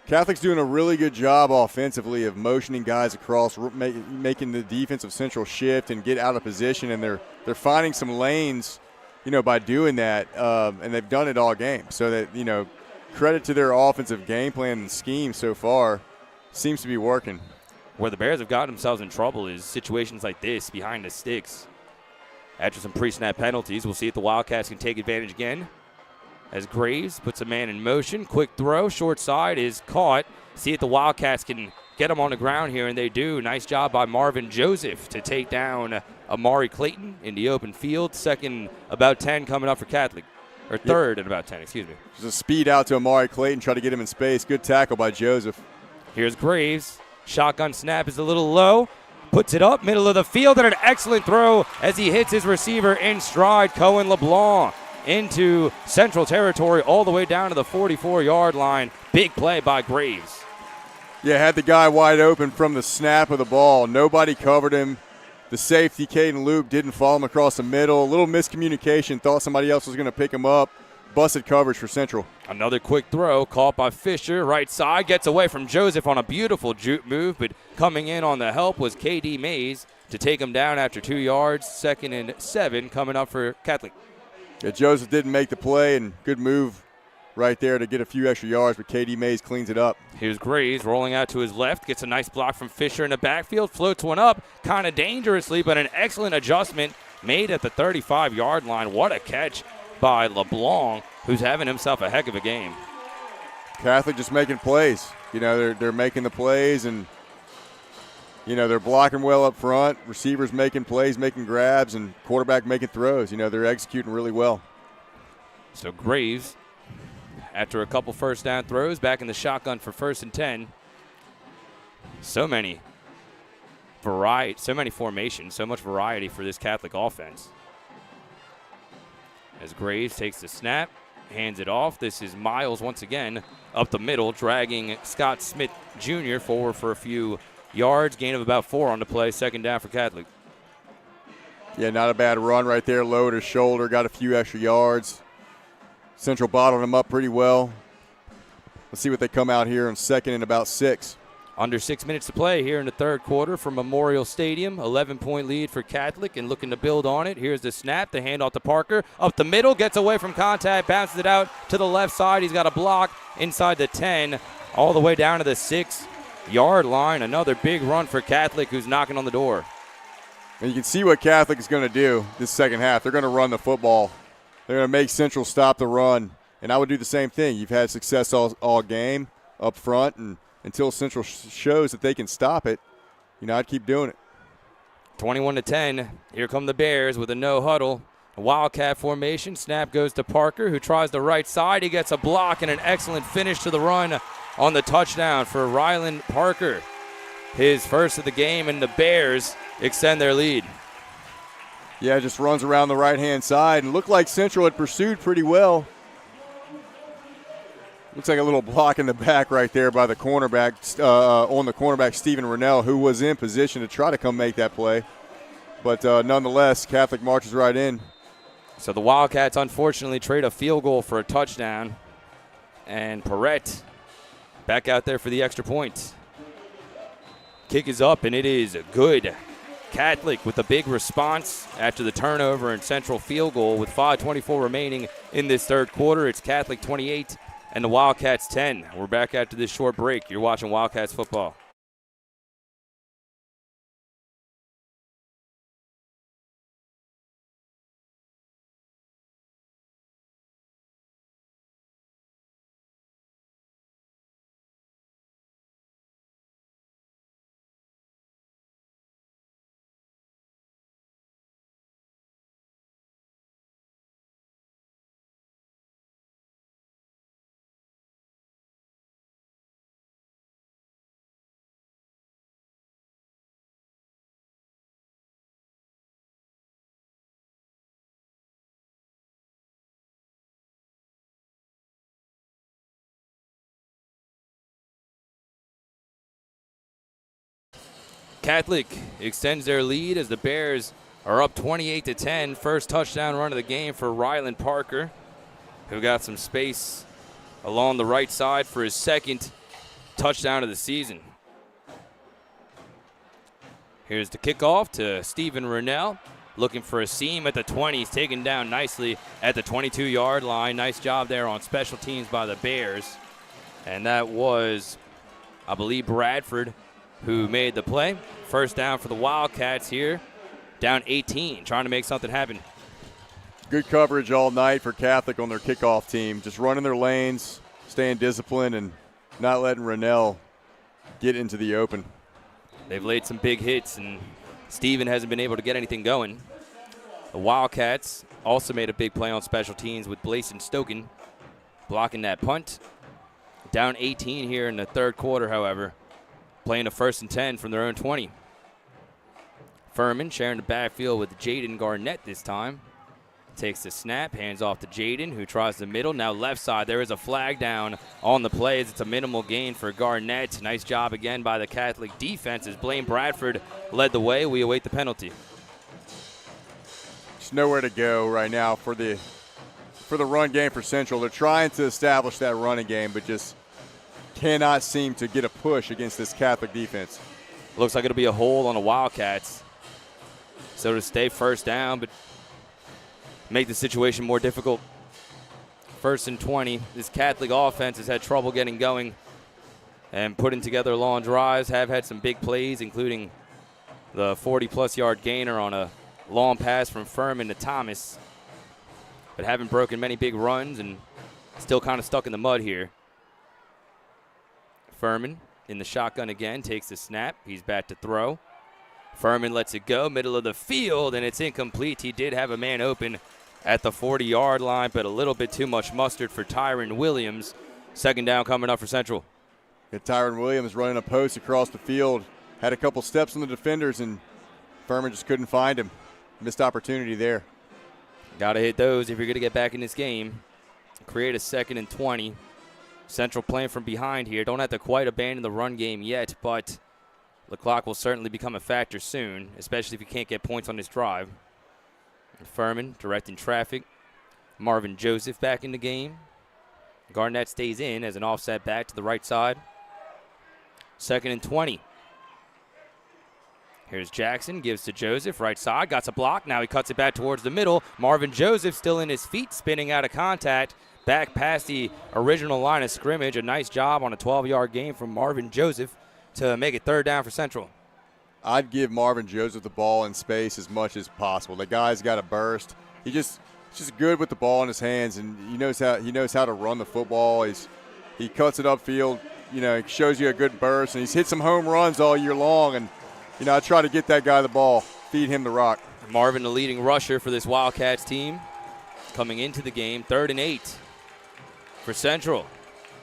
Speaker 9: Catholic's doing a really good job offensively of motioning guys across, making the defense of Central shift and get out of position, and they're finding some lanes, you know, by doing that, and they've done it all game. So that, you know, credit to their offensive game plan and scheme so far. Seems to be working.
Speaker 6: Where the Bears have gotten themselves in trouble is situations like this, behind the sticks. After some pre-snap penalties, we'll see if the Wildcats can take advantage again. As Graves puts a man in motion, quick throw, short side is caught. See if the Wildcats can get him on the ground here, and they do. Nice job by Marvin Joseph to take down Amari Clayton in the open field. Second, about 10 coming up for Catholic. Or third and about 10, excuse me.
Speaker 9: Just a speed out to Amari Clayton, try to get him in space. Good tackle by Joseph.
Speaker 6: Here's Graves. Shotgun snap is a little low. Puts it up, middle of the field, and an excellent throw as he hits his receiver in stride. Cohen LeBlanc into Central territory all the way down to the 44-yard line. Big play by Graves.
Speaker 9: Yeah, had the guy wide open from the snap of the ball. Nobody covered him. The safety, Caden Luke, didn't follow him across the middle. A little miscommunication. Thought somebody else was going to pick him up. Busted coverage for Central.
Speaker 6: Another quick throw caught by Fisher. Right side gets away from Joseph on a beautiful juke move, but coming in on the help was KD Mays to take him down after 2 yards. 2nd and 7 coming up for Catholic.
Speaker 9: Yeah, Joseph didn't make the play, and good move right there to get a few extra yards, but KD Mays cleans it up.
Speaker 6: Here's Graves rolling out to his left, gets a nice block from Fisher in the backfield, floats one up kind of dangerously, but an excellent adjustment made at the 35-yard line. What a catch by LeBlanc, who's having himself a heck of a game.
Speaker 9: Catholic just making plays. You know, they're making the plays, and, you know, they're blocking well up front. Receivers making plays, making grabs, and quarterback making throws. You know, they're executing really well.
Speaker 6: So Graves, after a couple first down throws, back in the shotgun for 1st and 10. So many formations, so much variety for this Catholic offense. As Graves takes the snap, hands it off. This is Miles once again up the middle, dragging Scott Smith Jr. forward for a few yards. Gain of about 4 on the play. 2nd down for Catholic.
Speaker 9: Yeah, not a bad run right there. Lowered his shoulder, got a few extra yards. Central bottled him up pretty well. Let's see what they come out here in 2nd and about 6.
Speaker 6: Under 6 minutes to play here in the 3rd quarter from Memorial Stadium. 11-point lead for Catholic and looking to build on it. Here's the snap, the handoff to Parker. Up the middle, gets away from contact, bounces it out to the left side. He's got a block inside the 10, all the way down to the 6-yard line. Another big run for Catholic, who's knocking on the door.
Speaker 9: And you can see what Catholic is going to do this second half. They're going to run the football. They're going to make Central stop the run. And I would do the same thing. You've had success all game up front, and until Central shows that they can stop it, you know, I'd keep doing it.
Speaker 6: 21-10. Here come the Bears with a no huddle. A Wildcat formation. Snap goes to Parker, who tries the right side. He gets a block and an excellent finish to the run on the touchdown for Rylan Parker. His first of the game, and the Bears extend their lead.
Speaker 9: Yeah, just runs around the right-hand side, and looked like Central had pursued pretty well. Looks like a little block in the back right there by the cornerback, on the cornerback, Stephen Rennell, who was in position to try to come make that play. But nonetheless, Catholic marches right in.
Speaker 6: So the Wildcats unfortunately trade a field goal for a touchdown. And Perrette back out there for the extra point. Kick is up, and it is good. Catholic with a big response after the turnover and Central field goal with 5:24 remaining in this 3rd quarter. It's Catholic 28 and the Wildcats 10. We're back after this short break. You're watching Wildcats football. Catholic extends their lead as the Bears are up 28-10. First touchdown run of the game for Rylan Parker, who got some space along the right side for his 2nd touchdown of the season. Here's the kickoff to Stephen Rennell. looking for a seam at the 20. He's taken down nicely at the 22-yard line. Nice job there on special teams by the Bears. And that was, I believe, Bradford who made the play. First down for the Wildcats here. Down 18, trying to make something happen.
Speaker 9: Good coverage all night for Catholic on their kickoff team. Just running their lanes, staying disciplined, and not letting Rennell get into the open.
Speaker 6: They've laid some big hits, and Steven hasn't been able to get anything going. The Wildcats also made a big play on special teams with Blason Stoken blocking that punt. Down 18 here in the third quarter, however, playing a 1st and 10 from their own 20. Furman sharing the backfield with Jaden Garnett this time. Takes the snap, hands off to Jaden, who tries the middle. Now left side, there is a flag down on the plays. It's a minimal gain for Garnett. Nice job again by the Catholic defense as Blaine Bradford led the way. We await the penalty.
Speaker 9: There's nowhere to go right now for the run game for Central. They're trying to establish that running game, but just cannot seem to get a push against this Catholic defense.
Speaker 6: Looks like it'll be a hold on the Wildcats. So to stay first down, but make the situation more difficult. 1st and 20. This Catholic offense has had trouble getting going and putting together long drives. Have had some big plays, including the 40-plus yard gainer on a long pass from Furman to Thomas, but haven't broken many big runs and still kind of stuck in the mud here. Furman in the shotgun again, takes the snap. He's back to throw. Furman lets it go, middle of the field, and it's incomplete. He did have a man open at the 40-yard line, but a little bit too much mustard for Tyron Williams. Second down coming up for Central.
Speaker 9: Yeah, Tyron Williams running a post across the field. Had a couple steps on the defenders, and Furman just couldn't find him. Missed opportunity there.
Speaker 6: Got to hit those if you're going to get back in this game. Create a 2nd and 20. Central playing from behind here. Don't have to quite abandon the run game yet, but the clock will certainly become a factor soon, especially if you can't get points on this drive. Furman directing traffic. Marvin Joseph back in the game. Garnett stays in as an offset back to the right side. 2nd and 20. Here's Jackson, gives to Joseph, right side, got a block. Now he cuts it back towards the middle. Marvin Joseph still in his feet, spinning out of contact. Back past the original line of scrimmage. A nice job on a 12-yard gain from Marvin Joseph to make it 3rd down for Central.
Speaker 9: I'd give Marvin Joseph the ball in space as much as possible. The guy's got a burst. He's just good with the ball in his hands, and he knows how to run the football. He cuts it upfield. He shows you a good burst, and he's hit some home runs all year long. And I try to get that guy the ball, feed him the rock.
Speaker 6: Marvin, the leading rusher for this Wildcats team, coming into the game. 3rd and 8 for Central.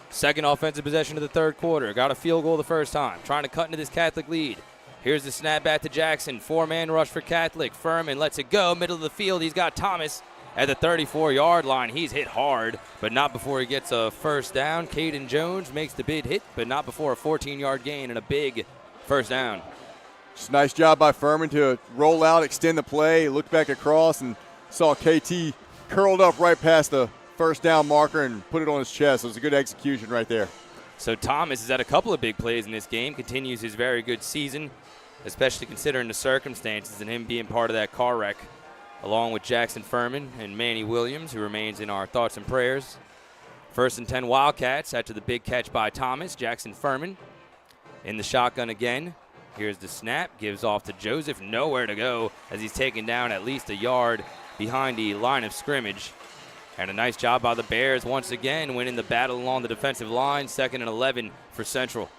Speaker 6: Second offensive possession of the third quarter. Got a field goal the first time. Trying to cut into this Catholic lead. Here's the snap back to Jackson. 4-man rush for Catholic. Furman lets it go. Middle of the field. He's got Thomas at the 34-yard line. He's hit hard, but not before he gets a first down. Caden Jones makes the big hit, but not before a 14-yard gain and a big first down.
Speaker 9: Just a nice job by Furman to roll out, extend the play, look back across, and saw KT curled up right past the first down marker and put it on his chest. It was a good execution right there.
Speaker 6: So Thomas has had a couple of big plays in this game, continues his very good season, especially considering the circumstances and him being part of that car wreck, along with Jackson Furman and Manny Williams, who remains in our thoughts and prayers. 1st and 10 Wildcats after the big catch by Thomas. Jackson Furman in the shotgun again. Here's the snap, gives off to Joseph, nowhere to go as he's taken down at least a yard behind the line of scrimmage. And a nice job by the Bears once again, winning the battle along the defensive line. 2nd and 11 for Central.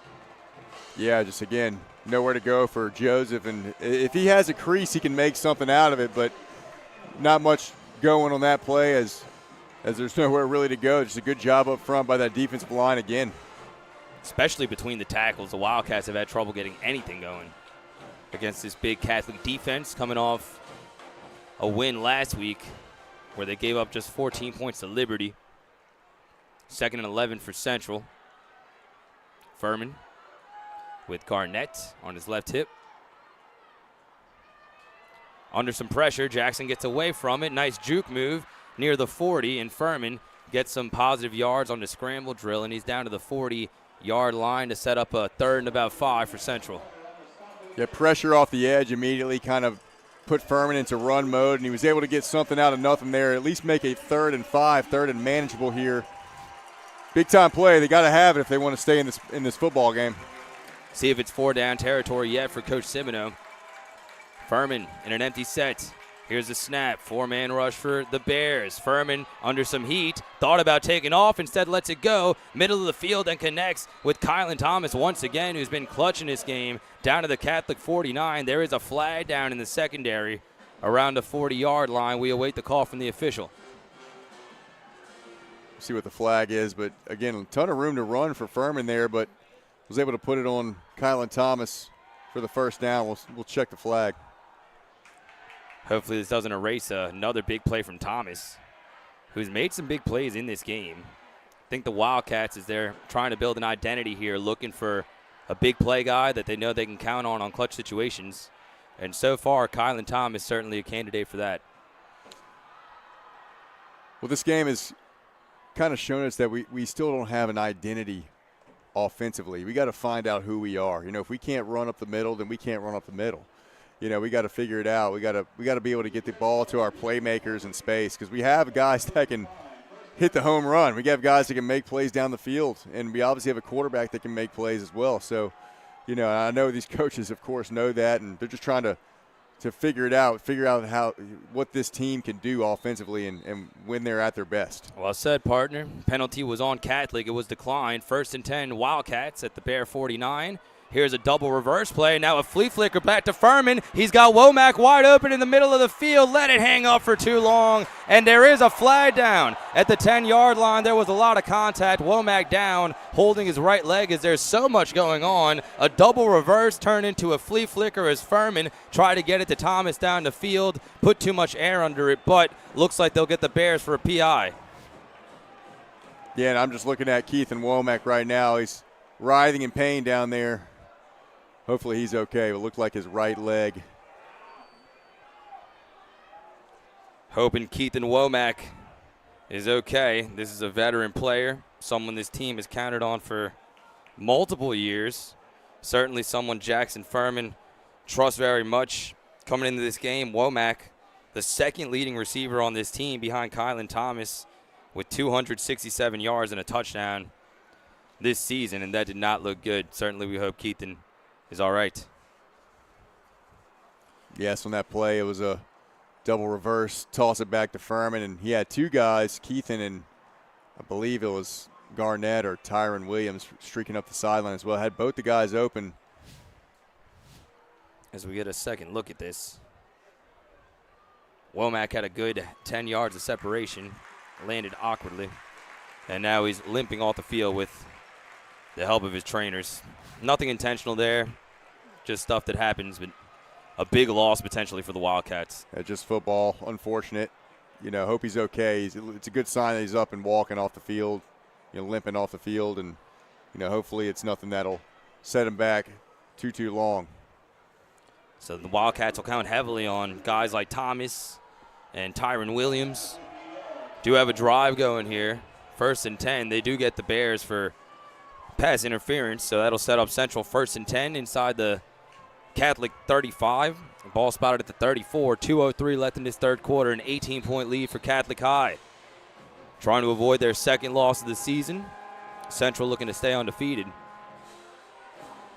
Speaker 9: Yeah, just again, nowhere to go for Joseph. And if he has a crease, he can make something out of it, but not much going on that play as there's nowhere really to go. Just a good job up front by that defensive line again.
Speaker 6: Especially between the tackles, the Wildcats have had trouble getting anything going against this big Catholic defense, coming off a win last week where they gave up just 14 points to Liberty. 2nd and 11 for Central. Furman with Garnett on his left hip. Under some pressure, Jackson gets away from it. Nice juke move near the 40, and Furman gets some positive yards on the scramble drill, and he's down to the 40-yard line to set up a 3rd and about 5 for Central.
Speaker 9: Yeah, pressure off the edge immediately, kind of put Furman into run mode, and he was able to get something out of nothing there, at least make a 3rd and 5, 3rd and manageable here. Big-time play. They got to have it if they want to stay in this football game.
Speaker 6: See if it's 4-down territory yet for Coach Simoneau. Furman in an empty set. Here's the snap. 4-man rush for the Bears. Furman under some heat. Thought about taking off. Instead lets it go. Middle of the field and connects with Kylan Thomas once again, who's been clutching this game. Down to the Catholic 49. There is a flag down in the secondary around the 40-yard line. We await the call from the official.
Speaker 9: See what the flag is, but again, a ton of room to run for Furman there, but was able to put it on Kylan Thomas for the first down. We'll check the flag.
Speaker 6: Hopefully this doesn't erase another big play from Thomas, who's made some big plays in this game. I think the Wildcats, as they're trying to build an identity here, looking for a big play guy that they know they can count on clutch situations. And so far, Kylan Thomas is certainly a candidate for that.
Speaker 9: Well, this game has kind of shown us that we still don't have an identity offensively. We got to find out who we are. You know, if we can't run up the middle, then we can't run up the middle. You know, we got to figure it out. We got to be able to get the ball to our playmakers in space, because we have guys that can hit the home run. We have guys that can make plays down the field, and we obviously have a quarterback that can make plays as well. So, you know, I know these coaches, of course, know that, and they're just trying to figure out what this team can do offensively and when they're at their best.
Speaker 6: Well said, partner. Penalty was on Catholic. It was declined. 1st and 10 Wildcats at the Bear 49. Here's a double reverse play. Now a flea flicker back to Furman. He's got Womack wide open in the middle of the field. Let it hang up for too long. And there is a flag down at the 10-yard line. There was a lot of contact. Womack down, holding his right leg as there's so much going on. A double reverse turned into a flea flicker as Furman tried to get it to Thomas down the field. Put too much air under it, but looks like they'll get the Bears for a PI.
Speaker 9: Yeah, and I'm just looking at Keith and Womack right now. He's writhing in pain down there. Hopefully he's okay. It looked like his right leg.
Speaker 6: Hoping Keith and Womack is okay. This is a veteran player, someone this team has counted on for multiple years. Certainly someone Jackson Furman trusts very much. Coming into this game, Womack, the second leading receiver on this team behind Kylan Thomas with 267 yards and a touchdown this season, and that did not look good. Certainly we hope Keithan is all right.
Speaker 9: Yes, on that play, it was a double reverse, toss it back to Furman, and he had two guys, Keithan and I believe it was Garnett or Tyron Williams, streaking up the sideline as well. Had both the guys open.
Speaker 6: As we get a second look at this, Womack had a good 10 yards of separation, landed awkwardly, and now he's limping off the field with the help of his trainers. Nothing intentional there, just stuff that happens, but a big loss potentially for the Wildcats.
Speaker 9: Yeah, just football, unfortunate. You know, hope he's okay. It's a good sign that he's up and walking off the field, you know, limping off the field, and, you know, hopefully it's nothing that'll set him back too long.
Speaker 6: So the Wildcats will count heavily on guys like Thomas and Tyron Williams. Do have a drive going here. 1st and 10. They do get the Bears for pass interference, so that'll set up Central 1st and 10 inside the Catholic 35. The ball spotted at the 34. 2:03 left in this third quarter. An 18-point lead for Catholic High. Trying to avoid their second loss of the season. Central looking to stay undefeated.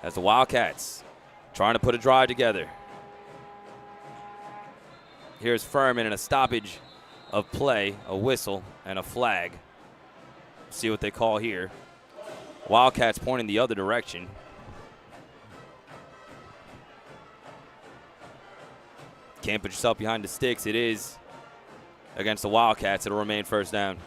Speaker 6: As the Wildcats trying to put a drive together. Here's Furman and a stoppage of play, a whistle, and a flag. See what they call here. Wildcats pointing the other direction. Can't put yourself behind the sticks. It is against the Wildcats. It'll remain 1st down.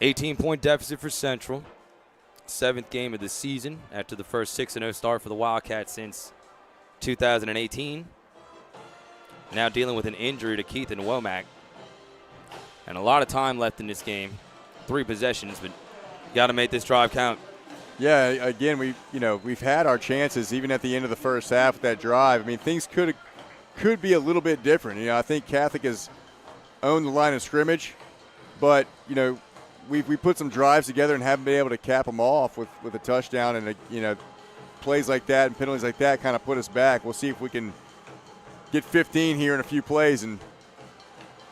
Speaker 6: $18-point deficit for Central. 7th game of the season after the first 6-0 start for the Wildcats since 2018. Now dealing with an injury to Keithan Womack. And a lot of time left in this game. 3 possessions, but got to make this drive count.
Speaker 9: Yeah, again, we've had our chances even at the end of the first half with that drive. I mean, things could be a little bit different. You know, I think Catholic has owned the line of scrimmage, but, you know, we put some drives together and haven't been able to cap them off with a touchdown, and plays like that and penalties like that kind of put us back. We'll see if we can get 15 here in a few plays and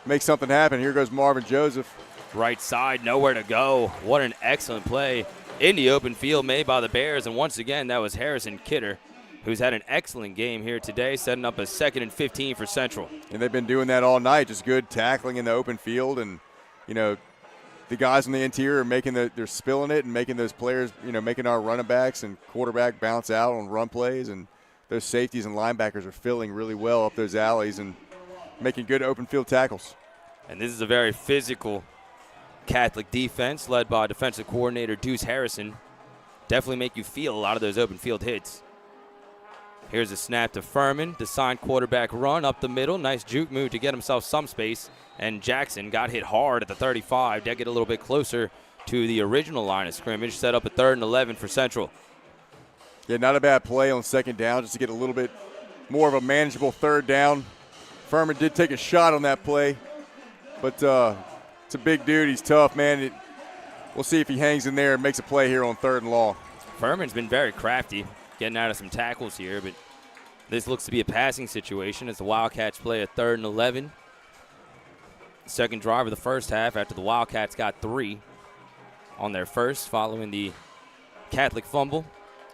Speaker 9: make something happen. Here goes Marvin Joseph.
Speaker 6: Right side, nowhere to go. What an excellent play in the open field made by the Bears. And once again, that was Harrison Kidder, who's had an excellent game here today, setting up a 2nd and 15 for Central.
Speaker 9: And they've been doing that all night, just good tackling in the open field. And, the guys on the interior are they're spilling it and making those players, making our running backs and quarterback bounce out on run plays. And those safeties and linebackers are filling really well up those alleys and making good open field tackles.
Speaker 6: And this is a very physical Catholic defense led by defensive coordinator Deuce Harrison. Definitely make you feel a lot of those open field hits. Here's a snap to Furman. Designed quarterback run up the middle. Nice juke move to get himself some space. And Jackson got hit hard at the 35. Did get a little bit closer to the original line of scrimmage. Set up a 3rd and 11 for Central.
Speaker 9: Yeah, not a bad play on 2nd down just to get a little bit more of a manageable 3rd down. Furman did take a shot on that play, but it's a big dude. He's tough, man. We'll see if he hangs in there and makes a play here on 3rd and long.
Speaker 6: Furman's been very crafty, getting out of some tackles here, but this looks to be a passing situation as the Wildcats play a 3rd and 11. Second drive of the first half after the Wildcats got 3 on their first following the Catholic fumble.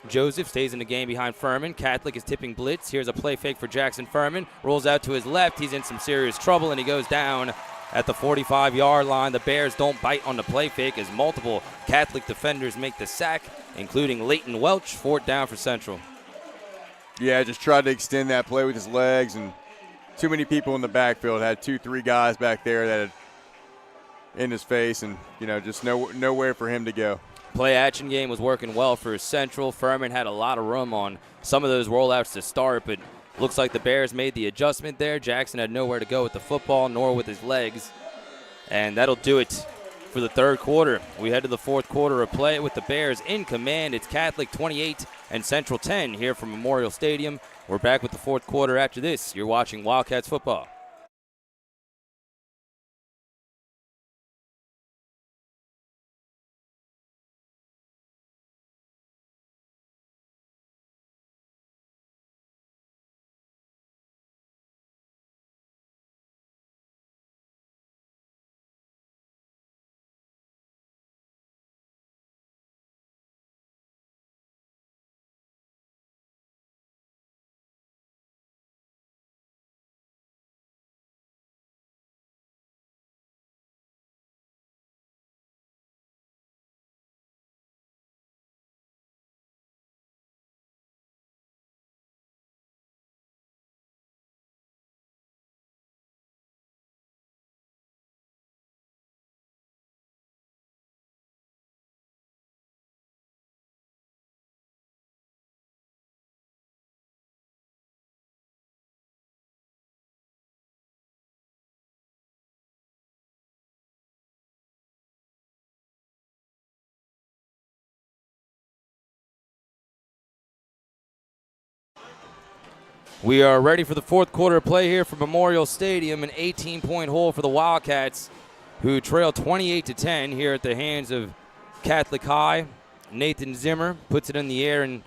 Speaker 6: Joseph stays in the game behind Furman. Catholic is tipping blitz. Here's a play fake for Jackson Furman. Rolls out to his left. He's in some serious trouble, and he goes down at the 45-yard line. The Bears don't bite on the play fake as multiple Catholic defenders make the sack, including Leighton Welch. 4th down for Central.
Speaker 9: Yeah, just tried to extend that play with his legs, and too many people in the backfield. Had 2-3 guys back there that had in his face, and just nowhere for him to go.
Speaker 6: Play action game was working well for Central. Furman had a lot of room on some of those rollouts to start, but looks like the Bears made the adjustment there. Jackson had nowhere to go with the football, nor with his legs. And that'll do it for the 3rd quarter. We head to the 4th quarter of play with the Bears in command. It's Catholic 28 and Central 10 here from Memorial Stadium. We're back with the 4th quarter after this. You're watching Wildcats football. We are ready for the 4th quarter play here from Memorial Stadium. An 18-point hole for the Wildcats, who trail 28-10 here at the hands of Catholic High. Nathan Zimmer puts it in the air in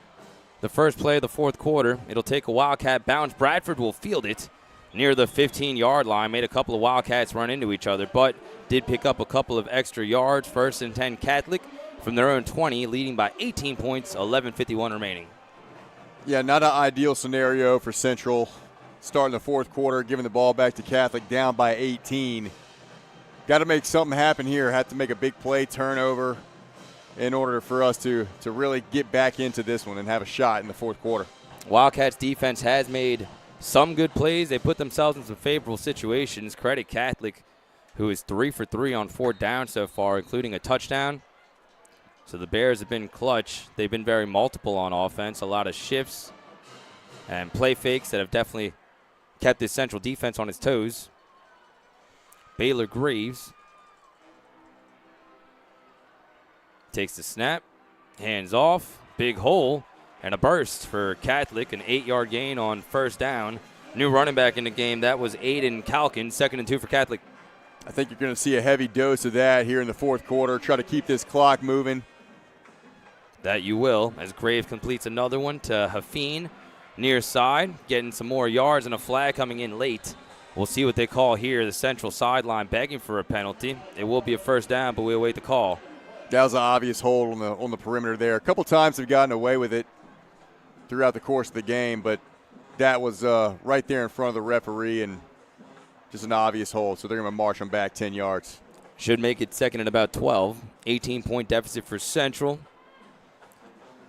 Speaker 6: the first play of the 4th quarter. It'll take a Wildcat bounce. Bradford will field it near the 15-yard line. Made a couple of Wildcats run into each other, but did pick up a couple of extra yards. 1st and 10 Catholic from their own 20, leading by 18 points, 11:51 remaining.
Speaker 9: Yeah, not an ideal scenario for Central. Starting the 4th quarter, giving the ball back to Catholic, down by 18. Got to make something happen here. Have to make a big play, turnover, in order for us to really get back into this one and have a shot in the 4th quarter.
Speaker 6: Wildcats defense has made some good plays. They put themselves in some favorable situations. Credit Catholic, who is 3 for 3 on 4th down so far, including a touchdown. So the Bears have been clutch. They've been very multiple on offense. A lot of shifts and play fakes that have definitely kept this Central defense on its toes. Baylor Graves takes the snap, hands off, big hole, and a burst for Catholic, an 8-yard gain on 1st down. New running back in the game, that was Aiden Calkin, 2nd and 2 for Catholic.
Speaker 9: I think you're going to see a heavy dose of that here in the fourth quarter. Try to keep this clock moving.
Speaker 6: That you will, as Graves completes another one to Hafeen near side, getting some more yards and a flag coming in late. We'll see what they call here. The Central sideline begging for a penalty. It will be a first down, but we'll wait the call.
Speaker 9: That was an obvious hold on the perimeter there. A couple times they've gotten away with it throughout the course of the game, but that was right there in front of the referee and just an obvious hold. So they're going to march them back 10 yards.
Speaker 6: Should make it second and about 12. 18-point deficit for Central.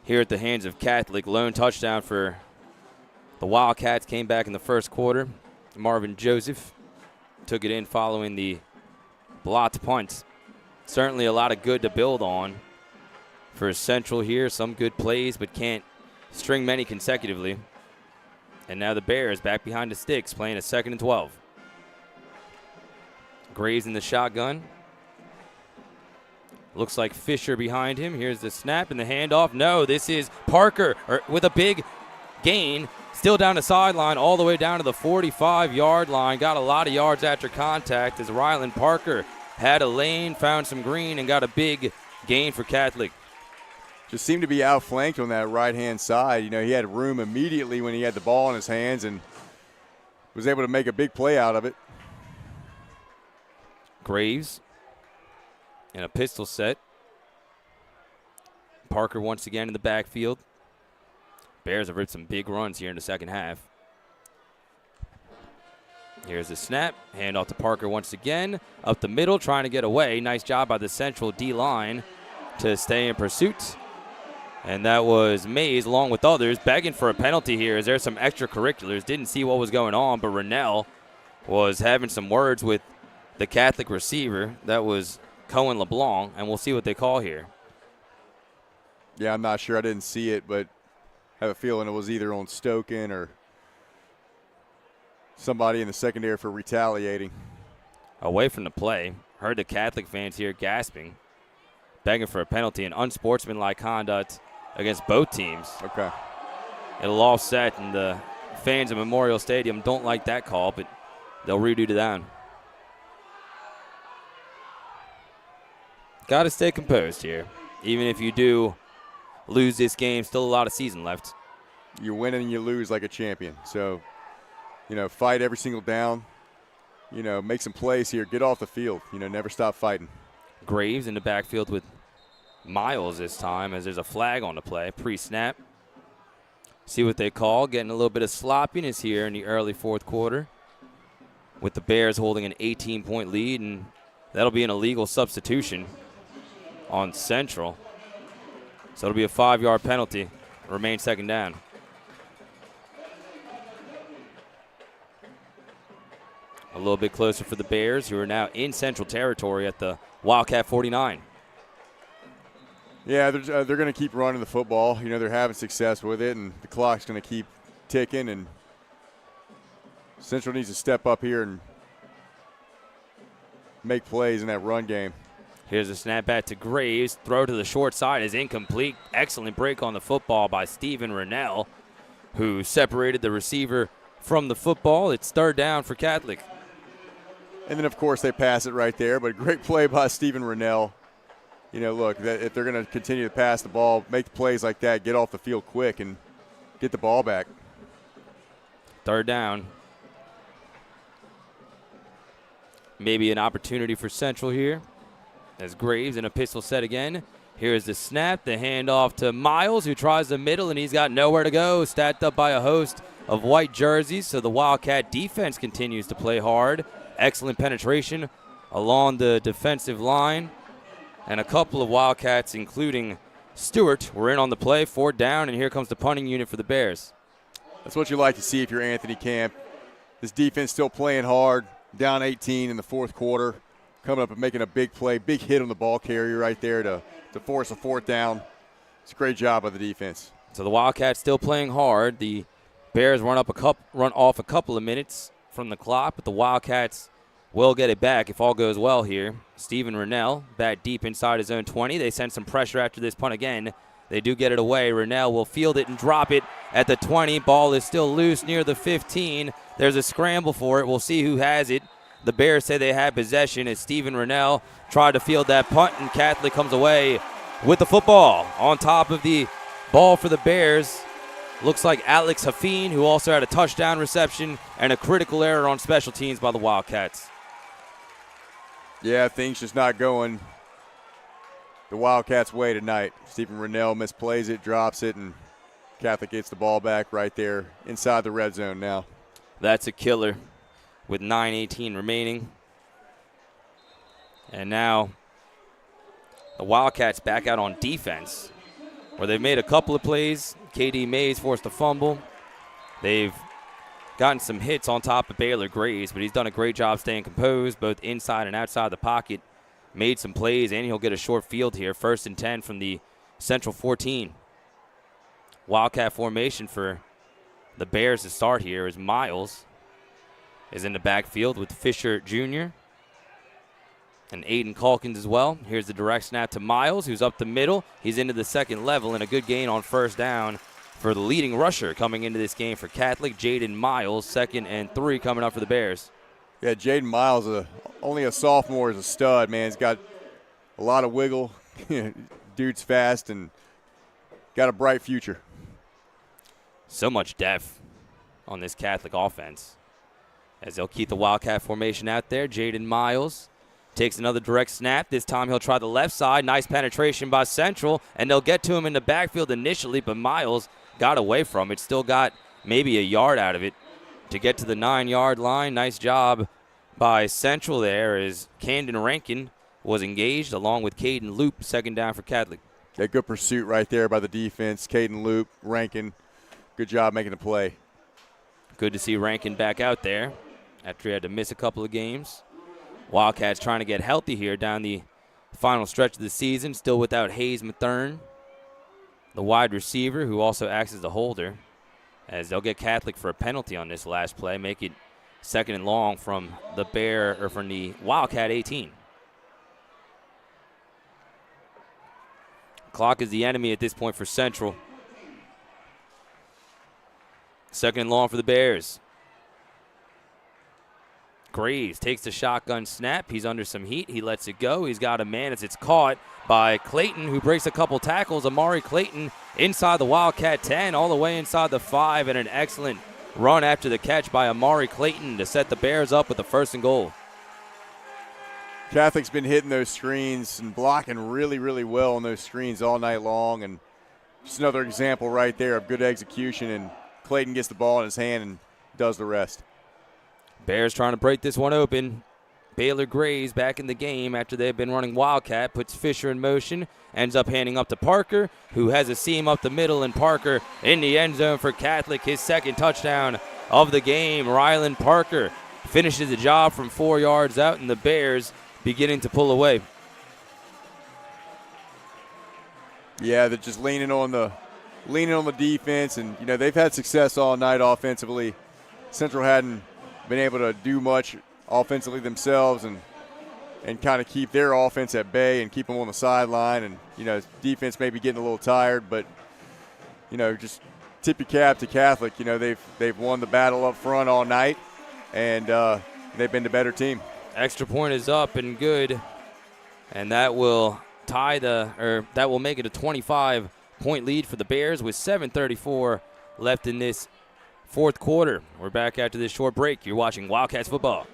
Speaker 6: Here at the hands of Catholic. Lone touchdown for the Wildcats. Came back in the first quarter. Marvin Joseph took it in following the blocked punt. Certainly a lot of good to build on for Central here. Some good plays, but can't string many consecutively. And now the Bears back behind the sticks, playing a second and 12. Graves in the shotgun. Looks like Fisher behind him. Here's the snap and the handoff. No, this is Parker with a big gain. Still down the sideline, all the way down to the 45-yard line. Got a lot of yards after contact as Ryland Parker had a lane, found some green, and got a big gain for Catholic.
Speaker 9: Just seemed to be outflanked on that right-hand side. You know, he had room immediately when he had the ball in his hands and was able to make a big play out of it.
Speaker 6: Graves in a pistol set. Parker once again in the backfield. Bears have ripped some big runs here in the second half. Here's the snap. Hand off to Parker once again. Up the middle, trying to get away. Nice job by the Central D-line to stay in pursuit. And that was Mays, along with others, begging for a penalty here as there's some extracurriculars. Didn't see what was going on, but Rennell was having some words with the Catholic receiver. That was Cohen LeBlanc, and we'll see what they call here.
Speaker 9: Yeah, I'm not sure. I didn't see it, but I have a feeling it was either on Stoken or somebody in the secondary for retaliating.
Speaker 6: Away from the play. Heard the Catholic fans here gasping, begging for a penalty and unsportsmanlike conduct against both teams.
Speaker 9: Okay.
Speaker 6: It'll offset, and the fans at Memorial Stadium don't like that call, but they'll redo to down. Got to stay composed here. Even if you do lose this game, still a lot of season left.
Speaker 9: You win and you lose like a champion. So, you know, fight every single down. You know, make some plays here. Get off the field. You know, never stop fighting.
Speaker 6: Graves in the backfield with Miles this time as there's a flag on the play, pre-snap. See what they call. Getting a little bit of sloppiness here in the early fourth quarter with the Bears holding an 18-point lead, and that'll be an illegal substitution on Central. So it'll be a 5-yard penalty. Remain second down. A little bit closer for the Bears, who are now in Central territory at the Wildcat 49.
Speaker 9: Yeah, they're going to keep running the football. You know, they're having success with it, and the clock's going to keep ticking, and Central needs to step up here and make plays in that run game.
Speaker 6: Here's a snap back to Graves. Throw to the short side is incomplete. Excellent break on the football by Stephen Rennell, who separated the receiver from the football. It's third down for Catholic.
Speaker 9: And then, of course, they pass it right there. But a great play by Stephen Rennell. You know, look, if they're going to continue to pass the ball, make plays like that, get off the field quick and get the ball back.
Speaker 6: Third down. Maybe an opportunity for Central here as Graves in a pistol set again. Here's the snap, the handoff to Miles, who tries the middle, and he's got nowhere to go. Stacked up by a host of white jerseys, so the Wildcat defense continues to play hard. Excellent penetration along the defensive line. And a couple of Wildcats, including Stewart, were in on the play. Fourth down, and here comes the punting unit for the Bears.
Speaker 9: That's what you like to see if you're Anthony Camp. This defense still playing hard, down 18 in the fourth quarter, coming up and making a big play, big hit on the ball carrier right there to force a fourth down. It's a great job by the defense.
Speaker 6: So the Wildcats still playing hard. The Bears run off a couple of minutes from the clock, but the Wildcats will get it back if all goes well here. Stephen Rennell back deep inside his own 20. They send some pressure after this punt again. They do get it away. Rennell will field it and drop it at the 20. Ball is still loose near the 15. There's a scramble for it. We'll see who has it. the Bears say they had possession as Stephen Rennell tried to field that punt, and Catholic comes away with the football. On top of the ball for the Bears, looks like Alex Hafeen, who also had a touchdown reception and a critical error on special teams by the Wildcats.
Speaker 9: Yeah, things just not going the Wildcats' way tonight. Stephen Rennell misplays it, drops it, and Catholic gets the ball back right there inside the red zone now.
Speaker 6: That's a killer with 9:18 remaining. And now the Wildcats back out on defense, where they've made a couple of plays. KD Mays forced a fumble. They've gotten some hits on top of Baylor Graves, but he's done a great job staying composed, both inside and outside the pocket. Made some plays, and he'll get a short field here. 1st and 10 from the Central 14. Wildcat formation for the Bears to start here is Miles is in the backfield with Fisher Jr. and Aiden Calkins as well. Here's the direct snap to Miles, who's up the middle. He's into the second level, and a good gain on 1st down for the leading rusher coming into this game for Catholic, Jaden Miles. 2nd and 3 coming up for the Bears.
Speaker 9: Yeah, Jaden Miles, only a sophomore, is a stud, man. He's got a lot of wiggle. Dude's fast and got a bright future.
Speaker 6: So much depth on this Catholic offense. As they'll keep the Wildcat formation out there, Jaden Miles takes another direct snap. This time he'll try the left side. Nice penetration by Central, and they'll get to him in the backfield initially, but Miles got away from it. Still got maybe a yard out of it to get to the 9-yard line. Nice job by Central there as Camden Rankin was engaged along with Caden Loop. 2nd down for Catholic.
Speaker 9: Yeah, good pursuit right there by the defense. Caden Loop, Rankin, good job making the play.
Speaker 6: Good to see Rankin back out there after he had to miss a couple of games. Wildcats trying to get healthy here down the final stretch of the season, still without Hayes Mathern, the wide receiver who also acts as the holder, as they'll get Catholic for a penalty on this last play, make it 2nd and long from the Wildcat 18. Clock is the enemy at this point for Central. 2nd and long for the Bears. Graves takes the shotgun snap. He's under some heat. He lets it go. He's got a man as it's caught by Clayton, who breaks a couple tackles. Amari Clayton inside the Wildcat 10, all the way inside the 5, and an excellent run after the catch by Amari Clayton to set the Bears up with the 1st and goal.
Speaker 9: Catholic's been hitting those screens and blocking really, really well on those screens all night long, and just another example right there of good execution, and Clayton gets the ball in his hand and does the rest.
Speaker 6: Bears trying to break this one open. Baylor Graves back in the game after they've been running Wildcat, puts Fisher in motion, ends up handing up to Parker, who has a seam up the middle, and Parker in the end zone for Catholic, his 2nd touchdown of the game. Rylan Parker finishes the job from 4 yards out, and the Bears beginning to pull away.
Speaker 9: Yeah, they're just leaning on the defense, and they've had success all night offensively. Central hadn't been able to do much offensively themselves and kind of keep their offense at bay and keep them on the sideline. And, defense may be getting a little tired, but, just tip your cap to Catholic. They've won the battle up front all night, and they've been the better team.
Speaker 6: Extra point is up and good, and that will that will make it a 25-point lead for the Bears with 7:34 left in this 4th quarter. We're back after this short break. You're watching Wildcats football.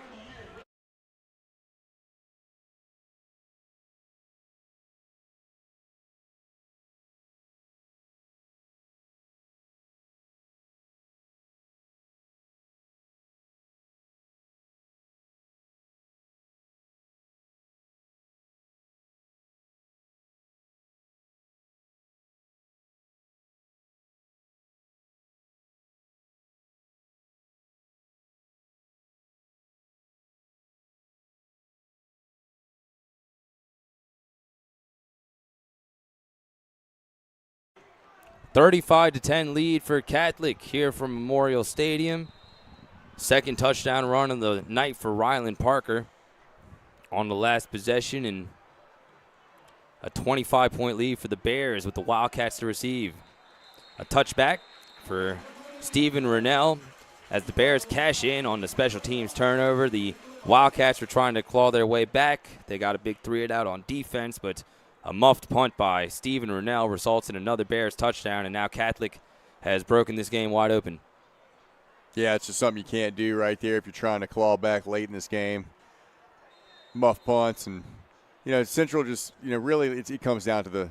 Speaker 6: (35-10) lead for Catholic here from Memorial Stadium. 2nd touchdown run of the night for Rylan Parker on the last possession, and a 25-point lead for the Bears with the Wildcats to receive. A touchback for Stephen Rennell as the Bears cash in on the special teams turnover. The Wildcats were trying to claw their way back. They got a big 3-and-out on defense, but a muffed punt by Steven Rennell results in another Bears touchdown, and now Catholic has broken this game wide open.
Speaker 9: Yeah, it's just something you can't do right there if you're trying to claw back late in this game. Muff punts, and Central just really it comes down to the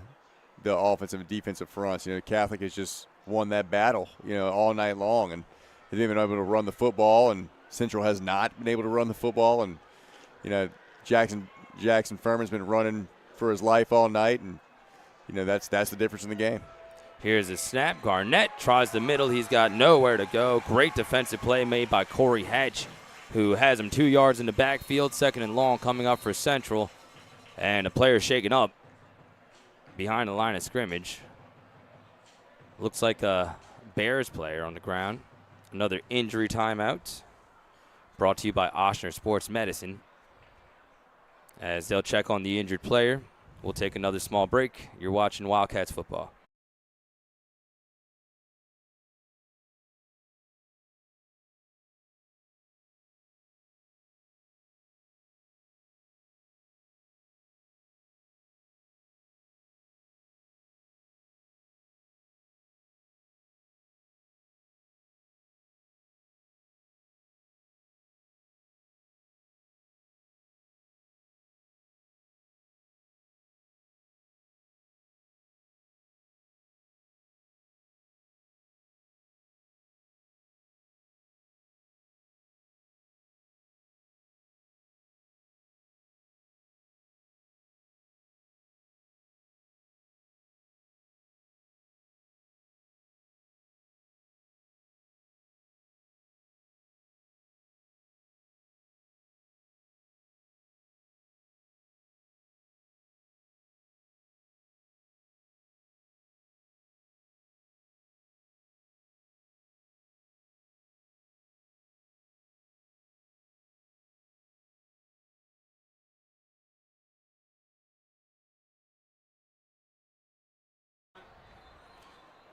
Speaker 9: offensive and defensive fronts. Catholic has just won that battle all night long, and they've been able to run the football, and Central has not been able to run the football. And Jackson Furman's been running for his life all night, and that's the difference in the game.
Speaker 6: Here's a snap. Garnett tries the middle. He's got nowhere to go. Great defensive play made by Corey Hatch, who has him 2 yards in the backfield. 2nd and long coming up for Central. And a player shaken up behind the line of scrimmage. Looks like a Bears player on the ground. Another injury timeout brought to you by Ochsner Sports Medicine. As they'll check on the injured player, we'll take another small break. You're watching Wildcats football.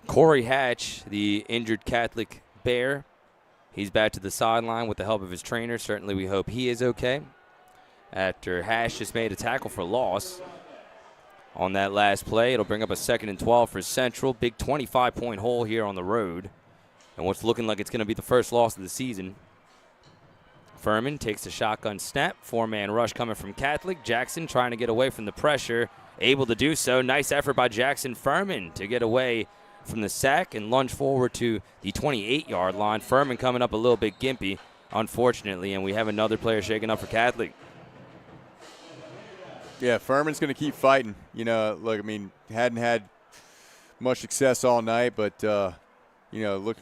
Speaker 6: Corey Hatch, the injured Catholic Bear, he's back to the sideline with the help of his trainer. Certainly we hope he is okay. After Hatch just made a tackle for loss on that last play, it'll bring up a 2nd and 12 for Central. Big 25-point hole here on the road. And what's looking like it's going to be the first loss of the season. Furman takes a shotgun snap. 4-man rush coming from Catholic. Jackson trying to get away from the pressure. Able to do so. Nice effort by Jackson Furman to get away from the sack and lunge forward to the 28-yard line. Furman coming up a little bit gimpy, unfortunately, and we have another player shaking up for Catholic.
Speaker 9: Yeah, Furman's going to keep fighting. Look, hadn't had much success all night, but, look,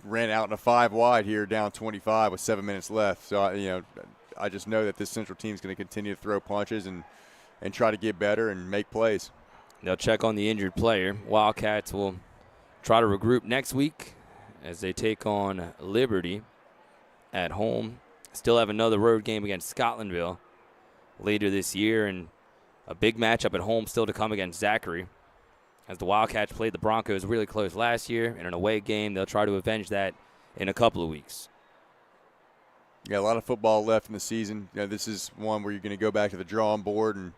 Speaker 9: ran out in a 5 wide here down 25 with 7 minutes left. So, I just know that this Central team is going to continue to throw punches and try to get better and make plays.
Speaker 6: They'll check on the injured player. Wildcats will try to regroup next week as they take on Liberty at home. Still have another road game against Scotlandville later this year, and a big matchup at home still to come against Zachary. As the Wildcats played the Broncos really close last year in an away game, they'll try to avenge that in a couple of weeks.
Speaker 9: Yeah, a lot of football left in the season. This is one where you're going to go back to the drawing board and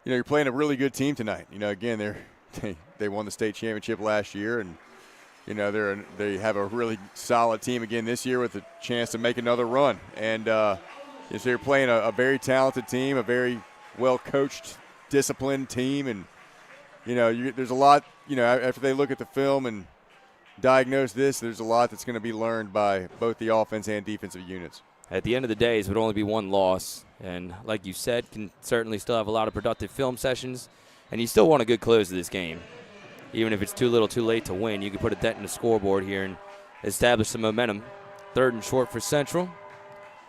Speaker 9: you're playing a really good team tonight. Again, they won the state championship last year, and they have a really solid team again this year with a chance to make another run. And so you're playing a very talented team, a very well coached, disciplined team, and there's a lot. After they look at the film and diagnose this, there's a lot that's going to be learned by both the offense and defensive units.
Speaker 6: At the end of the day, it would only be one loss. And like you said, can certainly still have a lot of productive film sessions. And you still want a good close to this game. Even if it's too little too late to win, you can put a dent in the scoreboard here and establish some momentum. 3rd and short for Central.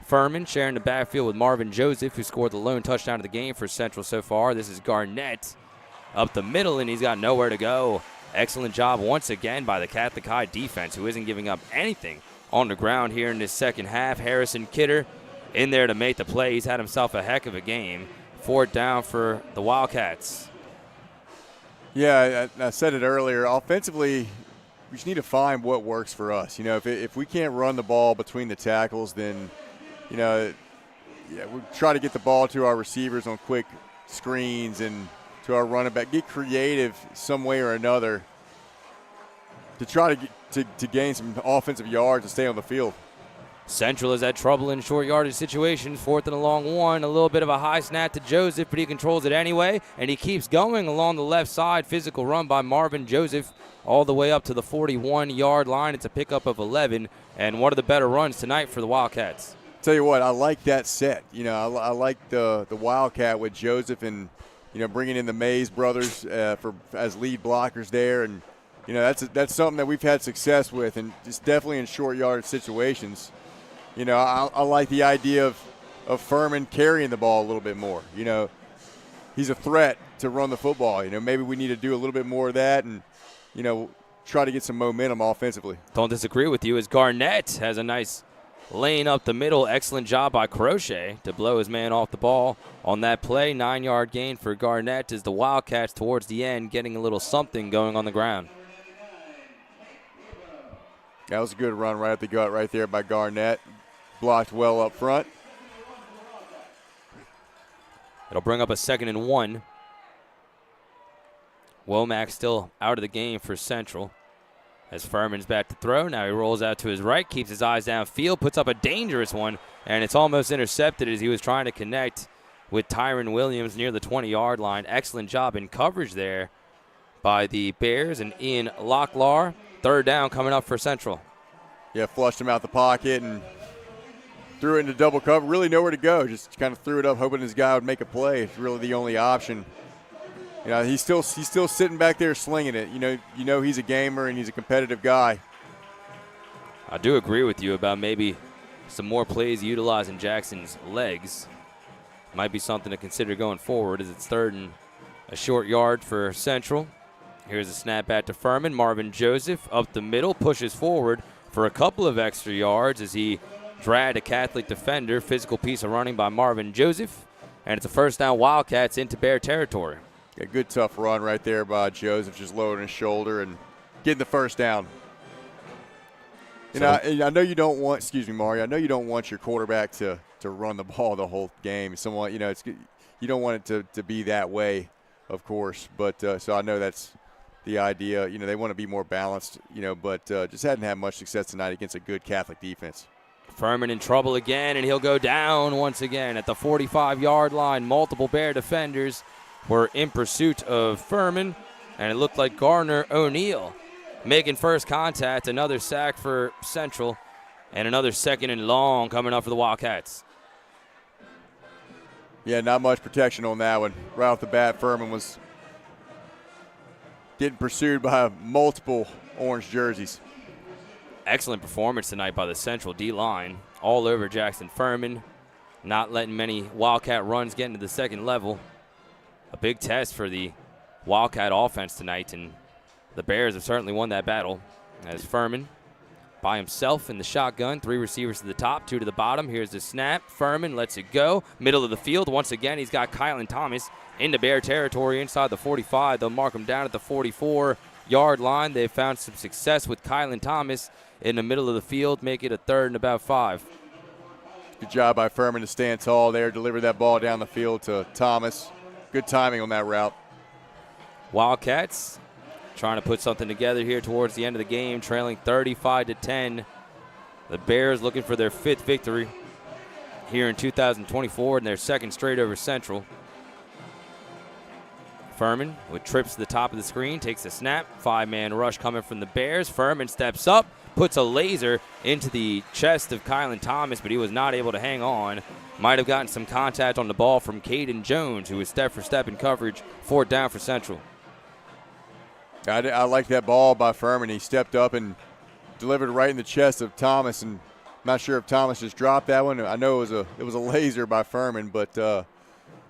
Speaker 6: Furman sharing the backfield with Marvin Joseph, who scored the lone touchdown of the game for Central so far. This is Garnett up the middle, and he's got nowhere to go. Excellent job once again by the Catholic High defense, who isn't giving up anything on the ground here in this second half. Harrison Kidder in there to make the play. He's had himself a heck of a game. 4th down for the Wildcats.
Speaker 9: Yeah, I said it earlier. Offensively, we just need to find what works for us. If we can't run the ball between the tackles, then, we try to get the ball to our receivers on quick screens and to our running back. Get creative some way or another to try to gain some offensive yards and stay on the field.
Speaker 6: Central has had trouble in short yardage situations. 4th and a long 1. A little bit of a high snap to Joseph, but he controls it anyway, and he keeps going along the left side. Physical run by Marvin Joseph all the way up to the 41-yard line. It's a pickup of 11, and one of the better runs tonight for the Wildcats.
Speaker 9: Tell you what, I like that set. You know, I like the Wildcat with Joseph and, you know, bringing in the Mays brothers as lead blockers there, and you know that's something that we've had success with, and it's definitely in short yardage situations. You know, I like the idea of Furman carrying the ball a little bit more. You know, he's a threat to run the football. You know, maybe we need to do a little bit more of that and, you know, try to get some momentum offensively.
Speaker 6: Don't disagree with you, as Garnett has a nice lane up the middle. Excellent job by Crochet to blow his man off the ball on that play. 9-yard gain for Garnett as the Wildcats towards the end getting a little something going on the ground.
Speaker 9: That was a good run right at the gut right there by Garnett. Blocked well up front.
Speaker 6: It'll bring up a 2nd and 1. Womack still out of the game for Central as Furman's back to throw. Now he rolls out to his right, keeps his eyes downfield, puts up a dangerous one, and it's almost intercepted as he was trying to connect with Tyron Williams near the 20-yard line. Excellent job in coverage there by the Bears and Ian Locklar. 3rd down coming up for Central.
Speaker 9: Yeah, flushed him out the pocket and threw it into double cover. Really nowhere to go. Just kind of threw it up, hoping his guy would make a play. It's really the only option. You know, he's still sitting back there slinging it. You know he's a gamer and he's a competitive guy.
Speaker 6: I do agree with you about maybe some more plays utilizing Jackson's legs. Might be something to consider going forward as it's 3rd and a short yard for Central. Here's a snap back to Furman. Marvin Joseph up the middle, pushes forward for a couple of extra yards as he dragged a Catholic defender. Physical piece of running by Marvin Joseph. And it's a 1st down Wildcats into Bear territory.
Speaker 9: A good tough run right there by Joseph, just lowering his shoulder and getting the 1st down. You know, I know you don't want, excuse me, Mario, I know you don't want your quarterback to run the ball the whole game. Somewhat, you know, you don't want it to be that way, of course. But so I know that's the idea. You know, they want to be more balanced, you know, but just hadn't had much success tonight against a good Catholic defense.
Speaker 6: Furman in trouble again, and he'll go down once again at the 45-yard line. Multiple Bear defenders were in pursuit of Furman, and it looked like Gardner O'Neill making first contact. Another sack for Central, and another 2nd and long coming up for the Wildcats.
Speaker 9: Yeah, not much protection on that one. Right off the bat, Furman was getting pursued by multiple orange jerseys.
Speaker 6: Excellent performance tonight by the Central D-line. All over Jackson Furman, not letting many Wildcat runs get into the 2nd level. A big test for the Wildcat offense tonight, and the Bears have certainly won that battle as Furman by himself in the shotgun. 3 receivers to the top, 2 to the bottom. Here's the snap. Furman lets it go. Middle of the field. Once again, he's got Kylan Thomas into Bear territory inside the 45. They'll mark him down at the 44-yard line. They've found some success with Kylan Thomas in the middle of the field, make it a 3rd and about 5.
Speaker 9: Good job by Furman to stand tall there, deliver that ball down the field to Thomas. Good timing on that route.
Speaker 6: Wildcats trying to put something together here towards the end of the game, trailing 35-10. The Bears looking for their 5th victory here in 2024 and their 2nd straight over Central. Furman with trips to the top of the screen, takes a snap. 5-man rush coming from the Bears. Furman steps up, puts a laser into the chest of Kylan Thomas, but he was not able to hang on. Might have gotten some contact on the ball from Caden Jones, who was step for step in coverage. 4th down for Central.
Speaker 9: I like that ball by Furman. He stepped up and delivered right in the chest of Thomas, and I'm not sure if Thomas just dropped that one. I know it was a laser by Furman, but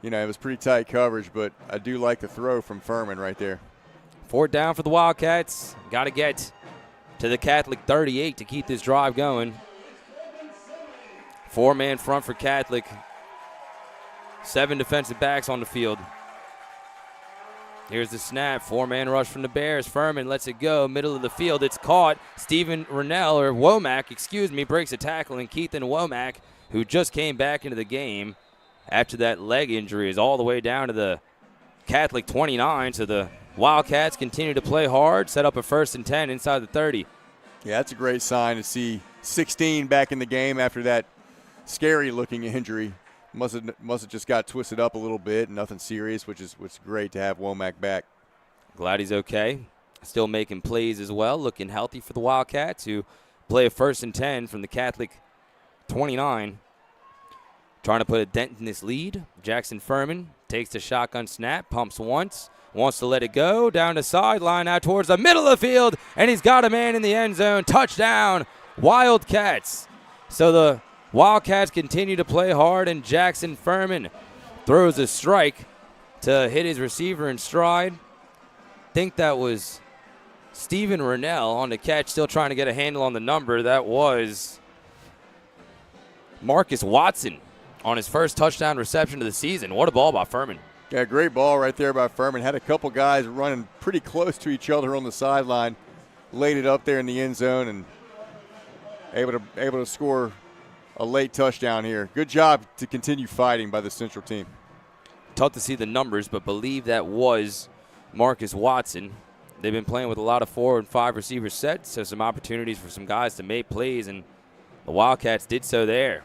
Speaker 9: you know, it was pretty tight coverage, but I do like the throw from Furman right there.
Speaker 6: 4th down for the Wildcats. Got to get to the Catholic 38 to keep this drive going. 4-man front for Catholic. 7 defensive backs on the field. Here's the snap. 4-man rush from the Bears. Furman lets it go. Middle of the field. It's caught. Stephen Womack, breaks a tackle. And Keithan Womack, who just came back into the game after that leg injury, is all the way down to the Catholic 29. So the Wildcats continue to play hard. Set up a 1st and 10 inside the 30.
Speaker 9: Yeah, that's a great sign to see 16 back in the game after that scary-looking injury. Must have just got twisted up a little bit, nothing serious, which is great to have Womack back.
Speaker 6: Glad he's okay. Still making plays as well, looking healthy for the Wildcats, who play a 1st and 10 from the Catholic 29. Trying to put a dent in this lead. Jackson Furman takes the shotgun snap, pumps once, wants to let it go, down the sideline, out towards the middle of the field, and he's got a man in the end zone. Touchdown, Wildcats. So the Wildcats continue to play hard, and Jackson Furman throws a strike to hit his receiver in stride. Think that was Stephen Rennell on the catch, still trying to get a handle on the number. That was Marcus Watson on his first touchdown reception of the season. What a ball by Furman.
Speaker 9: Yeah, great ball right there by Furman. Had a couple guys running pretty close to each other on the sideline. Laid it up there in the end zone and able to score a late touchdown here. Good job to continue fighting by the Central team.
Speaker 6: Tough to see the numbers, but believe that was Marcus Watson. They've been playing with a lot of 4 and 5 receiver sets, so some opportunities for some guys to make plays, and the Wildcats did so there.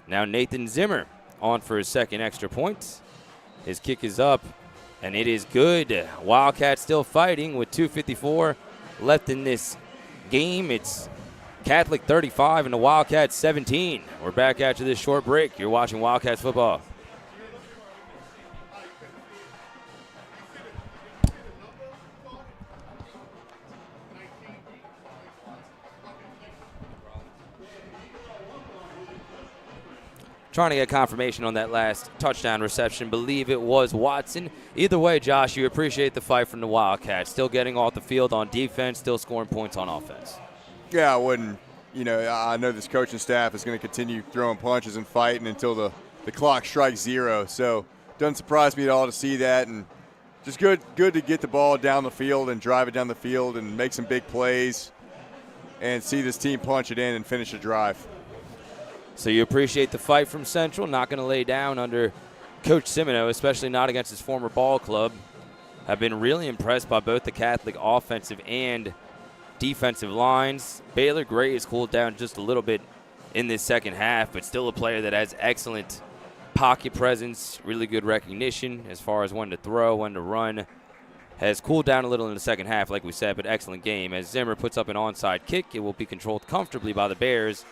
Speaker 6: Now Nathan Zimmer on for his second extra point. His kick is up, and it is good. Wildcats still fighting with 2:54 left in this game. It's Catholic 35 and the Wildcats 17. We're back after this short break. You're watching Wildcats football. Trying to get confirmation on that last touchdown reception. Believe it was Watson. Either way, Josh, you appreciate the fight from the Wildcats. Still getting off the field on defense, still scoring points on offense.
Speaker 9: Yeah, I wouldn't. I know this coaching staff is going to continue throwing punches and fighting until the clock strikes 0. So doesn't surprise me at all to see that, and just good to get the ball down the field and drive it down the field and make some big plays and see this team punch it in and finish a drive.
Speaker 6: So you appreciate the fight from Central, not going to lay down under Coach Simino, especially not against his former ball club. I've been really impressed by both the Catholic offensive and defensive lines. Baylor Gray has cooled down just a little bit in this second half, but still a player that has excellent pocket presence, really good recognition as far as when to throw, when to run. Has cooled down a little in the second half, like we said, but excellent game. As Zimmer puts up an onside kick, it will be controlled comfortably by the Bears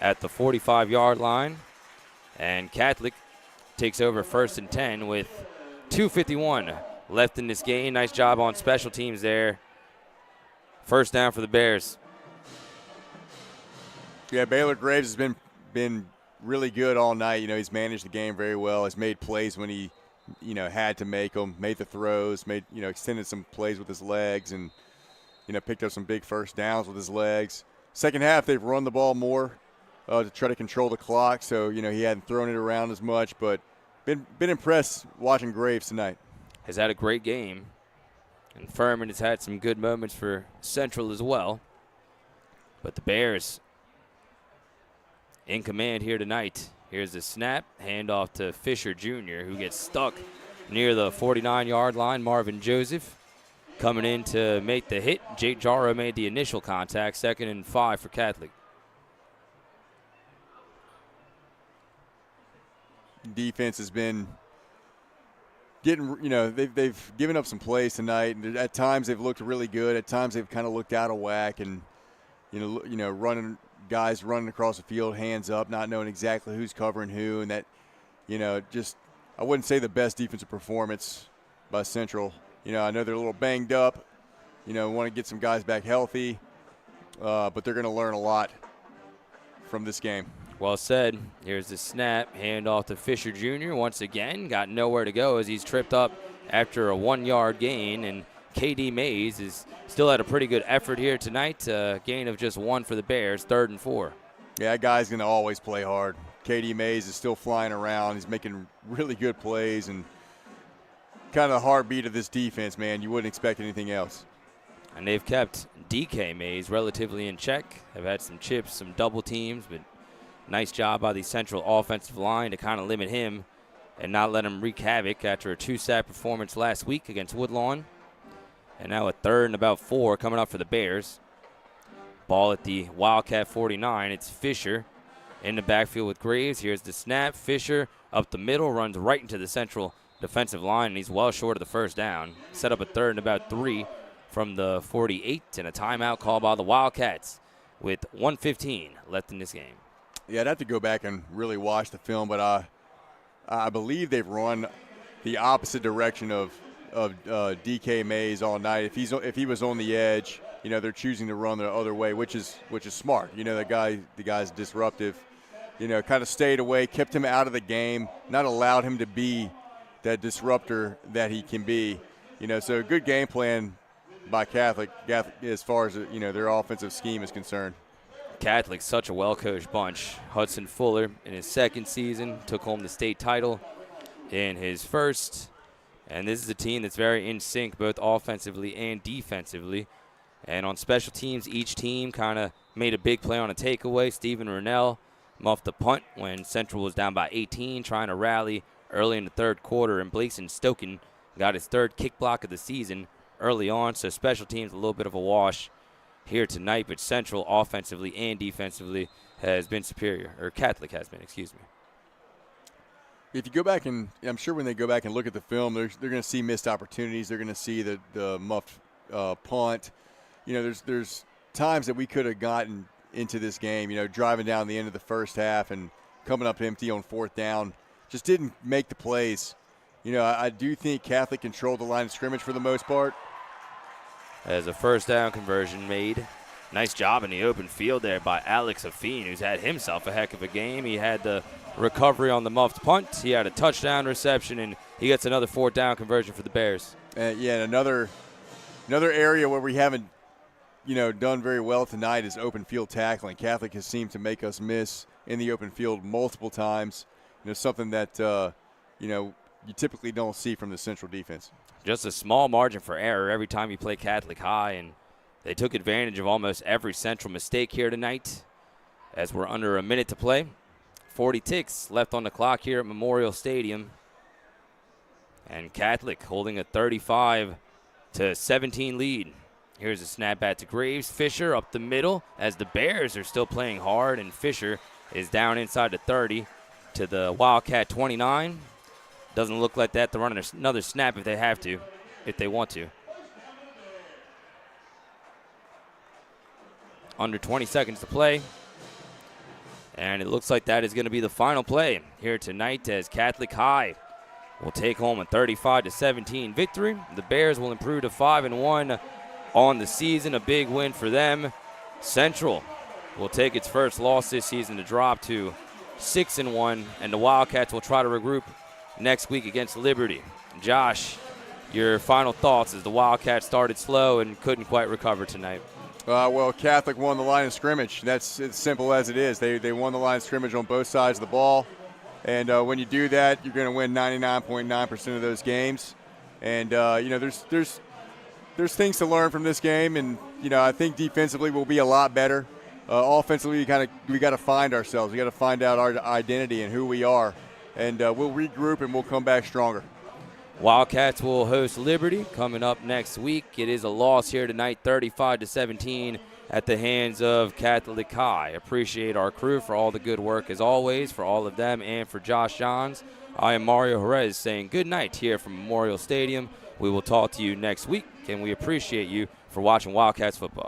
Speaker 6: at the 45-yard line. And Catholic takes over 1st and 10 with 2:51 left in this game. Nice job on special teams there. First down for the Bears.
Speaker 9: Yeah, Baylor Graves has been really good all night. He's managed the game very well. Has made plays when he, had to make them. Made the throws. Made, extended some plays with his legs, and picked up some big first downs with his legs. Second half, they've run the ball more to try to control the clock. So he hadn't thrown it around as much, but been impressed watching Graves tonight.
Speaker 6: Has had a great game. And Furman has had some good moments for Central as well. But the Bears in command here tonight. Here's the snap. Handoff to Fisher Jr., who gets stuck near the 49-yard line. Marvin Joseph coming in to make the hit. Jake Jarrow made the initial contact. 2nd and 5 for Catholic.
Speaker 9: Defense has been getting, they've given up some plays tonight, and at times they've looked really good. At times they've kind of looked out of whack, and running guys running across the field, hands up, not knowing exactly who's covering who, and that, just I wouldn't say the best defensive performance by Central. I know they're a little banged up. Want to get some guys back healthy, but they're going to learn a lot from this game.
Speaker 6: Well said. Here's the snap. Handoff to Fisher Jr. once again. Got nowhere to go as he's tripped up after a 1-yard gain. And K.D. Mays is still had a pretty good effort here tonight. Gain of just 1 for the Bears, 3rd and 4.
Speaker 9: Yeah, that guy's going to always play hard. K.D. Mays is still flying around. He's making really good plays. And kind of the heartbeat of this defense, man. You wouldn't expect anything else.
Speaker 6: And they've kept DK Mays relatively in check. They've had some chips, some double teams, but nice job by the Central offensive line to kind of limit him and not let him wreak havoc after a 2-sack performance last week against Woodlawn. And now a 3rd and about 4 coming up for the Bears. Ball at the Wildcat 49. It's Fisher in the backfield with Graves. Here's the snap. Fisher up the middle, runs right into the Central defensive line, and he's well short of the first down. Set up a 3rd and about 3 from the 48, and a timeout called by the Wildcats with 1:15 left in this game.
Speaker 9: Yeah, I'd have to go back and really watch the film, but I believe they've run the opposite direction of DK Mays all night. If he was on the edge, you know, they're choosing to run the other way, which is smart. You know, the guy's disruptive. You know, kind of stayed away, kept him out of the game, not allowed him to be that disruptor that he can be. You know, so good game plan by Catholic as far as, you know, their offensive scheme is concerned.
Speaker 6: Catholic, such a well-coached bunch. Hudson Fuller, in his 2nd season, took home the state title in his 1st. And this is a team that's very in sync, both offensively and defensively. And on special teams, each team kind of made a big play on a takeaway. Stephen Rennell muffed the punt when Central was down by 18, trying to rally early in the 3rd quarter. And Blakeson Stoken got his 3rd kick block of the season early on. So special teams, a little bit of a wash here tonight. But Central, offensively and defensively, has been superior. Or Catholic has been, excuse me.
Speaker 9: If you go back, and I'm sure when they go back and look at the film, they're going to see missed opportunities. They're going to see the muffed punt. You know, there's times that we could have gotten into this game, you know, driving down the end of the first half and coming up empty on 4th down. Just didn't make the plays. You know, I do think Catholic controlled the line of scrimmage for the most part.
Speaker 6: As a 1st down conversion made. Nice job in the open field there by Alex Affine, who's had himself a heck of a game. He had the recovery on the muffed punt. He had a touchdown reception, and he gets another 4th down conversion for the Bears.
Speaker 9: Yeah, another area where we haven't, you know, done very well tonight is open field tackling. Catholic has seemed to make us miss in the open field multiple times. You know, something that, you know, you typically don't see from the Central defense.
Speaker 6: Just a small margin for error every time you play Catholic high, and they took advantage of almost every Central mistake here tonight as we're under a minute to play. 40 ticks left on the clock here at Memorial Stadium. And Catholic holding a 35-17 lead. Here's a snap back to Graves. Fisher up the middle as the Bears are still playing hard, and Fisher is down inside the 30 to the Wildcat 29. Doesn't look like that. They're running another snap if they have to, if they want to. Under 20 seconds to play. And it looks like that is going to be the final play here tonight as Catholic High will take home a 35-17 victory. The Bears will improve to 5-1 on the season, a big win for them. Central will take its first loss this season to drop to 6-1, and the Wildcats will try to regroup next week against Liberty. Josh, your final thoughts as the Wildcats started slow and couldn't quite recover tonight.
Speaker 9: Well, Catholic won the line of scrimmage. That's as simple as it is. They won the line of scrimmage on both sides of the ball. And when you do that, you're going to win 99.9% of those games. And, you know, there's things to learn from this game. And, you know, I think defensively we'll be a lot better. Offensively, we got to find ourselves. We got to find out our identity and who we are. And we'll regroup and we'll come back stronger.
Speaker 6: Wildcats will host Liberty coming up next week. It is a loss here tonight, 35-17 at the hands of Catholic High. Appreciate our crew for all the good work as always, for all of them and for Josh Johns. I am Mario Jerez saying good night here from Memorial Stadium. We will talk to you next week, and we appreciate you for watching Wildcats football.